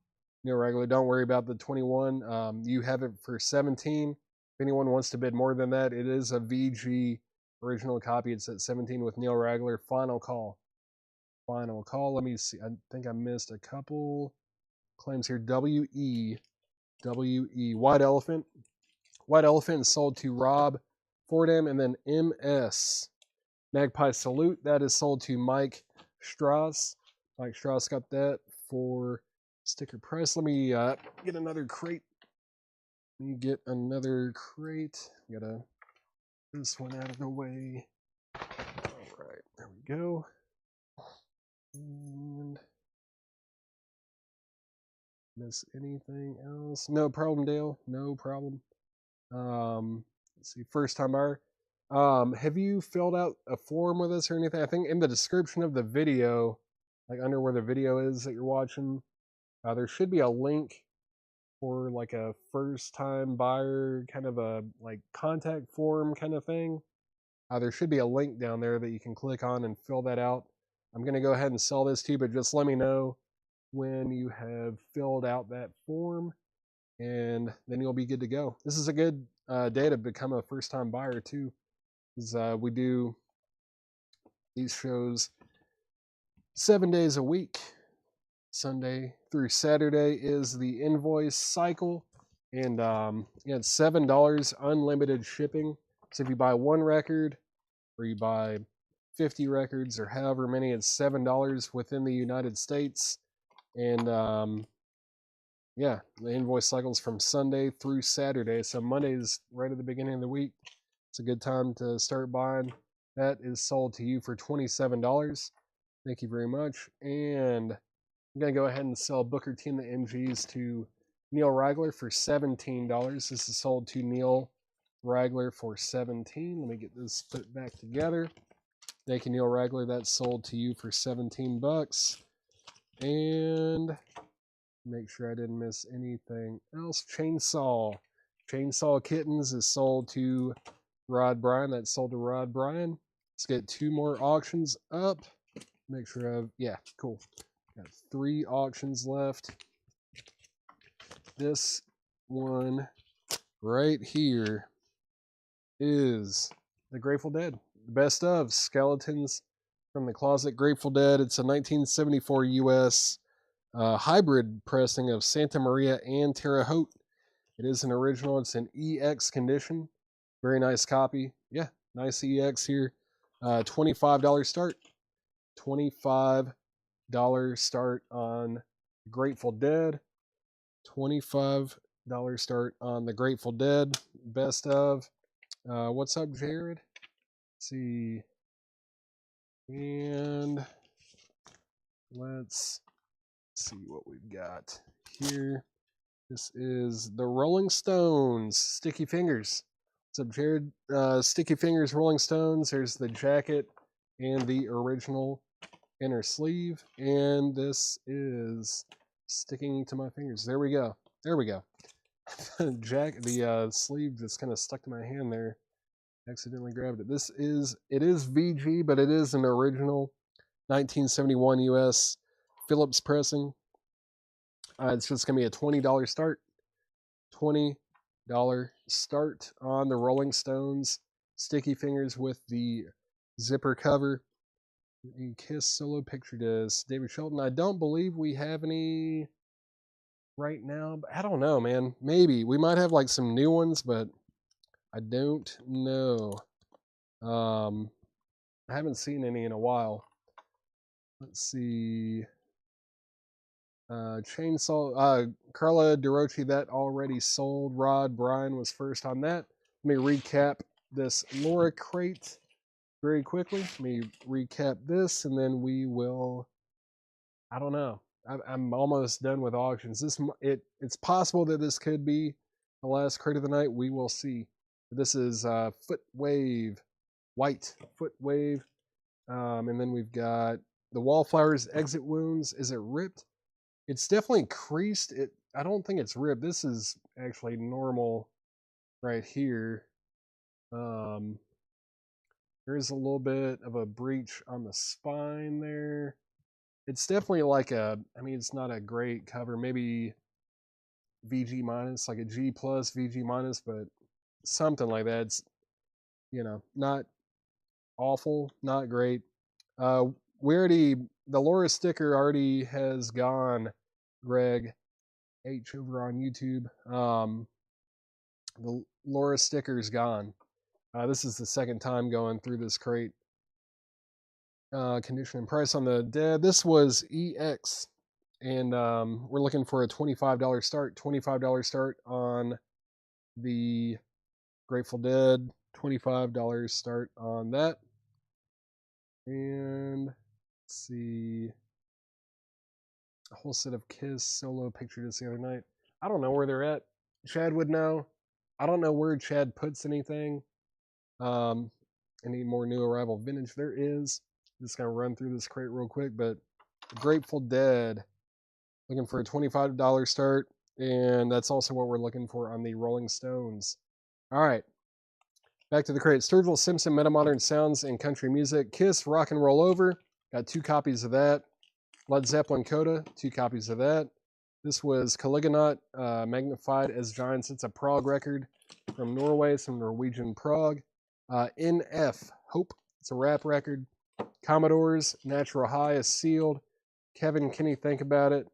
Neil Ragler, don't worry about the 21. You have it for 17. If anyone wants to bid more than that, it is a VG original copy. It's at 17 with Neil Ragler. Final call. Final call. Let me see. I think I missed a couple claims here. WE. White Elephant. White Elephant is sold to Rob Fordham, and then MS. Magpie Salute. That is sold to Mike Strauss. Mike Strauss got that for sticker price. Let me get another crate. Gotta this one out of the way. All right, there we go. And miss anything else? No problem, Dale. No problem. Let's see. First time buyer. Have you filled out a form with us or anything? I think in the description of the video, like under where the video is that you're watching, there should be a link for like a first time buyer kind of a like contact form kind of thing. There should be a link down there that you can click on and fill that out. I'm going to go ahead and sell this to you, but just let me know when you have filled out that form, and then you'll be good to go. This is a good day to become a first time buyer too, because we do these shows 7 days a week. Sunday through Saturday is the invoice cycle, and it's $7 unlimited shipping. So if you buy one record or you buy 50 records or however many, it's $7 within the United States. And the invoice cycle is from Sunday through Saturday. So Monday is right at the beginning of the week. It's a good time to start buying. That is sold to you for $27. Thank you very much. And I'm going to go ahead and sell Booker T and the MGs to Neil Ragler for $17. This is sold to Neil Ragler for $17. Let me get this put back together. Thank you, Neil Ragler. That's sold to you for $17. And make sure I didn't miss anything else. Chainsaw Kittens is sold to Rod Bryan. That's sold to Rod Bryan. Let's get 2 more auctions up. Make sure cool. Got 3 auctions left. This one right here is the Grateful Dead. The best of Skeletons from the Closet Grateful Dead. It's a 1974 U.S. Hybrid pressing of Santa Maria and Terre Haute. It is an original. It's an EX condition. Very nice copy. Yeah, nice EX here. $25 start. $25 start on Grateful Dead. $25 start on the Grateful Dead. Best of. What's up, Jared? see. And let's see what we've got here. This is the Rolling Stones, Sticky Fingers. What's up, Jared? Sticky Fingers, Rolling Stones. There's the jacket and the original inner sleeve. And this is sticking to my fingers. There we go. There we go. The sleeve just kind of stuck to my hand there. Accidentally grabbed it. It is VG, but it is an original 1971 US Phillips pressing. It's just going to be a $20 start. $20 start on the Rolling Stones Sticky Fingers with the zipper cover. The Kiss solo picture disc. David Shelton. I don't believe we have any right now. But I don't know, man. Maybe. We might have like some new ones, but I don't know. I haven't seen any in a while. Let's see. Chainsaw, Carla DeRochi, that already sold. Rod Bryan was first on that. Let me recap this Laura crate very quickly. Let me recap this, and then we will. I don't know. I'm almost done with auctions. It's possible that this could be the last crate of the night. We will see. This is Foot Wave, white Foot Wave, and then we've got the Wallflowers Exit Wounds. Is it ripped? It's definitely creased. I don't think it's ripped. This is actually normal right here. There is a little bit of a breach on the spine there. It's definitely like it's not a great cover. Maybe VG minus, like a G plus VG minus, but something like that. It's, not awful, not great. The Laura sticker already has gone, Greg H over on YouTube. The Laura sticker's gone. This is the second time going through this crate. Condition and price on the Dead. This was EX, and we're looking for a $25 start. $25 start on the Grateful Dead. $25 start on that. And let's see. A whole set of Kiss solo picture discs the other night. I don't know where they're at. Chad would know. I don't know where Chad puts anything. Any more new arrival vintage there is. Just gonna run through this crate real quick, but Grateful Dead, looking for a $25 start, and that's also what we're looking for on the Rolling Stones. All right, back to the crate. Sturgill Simpson, Metamodern Sounds and Country Music. Kiss, Rock and Roll Over, got 2 copies of that. Led Zeppelin Coda, 2 copies of that. This was Caligonaut, magnified as Giants. It's a prog record from Norway, some Norwegian prog. NF, Hope, it's a rap record. Commodores, Natural High is sealed. Kevin Kinney, Think About It.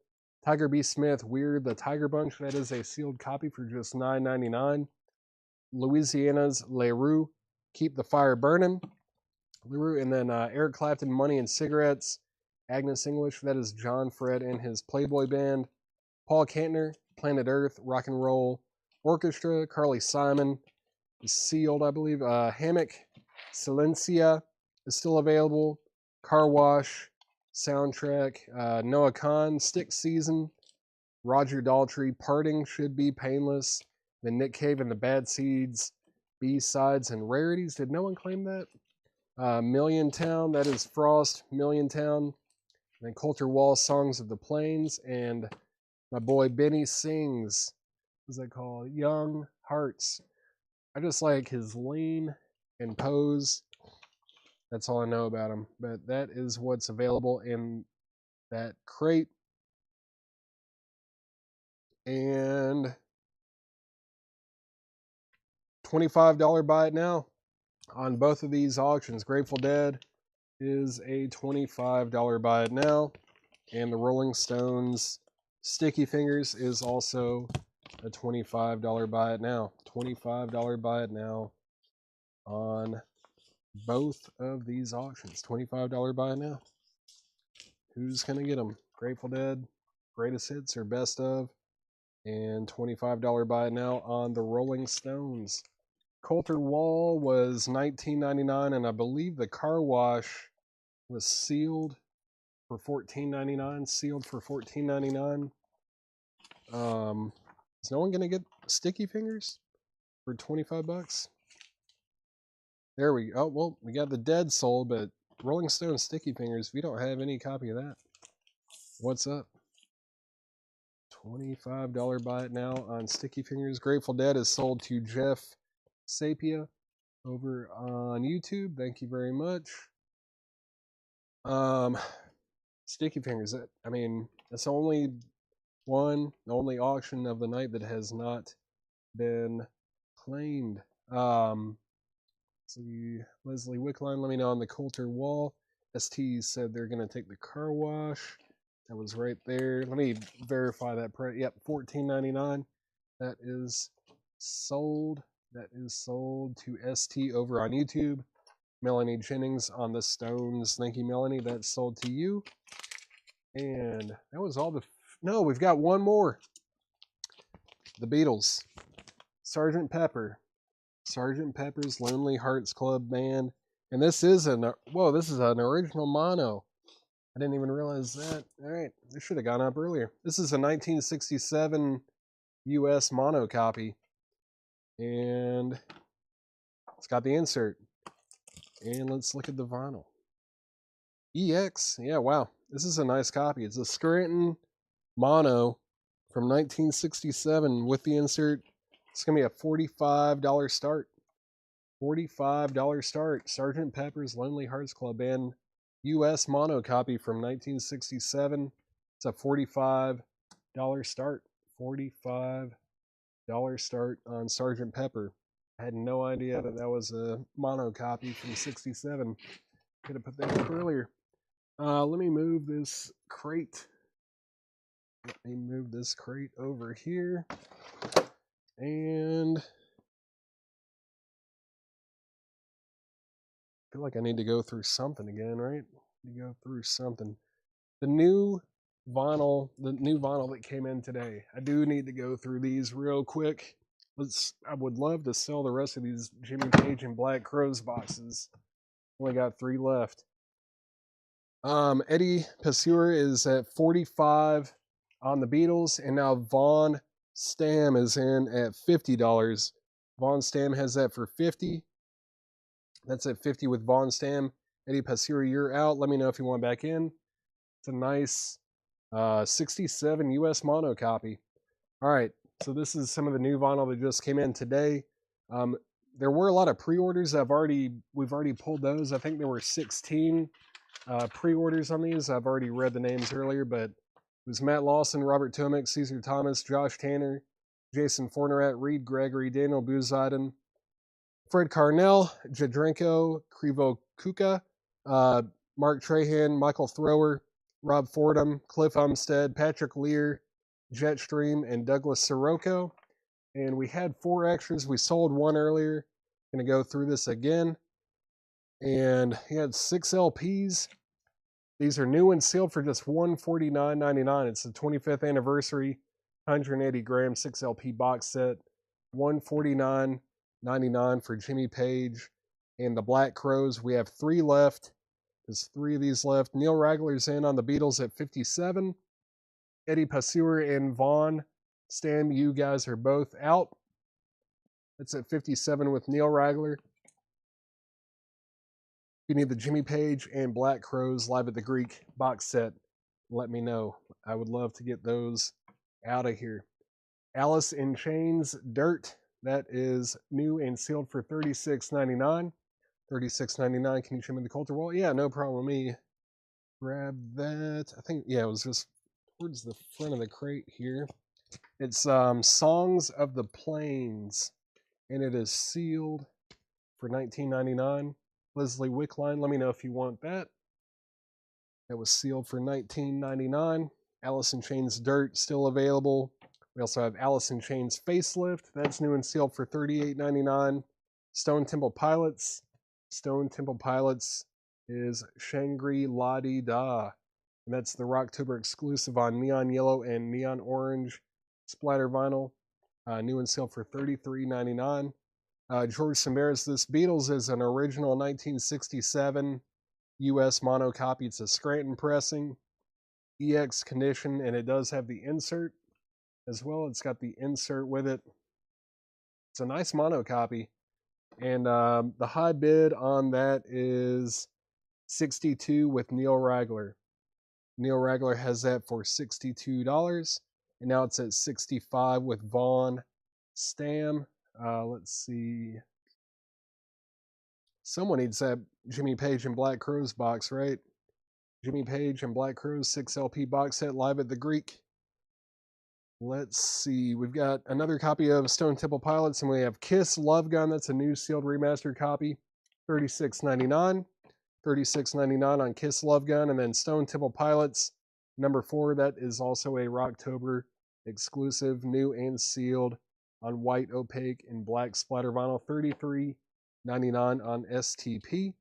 Tiger B. Smith, Weird, the Tiger Bunch, that is a sealed copy for just $9.99. Louisiana's Leroux, Keep the Fire Burning. Leroux, and then Eric Clapton, Money and Cigarettes. Agnes English, that is John Fred and his Playboy Band. Paul Kantner, Planet Earth, Rock and Roll Orchestra. Carly Simon is sealed, I believe. Hammock, Silencia is still available. Car Wash, soundtrack. Noah Kahn, Stick Season. Roger Daltrey, Parting Should Be Painless. The Nick Cave and the Bad Seeds, B-Sides and Rarities. Did no one claim that? Million Town, that is Frost, Million Town. And then Coulter Wall, Songs of the Plains. And my boy Benny Sings, what's that called? Young Hearts. I just like his lean and pose. That's all I know about him. But that is what's available in that crate. And $25 buy it now on both of these auctions. Grateful Dead is a $25 buy it now. And the Rolling Stones Sticky Fingers is also a $25 buy it now. $25 buy it now on both of these auctions. $25 buy it now. Who's going to get them? Grateful Dead, Greatest Hits or Best of, and $25 buy it now on the Rolling Stones. Coulter Wall was $19.99, and I believe the car wash was sealed for $14.99. Sealed for $14.99. Is no one gonna get sticky fingers for 25 bucks? There we go. Oh, well, we got the dead sold, but Rolling Stone sticky fingers, if you don't have any copy of that, what's up? $25 buy it now on sticky fingers. Grateful Dead is sold to Jeff Sapia over on YouTube. Thank you very much. Sticky fingers. I mean, it's only the only auction of the night that has not been claimed. See, Leslie Wickline, let me know on the Coulter Wall. ST said they're going to take the car wash. That was right there. Let me verify that price. Yep, $14.99. That is sold. That is sold to ST over on YouTube. Melanie Jennings on the Stones. Thank you, Melanie. That's sold to you. And that was all the... No, we've got one more. The Beatles. Sgt. Pepper. Sgt. Pepper's Lonely Hearts Club Band. And this is an... Whoa, this is an original mono. I didn't even realize that. All right, this should have gone up earlier. This is a 1967 U.S. mono copy. And it's got the insert. And let's look at the vinyl. EX, yeah, wow. This is a nice copy. It's a Scranton mono from 1967 with the insert. It's going to be a $45 start. $45 start. Sgt. Pepper's Lonely Hearts Club Band U.S. mono copy from 1967. It's a $45 start. $45 start on Sgt. Pepper. I had no idea that that was a mono copy from 67. Could have put that up earlier. Let me move this crate. Let me move this crate over here. And I feel like I need to go through something again, right? To go through something. The new vinyl that came in today. I do need to go through these real quick. I would love to sell the rest of these Jimmy Page and Black Crowes boxes. Only got 3 left. Eddie Passeur is at 45 on the Beatles, and now Vaughn Stam is in at $50. Vaughn Stam has that for 50. That's at 50 with Vaughn Stam. Eddie Passeur, you're out. Let me know if you want back in. It's a nice 67 US mono copy. All right, so this is some of the new vinyl that just came in today. There were a lot of pre-orders. We've already pulled those. I think there were 16 pre-orders on these. I've already read the names earlier, but it was Matt Lawson, Robert Tomick, Caesar Thomas, Josh Tanner, Jason Fornerat, Reed Gregory, Daniel Buziden, Fred Carnell, Jadrenko, Krivo Kuka, Mark Trahan, Michael Thrower, Rob Fordham, Cliff Umstead, Patrick Lear, Jetstream, and Douglas Sirocco. And we had 4 extras. We sold 1 earlier. Going to go through this again. And he had 6 LPs. These are new and sealed for just $149.99. It's the 25th anniversary, 180 gram 6 LP box set. $149.99 for Jimmy Page and the Black Crowes. We have 3 left. There's 3 of these left. Neil Ragler's in on the Beatles at 57. Eddie Passeur and Vaughn Stam, you guys are both out. It's at 57 with Neil Ragler. If you need the Jimmy Page and Black Crowes Live at the Greek box set, let me know. I would love to get those out of here. Alice in Chains Dirt. That is new and sealed for $36.99. $36.99. Can you show me the Coulter Wall? Yeah, no problem. Let me grab that. I think, yeah, it was just towards the front of the crate here. It's Songs of the Plains, and it is sealed for $19.99. Leslie Wickline, let me know if you want that. That was sealed for $19.99. Alice in Chains Dirt, still available. We also have Alice in Chains Facelift. That's new and sealed for $38.99. Stone Temple Pilots. Stone Temple Pilots is Shangri-La-Di-Da. And that's the Rocktober exclusive on neon yellow and neon orange splatter vinyl. New and sealed for $33.99. George Samaras, this Beatles is an original 1967 U.S. mono copy. It's a Scranton pressing, EX condition, and it does have the insert as well. It's got the insert with it. It's a nice mono copy. And the high bid on that is 62 with Neil Ragler. Neil Ragler has that for $62. And now it's at 65 with Vaughn Stam. Let's see. Someone needs that Jimmy Page and Black Crowes box, right? Jimmy Page and Black Crowes 6 LP box set live at the Greek. Let's see. We've got another copy of Stone Temple Pilots, and we have Kiss Love Gun. That's a new sealed remastered copy. $36.99. $36.99 on Kiss Love Gun. And then Stone Temple Pilots, number 4. That is also a Rocktober exclusive, new and sealed on white opaque and black splatter vinyl. $33.99 on STP. And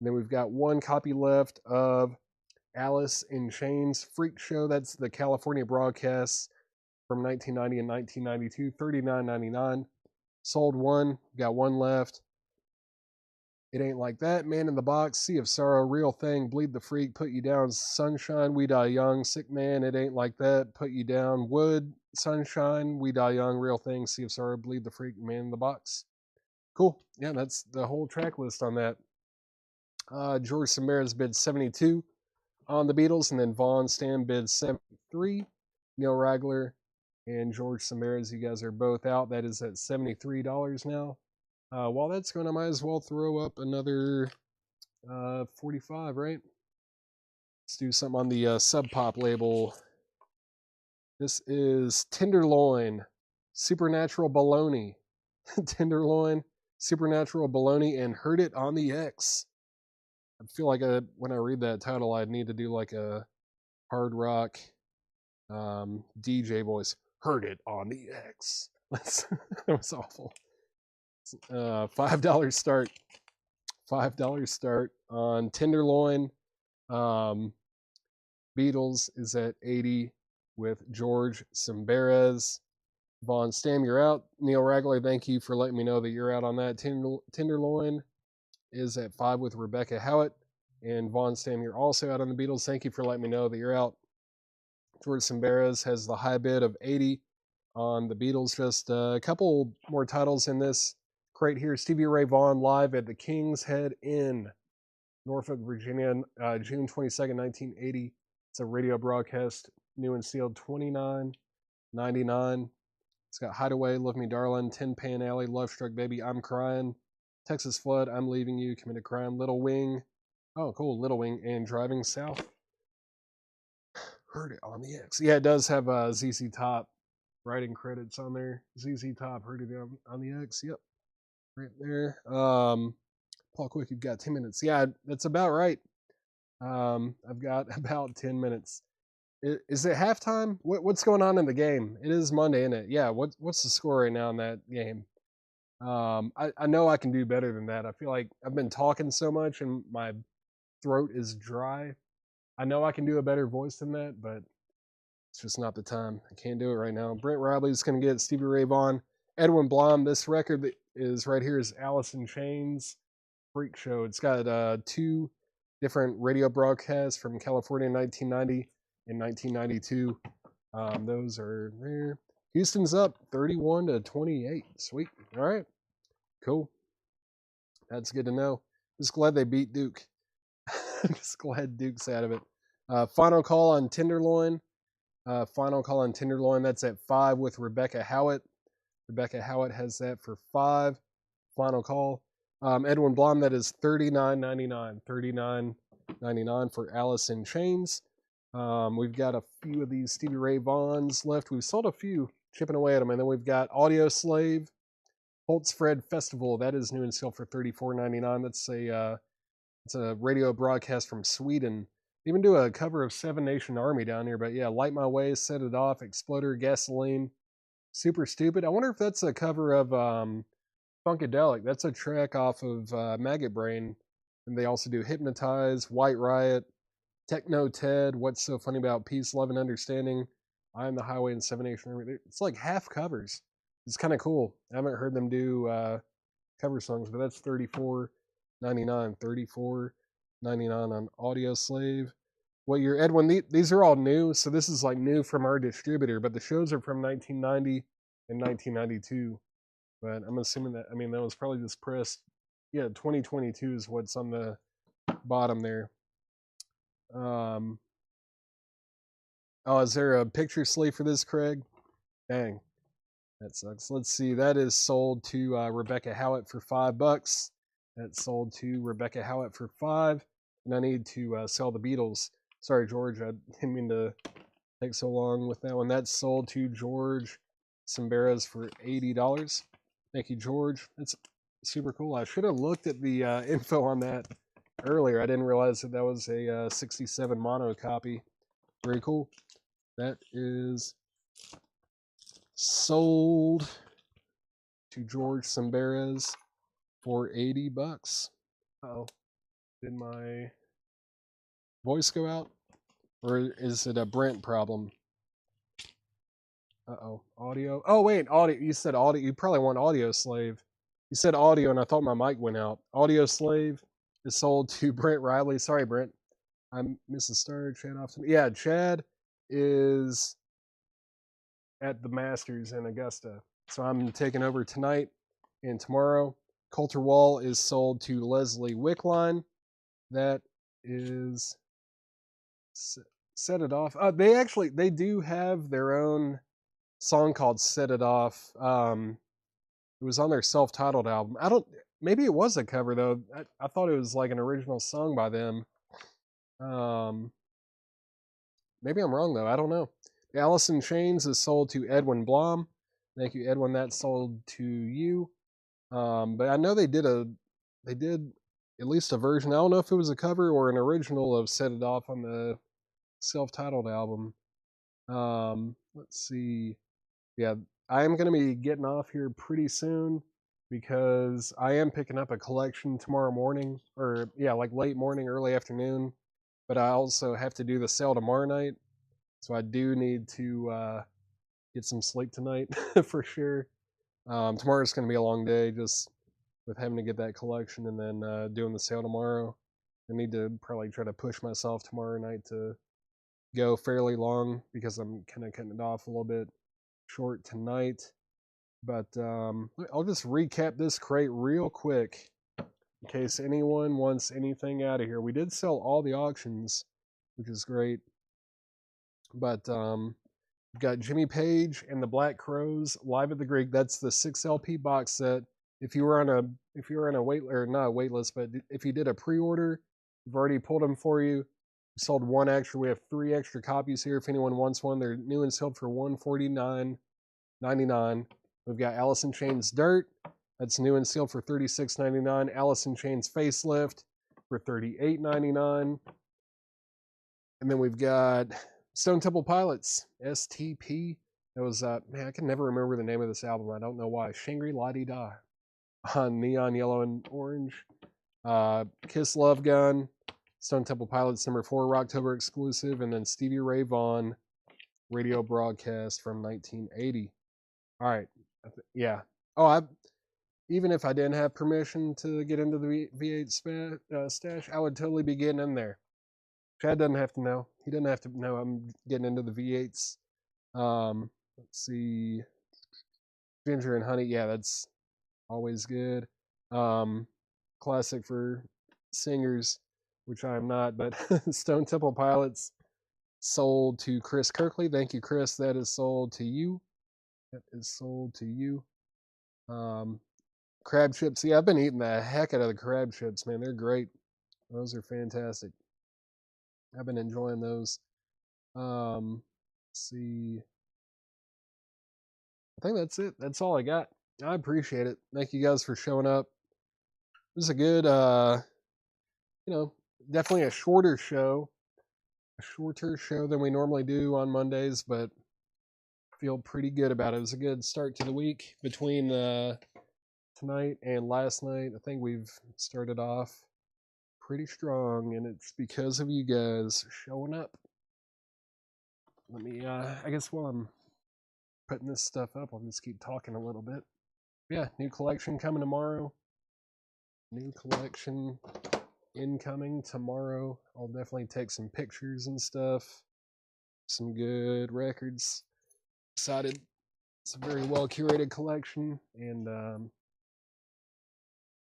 then we've got one copy left of Alice in Chains Freak Show. That's the California broadcasts from 1990 and 1992. $39.99. Sold one. Got one left. It Ain't Like That, Man in the Box, Sea of Sorrow, Real Thing, Bleed the Freak, Put You Down, Sunshine, We Die Young, Sick Man, It Ain't Like That, Put You Down, Wood, Sunshine, We Die Young, Real Thing, Sea of Sorrow, Bleed the Freak, Man in the Box. Cool. Yeah, that's the whole track list on that. George Samaras bid 72 on the Beatles, and then Vaughn Stam bid 73. Neil Ragler and George Samaras, you guys are both out. That is at $73 now. While that's going, I might as well throw up another 45, right? Let's do something on the Sub Pop label. This is Tenderloin, Supernatural Baloney. Tenderloin, Supernatural Baloney, and Heard It on the X. I feel like when I read that title, I'd need to do like a hard rock DJ voice. Heard It on the X. That was awful. $5 start. $5 start on Tenderloin. Beatles is at 80 with George Samaras. Vaughn Stam, you're out. Neil Ragler, thank you for letting me know that you're out on that. Tenderloin is at 5 with Rebecca Howitt. And Vaughn Stam, you're also out on the Beatles. Thank you for letting me know that you're out. George Samaras has the high bid of 80 on the Beatles. Just a couple more titles in this crate here. Stevie Ray Vaughan live at the King's Head Inn, Norfolk, Virginia, June 22nd, 1980. It's a radio broadcast, new and sealed, $29.99. It's got Hideaway, Love Me Darling, Tin Pan Alley, Love Struck Baby, I'm Crying, Texas Flood, I'm Leaving You, Commit a Crime, Little Wing. Oh, cool, Little Wing, and Driving South. Heard It on the X. Yeah, it does have ZZ Top writing credits on there. ZZ Top, Heard It on the X. Yep, right there. Paul Quick, you've got 10 minutes. Yeah, that's about right. I've got about 10 minutes. Is it halftime? What's going on in the game? It is Monday, isn't it? Yeah. What's the score right now in that game? I know I can do better than that. I feel like I've been talking so much and my throat is dry. I know I can do a better voice than that, but it's just not the time. I can't do it right now. Brent Riley's going to get Stevie Ray Vaughan. Edwin Blom, this record that is right here is Alice in Chains Freak Show. It's got 2 different radio broadcasts from California in 1990 and 1992. Those are there. Houston's up 31-28. Sweet. All right. Cool. That's good to know. Just glad they beat Duke. Just glad Duke's out of it. Final call on Tenderloin. Final call on Tenderloin. That's at 5 with Rebecca Howitt. Rebecca Howitt has that for 5. Final call. Edwin Blom, that is $39.99. $39.99 for Alice in Chains. We've got a few of these Stevie Ray Vaughns left. We've sold a few, chipping away at them. And then we've got Audio Slave, Holtz Fred Festival. That is new and sealed for $34.99. That's it's a radio broadcast from Sweden. Even do a cover of Seven Nation Army down here. But yeah, Light My Way, Set It Off, Exploder, Gasoline, Super Stupid. I wonder if that's a cover of Funkadelic. That's a track off of Maggot Brain. And they also do Hypnotize, White Riot, Techno Ted, What's So Funny About Peace, Love, and Understanding, I Am the Highway, and Seven Nation Army. It's like half covers. It's kind of cool. I haven't heard them do cover songs, but that's $34.99. $34.99 on Audio Slave. What your Edwin? These are all new, so this is like new from our distributor, but the shows are from 1990 and 1992. But I'm assuming that, I mean, that was probably just pressed. Yeah, 2022 is what's on the bottom there. Oh, is there a picture sleeve for this, Craig? Dang, that sucks. Let's see. That is sold to Rebecca Howitt for $5. That's sold to Rebecca Howitt for $5. And I need to sell the Beatles. Sorry, George. I didn't mean to take so long with that one. That's sold to George Samberas for $80. Thank you, George. That's super cool. I should have looked at the info on that earlier. I didn't realize that that was a 67 mono copy. Very cool. That is sold to George Samberas for $80. Oh, did my voice go out? Or is it a Brent problem? Uh-oh. Audio. Oh, wait. Audio. You said audio. You probably want Audio Slave. You said audio, and I thought my mic went out. Audio Slave is sold to Brent Riley. Sorry, Brent. I'm Mrs. Star. Chad off. Yeah, Chad is at the Masters in Augusta. So I'm taking over tonight and tomorrow. Coulter Wall is sold to Leslie Wickline. That is Set It Off. They do have their own song called Set It Off. It was on their self-titled album. Maybe it was a cover though. I thought it was like an original song by them. Maybe I'm wrong though. I don't know. The Alice in Chains is sold to Edwin Blom. Thank you, Edwin. That's sold to you. But I know they did at least a version. I don't know if it was a cover or an original of Set It Off on the self-titled album. Let's see. Yeah, I am going to be getting off here pretty soon because I am picking up a collection tomorrow morning, or yeah, like late morning, early afternoon. But I also have to do the sale tomorrow night, so I do need to get some sleep tonight for sure. Tomorrow's going to be a long day, just with having to get that collection and then doing the sale tomorrow. I need to probably try to push myself tomorrow night to go fairly long because I'm kind of cutting it off a little bit short tonight. But I'll just recap this crate real quick in case anyone wants anything out of here. We did sell all the auctions, which is great. But we've got Jimmy Page and the Black Crows live at the Greek. That's the 6 LP box set. If you were on a wait, or not a wait list, but if you did a pre-order, we've already pulled them for you. We sold one extra. We have 3 extra copies here. If anyone wants one, they're new and sold for $149.99. We've got Alice in Chains Dirt. That's new and sealed for $36.99. Alice in Chains Facelift for $38.99. And then we've got Stone Temple Pilots, STP. That was, man, I can never remember the name of this album. I don't know why. Shangri-La-Dee-Da on neon yellow and orange. Kiss Love Gun, Stone Temple Pilots number 4, Rocktober exclusive, and then Stevie Ray Vaughan radio broadcast from 1980. All right, yeah. Oh, even if I didn't have permission to get into the V8 stash, I would totally be getting in there. Chad doesn't have to know. He doesn't have to know I'm getting into the V8s. Let's see. Ginger and Honey, yeah, that's always good. Classic for singers, which I am not, but Stone Temple Pilots sold to Chris Kirkley. Thank you, Chris. That is sold to you. That is sold to you. Crab chips. Yeah, I've been eating the heck out of the crab chips, man. They're great. Those are fantastic. I've been enjoying those. Let's see. I think that's it. That's all I got. I appreciate it. Thank you guys for showing up. It was a good, definitely a shorter show than we normally do on Mondays, but feel pretty good about it. It was a good start to the week between tonight and last night. I think we've started off pretty strong, and it's because of you guys showing up. Let me, I guess while I'm putting this stuff up, I'll just keep talking a little bit. Yeah, new collection coming tomorrow. New collection incoming tomorrow. I'll definitely take some pictures and stuff. Some good records. Excited. It's a very well curated collection, and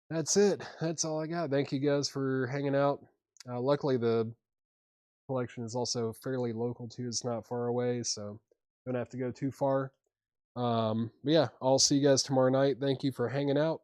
that's it. That's all I got. Thank you guys for hanging out. Luckily, the collection is also fairly local too. It's not far away, so don't have to go too far. But yeah, I'll see you guys tomorrow night. Thank you for hanging out.